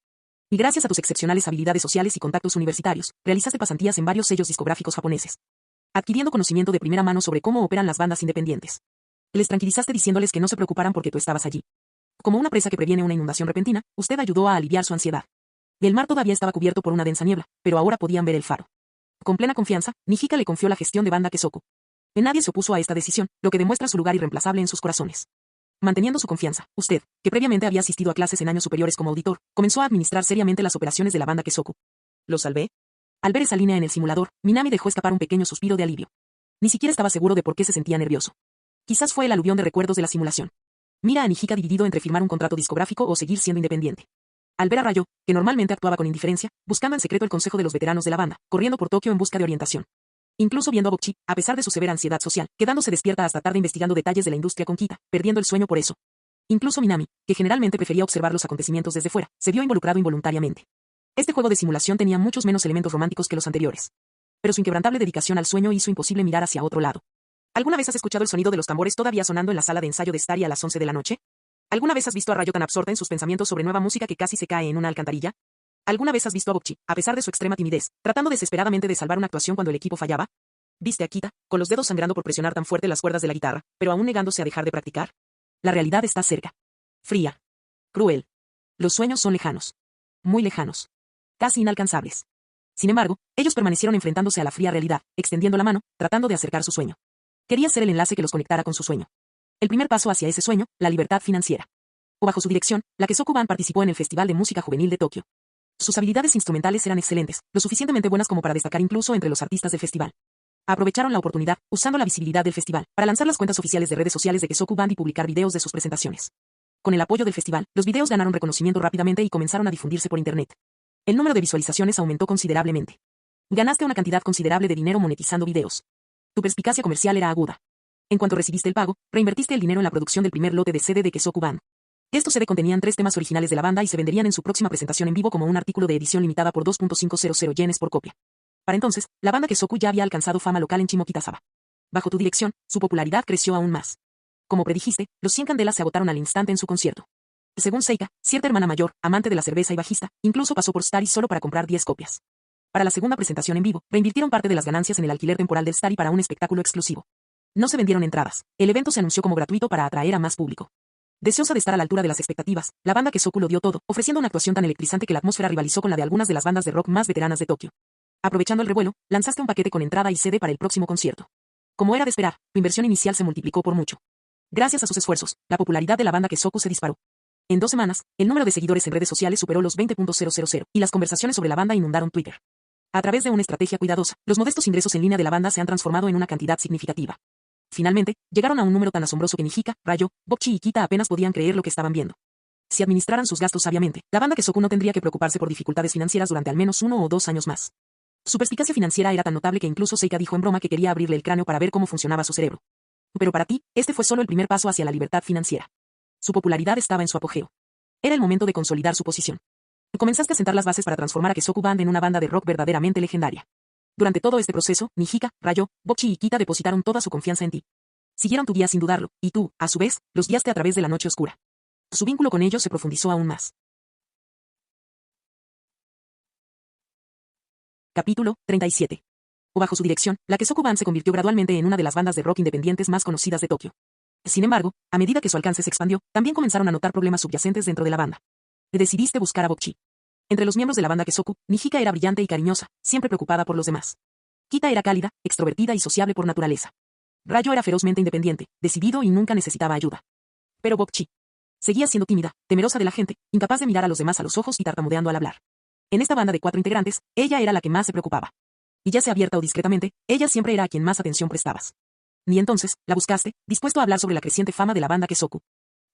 Y gracias a tus excepcionales habilidades sociales y contactos universitarios, realizaste pasantías en varios sellos discográficos japoneses, adquiriendo conocimiento de primera mano sobre cómo operan las bandas independientes. Les tranquilizaste diciéndoles que no se preocuparan porque tú estabas allí. Como una presa que previene una inundación repentina, usted ayudó a aliviar su ansiedad. El mar todavía estaba cubierto por una densa niebla, pero ahora podían ver el faro. Con plena confianza, Nijika le confió la gestión de Banda Kesoku. Nadie se opuso a esta decisión, lo que demuestra su lugar irreemplazable en sus corazones. Manteniendo su confianza, usted, que previamente había asistido a clases en años superiores como auditor, comenzó a administrar seriamente las operaciones de la Banda Kesoku. ¿Lo salvé? Al ver esa línea en el simulador, Minami dejó escapar un pequeño suspiro de alivio. Ni siquiera estaba seguro de por qué se sentía nervioso. Quizás fue el aluvión de recuerdos de la simulación. Mira a Nijika dividido entre firmar un contrato discográfico o seguir siendo independiente. Al ver a Rayo, que normalmente actuaba con indiferencia, buscando en secreto el consejo de los veteranos de la banda, corriendo por Tokio en busca de orientación. Incluso viendo a Bokchi, a pesar de su severa ansiedad social, quedándose despierta hasta tarde investigando detalles de la industria con Kita, perdiendo el sueño por eso. Incluso Minami, que generalmente prefería observar los acontecimientos desde fuera, se vio involucrado involuntariamente. Este juego de simulación tenía muchos menos elementos románticos que los anteriores. Pero su inquebrantable dedicación al sueño hizo imposible mirar hacia otro lado. ¿Alguna vez has escuchado el sonido de los tambores todavía sonando en la sala de ensayo de Starry a las 11 de la noche? ¿Alguna vez has visto a Rayo tan absorta en sus pensamientos sobre nueva música que casi se cae en una alcantarilla? ¿Alguna vez has visto a Bokchi, a pesar de su extrema timidez, tratando desesperadamente de salvar una actuación cuando el equipo fallaba? ¿Viste a Kita, con los dedos sangrando por presionar tan fuerte las cuerdas de la guitarra, pero aún negándose a dejar de practicar? La realidad está cerca. Fría. Cruel. Los sueños son lejanos. Muy lejanos. Casi inalcanzables. Sin embargo, ellos permanecieron enfrentándose a la fría realidad, extendiendo la mano, tratando de acercar su sueño. Quería ser el enlace que los conectara con su sueño. El primer paso hacia ese sueño, la libertad financiera. O bajo su dirección, la Kesoku Band participó en el Festival de Música Juvenil de Tokio. Sus habilidades instrumentales eran excelentes, lo suficientemente buenas como para destacar incluso entre los artistas del festival. Aprovecharon la oportunidad, usando la visibilidad del festival, para lanzar las cuentas oficiales de redes sociales de Kesoku Band y publicar videos de sus presentaciones. Con el apoyo del festival, los videos ganaron reconocimiento rápidamente y comenzaron a difundirse por internet. El número de visualizaciones aumentó considerablemente. Ganaste una cantidad considerable de dinero monetizando videos. Tu perspicacia comercial era aguda. En cuanto recibiste el pago, reinvertiste el dinero en la producción del primer lote de CD de Kesoku Band. Estos CD contenían 3 temas originales de la banda y se venderían en su próxima presentación en vivo como un artículo de edición limitada por 2.500 yenes por copia. Para entonces, la banda Kesoku ya había alcanzado fama local en Shimokitasaba. Bajo tu dirección, su popularidad creció aún más. Como predijiste, los 100 candelas se agotaron al instante en su concierto. Según Seika, cierta hermana mayor, amante de la cerveza y bajista, incluso pasó por Starry solo para comprar 10 copias. Para la segunda presentación en vivo, reinvirtieron parte de las ganancias en el alquiler temporal del Starry para un espectáculo exclusivo. No se vendieron entradas. El evento se anunció como gratuito para atraer a más público. Deseosa de estar a la altura de las expectativas, la banda Kesoku lo dio todo, ofreciendo una actuación tan electrizante que la atmósfera rivalizó con la de algunas de las bandas de rock más veteranas de Tokio. Aprovechando el revuelo, lanzaste un paquete con entrada y CD para el próximo concierto. Como era de esperar, tu inversión inicial se multiplicó por mucho. Gracias a sus esfuerzos, la popularidad de la banda Kesoku se disparó. En 2 semanas, el número de seguidores en redes sociales superó los 20.000 y las conversaciones sobre la banda inundaron Twitter. A través de una estrategia cuidadosa, los modestos ingresos en línea de la banda se han transformado en una cantidad significativa. Finalmente, llegaron a un número tan asombroso que ni Hika, Ryo, Bokchi y Kita apenas podían creer lo que estaban viendo. Si administraran sus gastos sabiamente, la banda Kesoku no tendría que preocuparse por dificultades financieras durante al menos 1 o 2 años más. Su perspicacia financiera era tan notable que incluso Seika dijo en broma que quería abrirle el cráneo para ver cómo funcionaba su cerebro. Pero para ti, este fue solo el primer paso hacia la libertad financiera. Su popularidad estaba en su apogeo. Era el momento de consolidar su posición. Comenzaste a sentar las bases para transformar a Kesoku Band en una banda de rock verdaderamente legendaria. Durante todo este proceso, ni Hika, Ryo, Bokchi y Kita depositaron toda su confianza en ti. Siguieron tu guía sin dudarlo, y tú, a su vez, los guiaste a través de la noche oscura. Su vínculo con ellos se profundizó aún más. Capítulo 37. Bajo su dirección, la Kesoku Band se convirtió gradualmente en una de las bandas de rock independientes más conocidas de Tokio. Sin embargo, a medida que su alcance se expandió, también comenzaron a notar problemas subyacentes dentro de la banda. Decidiste buscar a Bokchi. Entre los miembros de la banda Kesoku, Nihika era brillante y cariñosa, siempre preocupada por los demás. Kita era cálida, extrovertida y sociable por naturaleza. Ryo era ferozmente independiente, decidido y nunca necesitaba ayuda. Pero Bokchi seguía siendo tímida, temerosa de la gente, incapaz de mirar a los demás a los ojos y tartamudeando al hablar. En esta banda de 4 integrantes, ella era la que más se preocupaba. Y ya sea abierta o discretamente, ella siempre era a quien más atención prestabas. Ni entonces, la buscaste, dispuesto a hablar sobre la creciente fama de la banda Kesoku.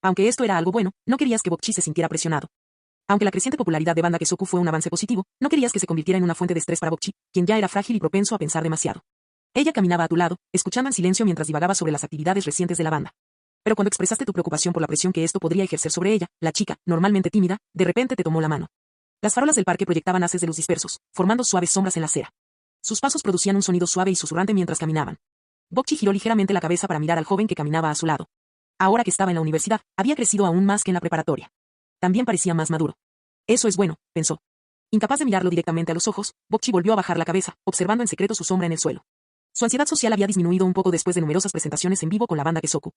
Aunque esto era algo bueno, no querías que Bokchi se sintiera presionado. Aunque la creciente popularidad de banda Kesoku fue un avance positivo, no querías que se convirtiera en una fuente de estrés para Bokchi, quien ya era frágil y propenso a pensar demasiado. Ella caminaba a tu lado, escuchando en silencio mientras divagaba sobre las actividades recientes de la banda. Pero cuando expresaste tu preocupación por la presión que esto podría ejercer sobre ella, la chica, normalmente tímida, de repente te tomó la mano. Las farolas del parque proyectaban haces de luz dispersos, formando suaves sombras en la acera. Sus pasos producían un sonido suave y susurrante mientras caminaban. Bokchi giró ligeramente la cabeza para mirar al joven que caminaba a su lado. Ahora que estaba en la universidad, había crecido aún más que en la preparatoria. También parecía más maduro. Eso es bueno, pensó. Incapaz de mirarlo directamente a los ojos, Bokchi volvió a bajar la cabeza, observando en secreto su sombra en el suelo. Su ansiedad social había disminuido un poco después de numerosas presentaciones en vivo con la banda Kesoku.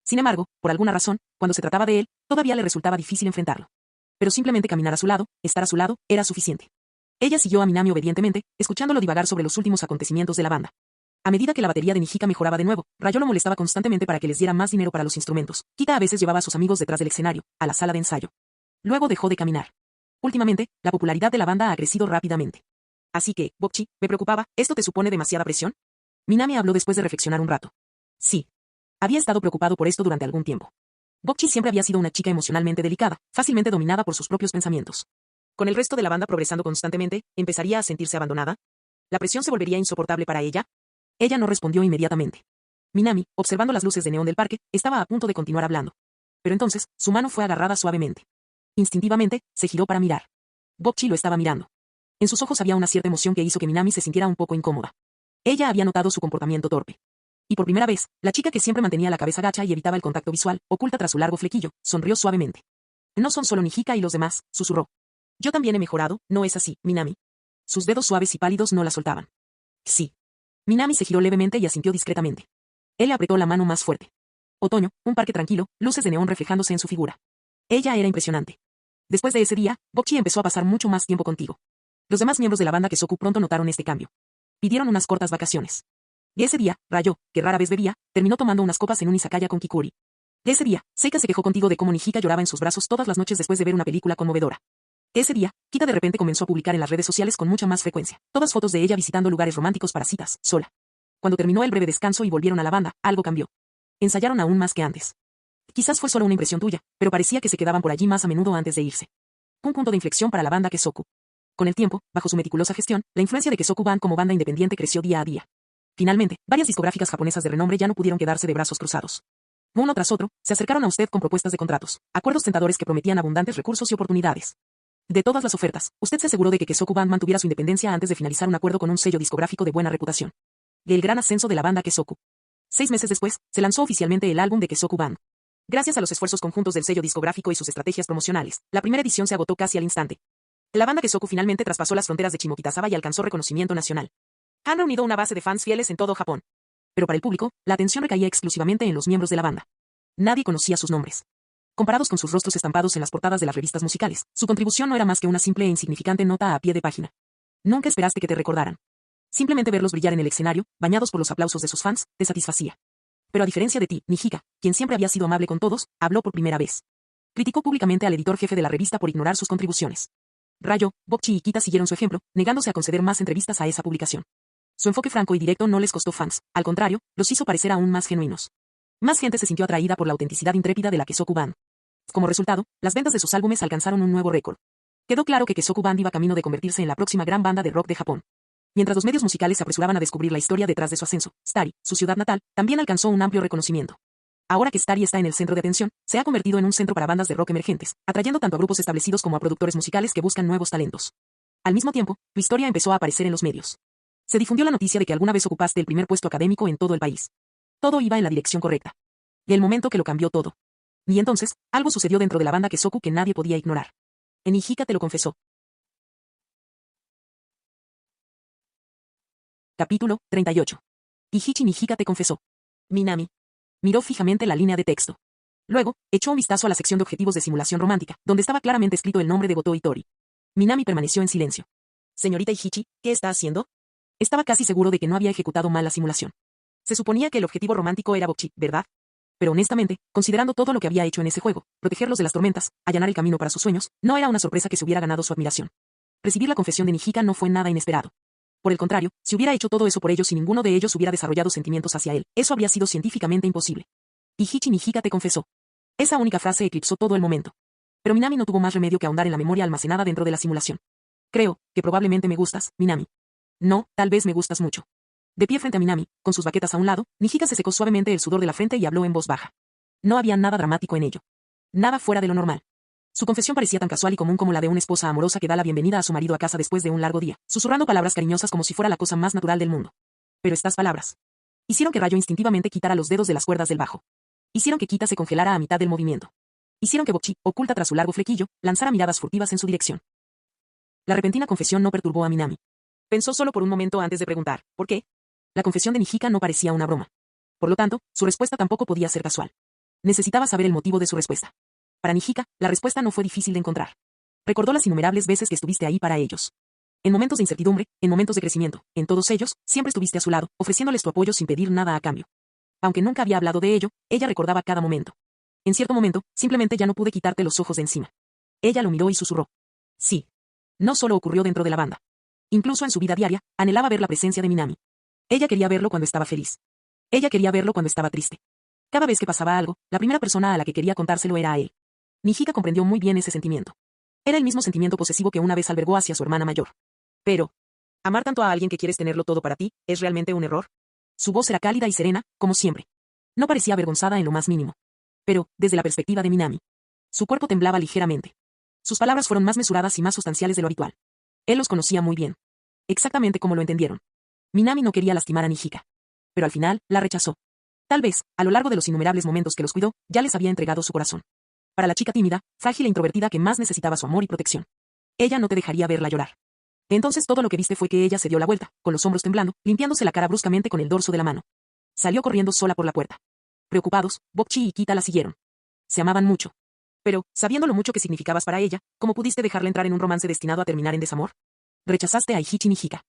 Sin embargo, por alguna razón, cuando se trataba de él, todavía le resultaba difícil enfrentarlo. Pero simplemente caminar a su lado, estar a su lado, era suficiente. Ella siguió a Minami obedientemente, escuchándolo divagar sobre los últimos acontecimientos de la banda. A medida que la batería de Nihika mejoraba de nuevo, Ryo lo molestaba constantemente para que les diera más dinero para los instrumentos. Kita a veces llevaba a sus amigos detrás del escenario, a la sala de ensayo. Luego dejó de caminar. Últimamente, la popularidad de la banda ha crecido rápidamente. Así que, Bokchi, me preocupaba, ¿esto te supone demasiada presión? Minami habló después de reflexionar un rato. Sí. Había estado preocupado por esto durante algún tiempo. Bokchi siempre había sido una chica emocionalmente delicada, fácilmente dominada por sus propios pensamientos. Con el resto de la banda progresando constantemente, ¿empezaría a sentirse abandonada? ¿La presión se volvería insoportable para ella? Ella no respondió inmediatamente. Minami, observando las luces de neón del parque, estaba a punto de continuar hablando. Pero entonces, su mano fue agarrada suavemente. Instintivamente, se giró para mirar. Bokchi lo estaba mirando. En sus ojos había una cierta emoción que hizo que Minami se sintiera un poco incómoda. Ella había notado su comportamiento torpe. Y por primera vez, la chica que siempre mantenía la cabeza gacha y evitaba el contacto visual, oculta tras su largo flequillo, sonrió suavemente. No son solo Nihika y los demás, susurró. Yo también he mejorado, ¿no es así, Minami? Sus dedos suaves y pálidos no la soltaban. Sí. Minami se giró levemente y asintió discretamente. Él le apretó la mano más fuerte. Otoño, un parque tranquilo, luces de neón reflejándose en su figura. Ella era impresionante. Después de ese día, Bokchi empezó a pasar mucho más tiempo contigo. Los demás miembros de la banda Kesoku pronto notaron este cambio. Pidieron unas cortas vacaciones. Y ese día, Ryo, que rara vez bebía, terminó tomando unas copas en un izakaya con Kikuri. Y ese día, Seika se quejó contigo de cómo Nihika lloraba en sus brazos todas las noches después de ver una película conmovedora. Ese día, Kita de repente comenzó a publicar en las redes sociales con mucha más frecuencia, todas fotos de ella visitando lugares románticos para citas, sola. Cuando terminó el breve descanso y volvieron a la banda, algo cambió. Ensayaron aún más que antes. Quizás fue solo una impresión tuya, pero parecía que se quedaban por allí más a menudo antes de irse. Un punto de inflexión para la banda Kesoku. Con el tiempo, bajo su meticulosa gestión, la influencia de Kesoku Band como banda independiente creció día a día. Finalmente, varias discográficas japonesas de renombre ya no pudieron quedarse de brazos cruzados. Uno tras otro, se acercaron a usted con propuestas de contratos, acuerdos tentadores que prometían abundantes recursos y oportunidades. De todas las ofertas, usted se aseguró de que Kesoku Band mantuviera su independencia antes de finalizar un acuerdo con un sello discográfico de buena reputación. El gran ascenso de la banda Kesoku. 6 meses después, se lanzó oficialmente el álbum de Kesoku Band. Gracias a los esfuerzos conjuntos del sello discográfico y sus estrategias promocionales, la primera edición se agotó casi al instante. La banda Kesoku finalmente traspasó las fronteras de Shimokitazawa y alcanzó reconocimiento nacional. Han reunido una base de fans fieles en todo Japón. Pero para el público, la atención recaía exclusivamente en los miembros de la banda. Nadie conocía sus nombres. Comparados con sus rostros estampados en las portadas de las revistas musicales, su contribución no era más que una simple e insignificante nota a pie de página. Nunca esperaste que te recordaran. Simplemente verlos brillar en el escenario, bañados por los aplausos de sus fans, te satisfacía. Pero a diferencia de ti, Nihika, quien siempre había sido amable con todos, habló por primera vez. Criticó públicamente al editor jefe de la revista por ignorar sus contribuciones. Rayo, Bokchi y Kita siguieron su ejemplo, negándose a conceder más entrevistas a esa publicación. Su enfoque franco y directo no les costó fans, al contrario, los hizo parecer aún más genuinos. Más gente se sintió atraída por la autenticidad intrépida de la Kesoku Band. Como resultado, las ventas de sus álbumes alcanzaron un nuevo récord. Quedó claro que Kesoku Band iba camino de convertirse en la próxima gran banda de rock de Japón. Mientras los medios musicales se apresuraban a descubrir la historia detrás de su ascenso, Starry, su ciudad natal, también alcanzó un amplio reconocimiento. Ahora que Starry está en el centro de atención, se ha convertido en un centro para bandas de rock emergentes, atrayendo tanto a grupos establecidos como a productores musicales que buscan nuevos talentos. Al mismo tiempo, tu historia empezó a aparecer en los medios. Se difundió la noticia de que alguna vez ocupaste el primer puesto académico en todo el país. Todo iba en la dirección correcta. Y el momento que lo cambió todo. Y entonces, algo sucedió dentro de la banda Kesoku que nadie podía ignorar. Nihika te lo confesó. Capítulo 38. Ihichi Nihika te confesó. Minami. Miró fijamente la línea de texto. Luego, echó un vistazo a la sección de objetivos de simulación romántica, donde estaba claramente escrito el nombre de Goto Itori. Minami permaneció en silencio. Señorita Ihichi, ¿qué está haciendo? Estaba casi seguro de que no había ejecutado mal la simulación. Se suponía que el objetivo romántico era Bokchi, ¿verdad? Pero honestamente, considerando todo lo que había hecho en ese juego, protegerlos de las tormentas, allanar el camino para sus sueños, no era una sorpresa que se hubiera ganado su admiración. Recibir la confesión de Nihika no fue nada inesperado. Por el contrario, si hubiera hecho todo eso por ellos y ninguno de ellos hubiera desarrollado sentimientos hacia él, eso habría sido científicamente imposible. Ihichi Nihika te confesó. Esa única frase eclipsó todo el momento. Pero Minami no tuvo más remedio que ahondar en la memoria almacenada dentro de la simulación. Creo que probablemente me gustas, Minami. No, tal vez me gustas mucho. De pie frente a Minami, con sus baquetas a un lado, Nihika se secó suavemente el sudor de la frente y habló en voz baja. No había nada dramático en ello. Nada fuera de lo normal. Su confesión parecía tan casual y común como la de una esposa amorosa que da la bienvenida a su marido a casa después de un largo día, susurrando palabras cariñosas como si fuera la cosa más natural del mundo. Pero estas palabras hicieron que Rayo instintivamente quitara los dedos de las cuerdas del bajo. Hicieron que Kita se congelara a mitad del movimiento. Hicieron que Bokchi, oculta tras su largo flequillo, lanzara miradas furtivas en su dirección. La repentina confesión no perturbó a Minami. Pensó solo por un momento antes de preguntar, ¿por qué? La confesión de Nihika no parecía una broma. Por lo tanto, su respuesta tampoco podía ser casual. Necesitaba saber el motivo de su respuesta. Para Nihika, la respuesta no fue difícil de encontrar. Recordó las innumerables veces que estuviste ahí para ellos. En momentos de incertidumbre, en momentos de crecimiento, en todos ellos, siempre estuviste a su lado, ofreciéndoles tu apoyo sin pedir nada a cambio. Aunque nunca había hablado de ello, ella recordaba cada momento. En cierto momento, simplemente ya no pude quitarte los ojos de encima. Ella lo miró y susurró. Sí. No solo ocurrió dentro de la banda. Incluso en su vida diaria, anhelaba ver la presencia de Minami. Ella quería verlo cuando estaba feliz. Ella quería verlo cuando estaba triste. Cada vez que pasaba algo, la primera persona a la que quería contárselo era a él. Nihika comprendió muy bien ese sentimiento. Era el mismo sentimiento posesivo que una vez albergó hacia su hermana mayor. Pero, ¿amar tanto a alguien que quieres tenerlo todo para ti, es realmente un error? Su voz era cálida y serena, como siempre. No parecía avergonzada en lo más mínimo. Pero, desde la perspectiva de Minami, su cuerpo temblaba ligeramente. Sus palabras fueron más mesuradas y más sustanciales de lo habitual. Él los conocía muy bien. Exactamente como lo entendieron. Minami no quería lastimar a Nihika. Pero al final, la rechazó. Tal vez, a lo largo de los innumerables momentos que los cuidó, ya les había entregado su corazón. Para la chica tímida, frágil e introvertida que más necesitaba su amor y protección. Ella no te dejaría verla llorar. Entonces todo lo que viste fue que ella se dio la vuelta, con los hombros temblando, limpiándose la cara bruscamente con el dorso de la mano. Salió corriendo sola por la puerta. Preocupados, Bokchi y Kita la siguieron. Se amaban mucho. Pero, sabiendo lo mucho que significabas para ella, ¿cómo pudiste dejarla entrar en un romance destinado a terminar en desamor? Rechazaste a Ihichi Nihika.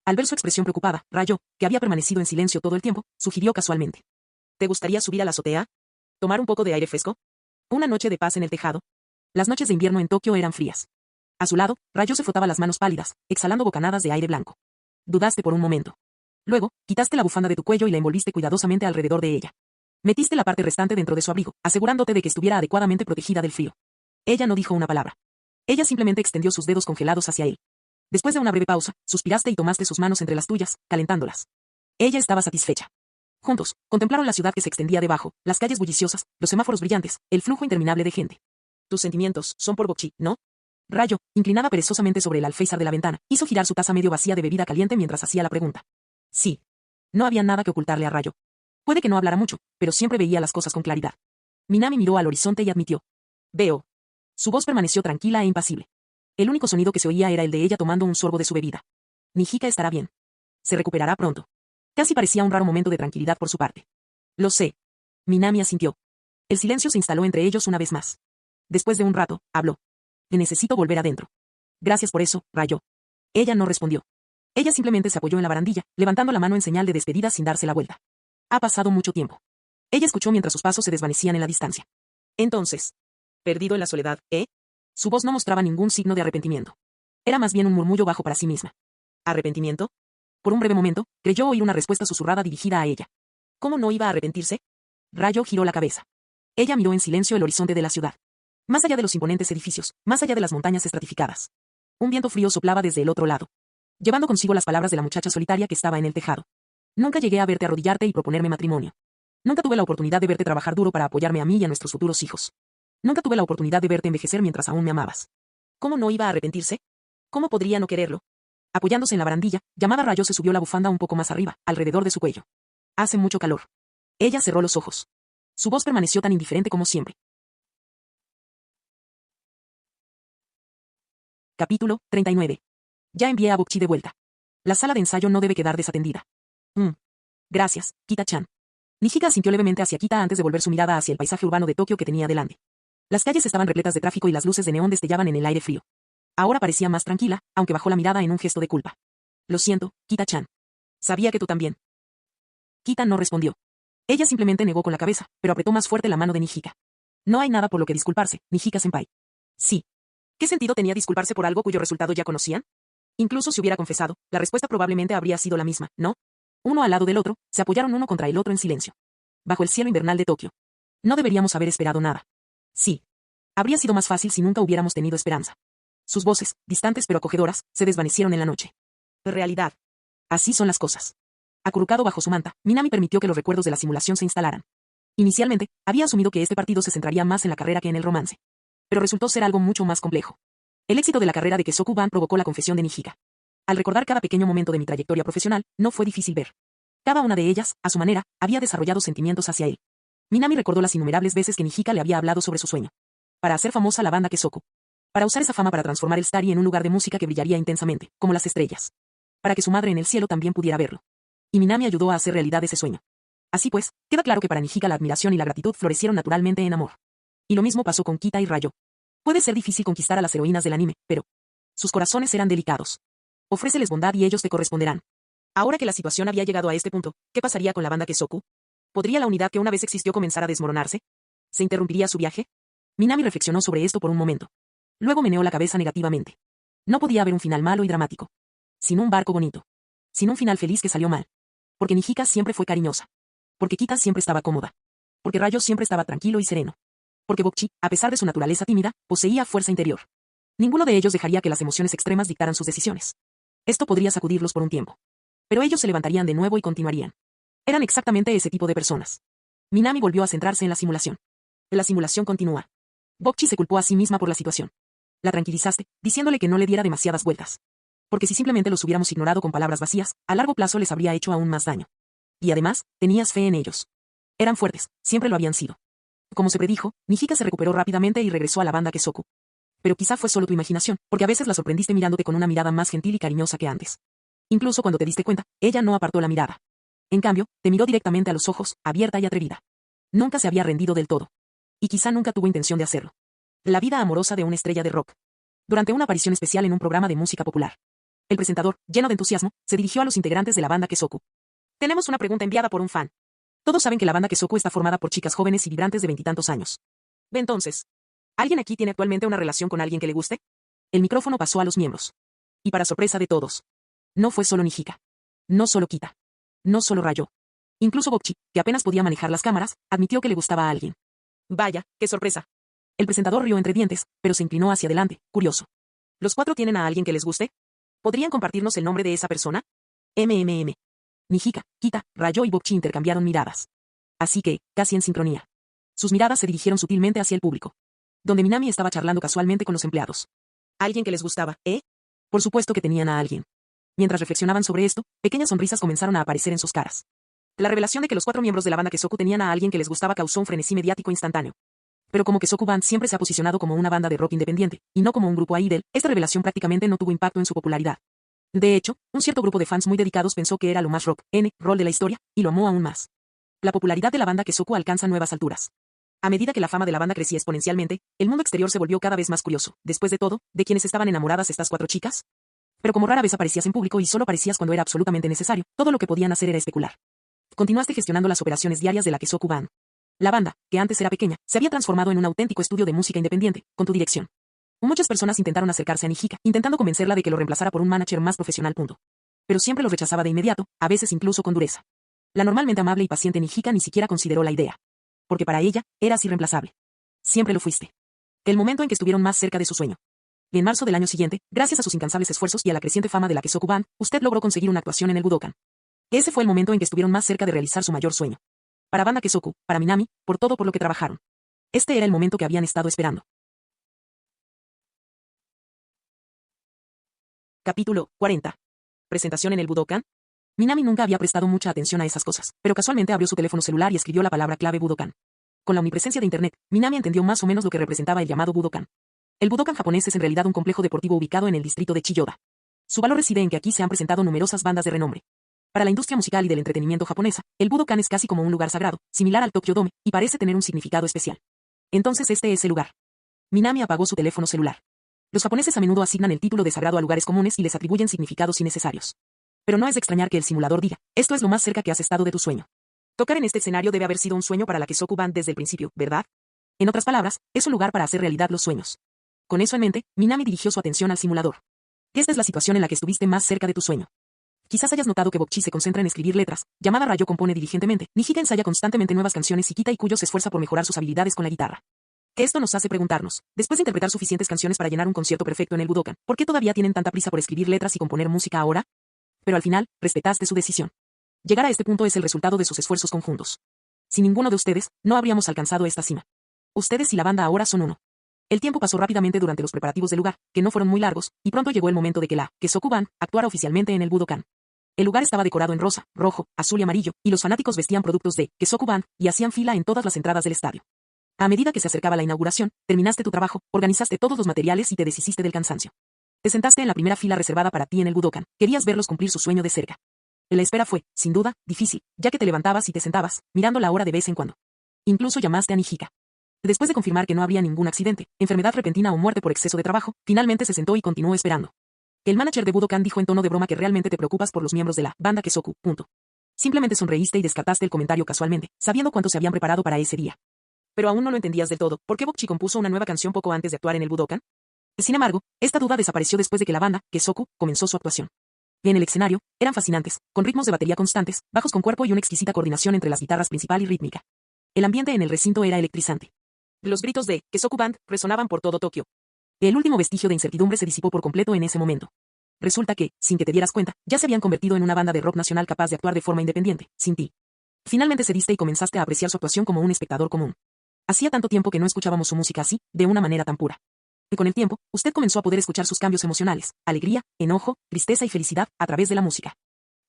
Al ver su expresión preocupada, Rayo, que había permanecido en silencio todo el tiempo, sugirió casualmente. ¿Te gustaría subir a la azotea? ¿Tomar un poco de aire fresco? Una noche de paz en el tejado. Las noches de invierno en Tokio eran frías. A su lado, Rayo se frotaba las manos pálidas, exhalando bocanadas de aire blanco. Dudaste por un momento. Luego, quitaste la bufanda de tu cuello y la envolviste cuidadosamente alrededor de ella. Metiste la parte restante dentro de su abrigo, asegurándote de que estuviera adecuadamente protegida del frío. Ella no dijo una palabra. Ella simplemente extendió sus dedos congelados hacia él. Después de una breve pausa, suspiraste y tomaste sus manos entre las tuyas, calentándolas. Ella estaba satisfecha. Juntos, contemplaron la ciudad que se extendía debajo, las calles bulliciosas, los semáforos brillantes, el flujo interminable de gente. Tus sentimientos son por Bokchi, ¿no? Rayo, inclinada perezosamente sobre el alféizar de la ventana, hizo girar su taza medio vacía de bebida caliente mientras hacía la pregunta. Sí. No había nada que ocultarle a Rayo. Puede que no hablara mucho, pero siempre veía las cosas con claridad. Minami miró al horizonte y admitió. Veo. Su voz permaneció tranquila e impasible. El único sonido que se oía era el de ella tomando un sorbo de su bebida. Nihika estará bien. Se recuperará pronto. Casi parecía un raro momento de tranquilidad por su parte. Lo sé. Minami asintió. El silencio se instaló entre ellos una vez más. Después de un rato, habló. Te necesito volver adentro. Gracias por eso, Rayo. Ella no respondió. Ella simplemente se apoyó en la barandilla, levantando la mano en señal de despedida sin darse la vuelta. Ha pasado mucho tiempo. Ella escuchó mientras sus pasos se desvanecían en la distancia. Entonces, Perdido en la soledad, ¿eh? Su voz no mostraba ningún signo de arrepentimiento. Era más bien un murmullo bajo para sí misma. ¿Arrepentimiento? Por un breve momento, creyó oír una respuesta susurrada dirigida a ella. ¿Cómo no iba a arrepentirse? Rayo giró la cabeza. Ella miró en silencio el horizonte de la ciudad. Más allá de los imponentes edificios, más allá de las montañas estratificadas. Un viento frío soplaba desde el otro lado, llevando consigo las palabras de la muchacha solitaria que estaba en el tejado. Nunca llegué a verte arrodillarte y proponerme matrimonio. Nunca tuve la oportunidad de verte trabajar duro para apoyarme a mí y a nuestros futuros hijos. Nunca tuve la oportunidad de verte envejecer mientras aún me amabas. ¿Cómo no iba a arrepentirse? ¿Cómo podría no quererlo? Apoyándose en la barandilla, llamada Rayo se subió la bufanda un poco más arriba, alrededor de su cuello. Hace mucho calor. Ella cerró los ojos. Su voz permaneció tan indiferente como siempre. Capítulo 39. Ya envié a Bokchi de vuelta. La sala de ensayo no debe quedar desatendida. Gracias, Kita-chan. Nijika asintió levemente hacia Kita antes de volver su mirada hacia el paisaje urbano de Tokio que tenía delante. Las calles estaban repletas de tráfico y las luces de neón destellaban en el aire frío. Ahora parecía más tranquila, aunque bajó la mirada en un gesto de culpa. Lo siento, Kita-chan. Sabía que tú también. Kita no respondió. Ella simplemente negó con la cabeza, pero apretó más fuerte la mano de Nijika. No hay nada por lo que disculparse, Nijika-senpai. Sí. ¿Qué sentido tenía disculparse por algo cuyo resultado ya conocían? Incluso si hubiera confesado, la respuesta probablemente habría sido la misma, ¿no? Uno al lado del otro, se apoyaron uno contra el otro en silencio. Bajo el cielo invernal de Tokio. No deberíamos haber esperado nada. Sí. Habría sido más fácil si nunca hubiéramos tenido esperanza. Sus voces, distantes pero acogedoras, se desvanecieron en la noche. Realidad. Así son las cosas. Acurrucado bajo su manta, Minami permitió que los recuerdos de la simulación se instalaran. Inicialmente, había asumido que este partido se centraría más en la carrera que en el romance. Pero resultó ser algo mucho más complejo. El éxito de la carrera de Kesoku-ban provocó la confesión de Nijika. Al recordar cada pequeño momento de mi trayectoria profesional, no fue difícil ver. Cada una de ellas, a su manera, había desarrollado sentimientos hacia él. Minami recordó las innumerables veces que Nijika le había hablado sobre su sueño. Para hacer famosa la banda Kesoku. Para usar esa fama para transformar el Starry en un lugar de música que brillaría intensamente, como las estrellas. Para que su madre en el cielo también pudiera verlo. Y Minami ayudó a hacer realidad ese sueño. Así pues, queda claro que para Nijika la admiración y la gratitud florecieron naturalmente en amor. Y lo mismo pasó con Kita y Rayo. Puede ser difícil conquistar a las heroínas del anime, pero sus corazones eran delicados. Ofréceles bondad y ellos te corresponderán. Ahora que la situación había llegado a este punto, ¿qué pasaría con la banda Kesoku? ¿Podría la unidad que una vez existió comenzar a desmoronarse? ¿Se interrumpiría su viaje? Minami reflexionó sobre esto por un momento. Luego meneó la cabeza negativamente. No podía haber un final malo y dramático. Sin un barco bonito. Sin un final feliz que salió mal. Porque Nijika siempre fue cariñosa. Porque Kita siempre estaba cómoda. Porque Rayo siempre estaba tranquilo y sereno. Porque Bokchi, a pesar de su naturaleza tímida, poseía fuerza interior. Ninguno de ellos dejaría que las emociones extremas dictaran sus decisiones. Esto podría sacudirlos por un tiempo. Pero ellos se levantarían de nuevo y continuarían. Eran exactamente ese tipo de personas. Minami volvió a centrarse en la simulación. La simulación continúa. Bokchi se culpó a sí misma por la situación. La tranquilizaste, diciéndole que no le diera demasiadas vueltas. Porque si simplemente los hubiéramos ignorado con palabras vacías, a largo plazo les habría hecho aún más daño. Y además, tenías fe en ellos. Eran fuertes, siempre lo habían sido. Como se predijo, Nijika se recuperó rápidamente y regresó a la banda Kesoku. Pero quizá fue solo tu imaginación, porque a veces la sorprendiste mirándote con una mirada más gentil y cariñosa que antes. Incluso cuando te diste cuenta, ella no apartó la mirada. En cambio, te miró directamente a los ojos, abierta y atrevida. Nunca se había rendido del todo. Y quizá nunca tuvo intención de hacerlo. La vida amorosa de una estrella de rock. Durante una aparición especial en un programa de música popular. El presentador, lleno de entusiasmo, se dirigió a los integrantes de la banda Kesoku. Tenemos una pregunta enviada por un fan. Todos saben que la banda Kesoku está formada por chicas jóvenes y vibrantes de veintitantos años. Ve entonces. ¿Alguien aquí tiene actualmente una relación con alguien que le guste? El micrófono pasó a los miembros. Y para sorpresa de todos. No fue solo Nijika. No solo Kita. No solo Rayo. Incluso Bokchi, que apenas podía manejar las cámaras, admitió que le gustaba a alguien. Vaya, qué sorpresa. El presentador rió entre dientes, pero se inclinó hacia adelante, curioso. ¿Los cuatro tienen a alguien que les guste? ¿Podrían compartirnos el nombre de esa persona? Nijika, Kita, Rayo y Bokchi intercambiaron miradas. Así que, casi en sincronía. Sus miradas se dirigieron sutilmente hacia el público. Donde Minami estaba charlando casualmente con los empleados. ¿Alguien que les gustaba, eh? Por supuesto que tenían a alguien. Mientras reflexionaban sobre esto, pequeñas sonrisas comenzaron a aparecer en sus caras. La revelación de que los cuatro miembros de la banda Kesoku tenían a alguien que les gustaba causó un frenesí mediático instantáneo. Pero como Kesoku Band siempre se ha posicionado como una banda de rock independiente, y no como un grupo idol, esta revelación prácticamente no tuvo impacto en su popularidad. De hecho, un cierto grupo de fans muy dedicados pensó que era lo más roll de la historia, y lo amó aún más. La popularidad de la banda Kesoku alcanza nuevas alturas. A medida que la fama de la banda crecía exponencialmente, el mundo exterior se volvió cada vez más curioso. Después de todo, ¿de quiénes estaban enamoradas estas cuatro chicas? Pero como rara vez aparecías en público y solo aparecías cuando era absolutamente necesario, todo lo que podían hacer era especular. Continuaste gestionando las operaciones diarias de la Kesoku Band. La banda, que antes era pequeña, se había transformado en un auténtico estudio de música independiente, con tu dirección. Muchas personas intentaron acercarse a Nijika, intentando convencerla de que lo reemplazara por un manager más profesional. Pero siempre los rechazaba de inmediato, a veces incluso con dureza. La normalmente amable y paciente Nijika ni siquiera consideró la idea. Porque para ella, eras irreemplazable. Siempre lo fuiste. El momento en que estuvieron más cerca de su sueño. En marzo del año siguiente, gracias a sus incansables esfuerzos y a la creciente fama de la Kesoku Band, usted logró conseguir una actuación en el Budokan. Ese fue el momento en que estuvieron más cerca de realizar su mayor sueño. Para Banda Kesoku, para Minami, por todo por lo que trabajaron. Este era el momento que habían estado esperando. Capítulo 40. Presentación en el Budokan. Minami nunca había prestado mucha atención a esas cosas, pero casualmente abrió su teléfono celular y escribió la palabra clave Budokan. Con la omnipresencia de Internet, Minami entendió más o menos lo que representaba el llamado Budokan. El Budokan japonés es en realidad un complejo deportivo ubicado en el distrito de Chiyoda. Su valor reside en que aquí se han presentado numerosas bandas de renombre. Para la industria musical y del entretenimiento japonesa, el Budokan es casi como un lugar sagrado, similar al Tokyo Dome, y parece tener un significado especial. Entonces este es el lugar. Minami apagó su teléfono celular. Los japoneses a menudo asignan el título de sagrado a lugares comunes y les atribuyen significados innecesarios. Pero no es de extrañar que el simulador diga, esto es lo más cerca que has estado de tu sueño. Tocar en este escenario debe haber sido un sueño para la Kesoku Band desde el principio, ¿verdad? En otras palabras, es un lugar para hacer realidad los sueños. Con eso en mente, Minami dirigió su atención al simulador. Esta es la situación en la que estuviste más cerca de tu sueño. Quizás hayas notado que Bokchi se concentra en escribir letras, Yamada Rayo compone diligentemente, Nijika ensaya constantemente nuevas canciones y Kita Ikuyo se esfuerza por mejorar sus habilidades con la guitarra. Que esto nos hace preguntarnos, después de interpretar suficientes canciones para llenar un concierto perfecto en el Budokan, ¿por qué todavía tienen tanta prisa por escribir letras y componer música ahora? Pero al final, respetaste su decisión. Llegar a este punto es el resultado de sus esfuerzos conjuntos. Sin ninguno de ustedes, no habríamos alcanzado esta cima. Ustedes y la banda ahora son uno. El tiempo pasó rápidamente durante los preparativos del lugar, que no fueron muy largos, y pronto llegó el momento de que la Kesoku Band actuara oficialmente en el Budokan. El lugar estaba decorado en rosa, rojo, azul y amarillo, y los fanáticos vestían productos de Kesoku Band y hacían fila en todas las entradas del estadio. A medida que se acercaba la inauguración, terminaste tu trabajo, organizaste todos los materiales y te deshiciste del cansancio. Te sentaste en la primera fila reservada para ti en el Budokan. Querías verlos cumplir su sueño de cerca. La espera fue, sin duda, difícil, ya que te levantabas y te sentabas, mirando la hora de vez en cuando. Incluso llamaste a Nijika. Después de confirmar que no habría ningún accidente, enfermedad repentina o muerte por exceso de trabajo, finalmente se sentó y continuó esperando. El manager de Budokan dijo en tono de broma que realmente te preocupas por los miembros de la banda Kesoku. Simplemente sonreíste y descartaste el comentario casualmente, sabiendo cuánto se habían preparado para ese día. Pero aún no lo entendías del todo, ¿por qué Bokchi compuso una nueva canción poco antes de actuar en el Budokan? Sin embargo, esta duda desapareció después de que la banda, Kesoku, comenzó su actuación. En el escenario, eran fascinantes, con ritmos de batería constantes, bajos con cuerpo y una exquisita coordinación entre las guitarras principal y rítmica. El ambiente en el recinto era electrizante. Los gritos de Kesoku Band resonaban por todo Tokio. El último vestigio de incertidumbre se disipó por completo en ese momento. Resulta que, sin que te dieras cuenta, ya se habían convertido en una banda de rock nacional capaz de actuar de forma independiente, sin ti. Finalmente cediste y comenzaste a apreciar su actuación como un espectador común. Hacía tanto tiempo que no escuchábamos su música así, de una manera tan pura. Y con el tiempo, usted comenzó a poder escuchar sus cambios emocionales, alegría, enojo, tristeza y felicidad, a través de la música.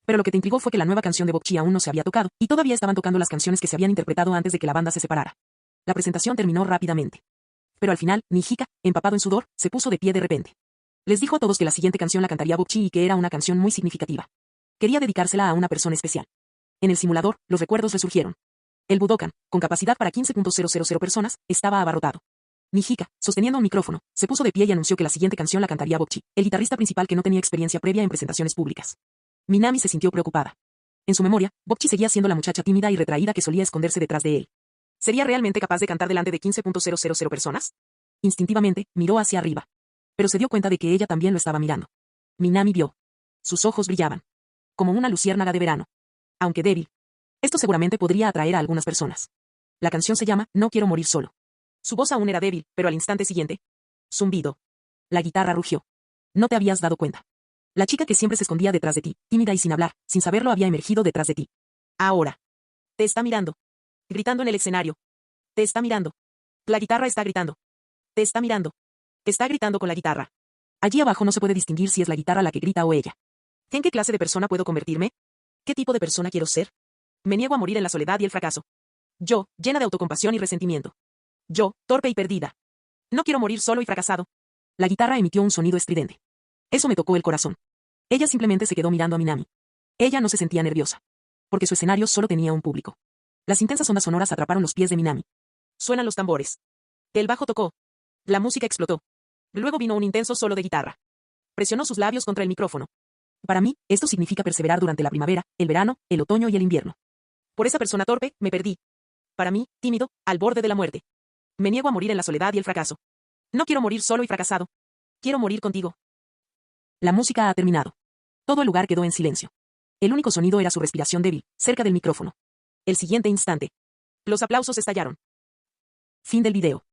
Pero lo que te intrigó fue que la nueva canción de Bokchi aún no se había tocado, y todavía estaban tocando las canciones que se habían interpretado antes de que la banda se separara. La presentación terminó rápidamente. Pero al final, Nijika, empapado en sudor, se puso de pie de repente. Les dijo a todos que la siguiente canción la cantaría Bokchi y que era una canción muy significativa. Quería dedicársela a una persona especial. En el simulador, los recuerdos resurgieron. El Budokan, con capacidad para 15.000 personas, estaba abarrotado. Nijika, sosteniendo un micrófono, se puso de pie y anunció que la siguiente canción la cantaría Bokchi, el guitarrista principal que no tenía experiencia previa en presentaciones públicas. Minami se sintió preocupada. En su memoria, Bokchi seguía siendo la muchacha tímida y retraída que solía esconderse detrás de él. ¿Sería realmente capaz de cantar delante de 15.000 personas? Instintivamente, miró hacia arriba. Pero se dio cuenta de que ella también lo estaba mirando. Minami vio. Sus ojos brillaban. Como una luciérnaga de verano. Aunque débil. Esto seguramente podría atraer a algunas personas. La canción se llama No quiero morir solo. Su voz aún era débil, pero al instante siguiente. Zumbido. La guitarra rugió. No te habías dado cuenta. La chica que siempre se escondía detrás de ti, tímida y sin hablar, sin saberlo había emergido detrás de ti. Ahora. Te está mirando. Gritando en el escenario. Te está mirando. La guitarra está gritando. Te está mirando. Está gritando con la guitarra. Allí abajo no se puede distinguir si es la guitarra la que grita o ella. ¿En qué clase de persona puedo convertirme? ¿Qué tipo de persona quiero ser? Me niego a morir en la soledad y el fracaso. Yo, llena de autocompasión y resentimiento. Yo, torpe y perdida. No quiero morir solo y fracasado. La guitarra emitió un sonido estridente. Eso me tocó el corazón. Ella simplemente se quedó mirando a Minami. Ella no se sentía nerviosa. Porque su escenario solo tenía un público. Las intensas ondas sonoras atraparon los pies de Minami. Suenan los tambores. El bajo tocó. La música explotó. Luego vino un intenso solo de guitarra. Presionó sus labios contra el micrófono. Para mí, esto significa perseverar durante la primavera, el verano, el otoño y el invierno. Por esa persona torpe, me perdí. Para mí, tímido, al borde de la muerte. Me niego a morir en la soledad y el fracaso. No quiero morir solo y fracasado. Quiero morir contigo. La música ha terminado. Todo el lugar quedó en silencio. El único sonido era su respiración débil, cerca del micrófono. El siguiente instante. Los aplausos estallaron. Fin del video.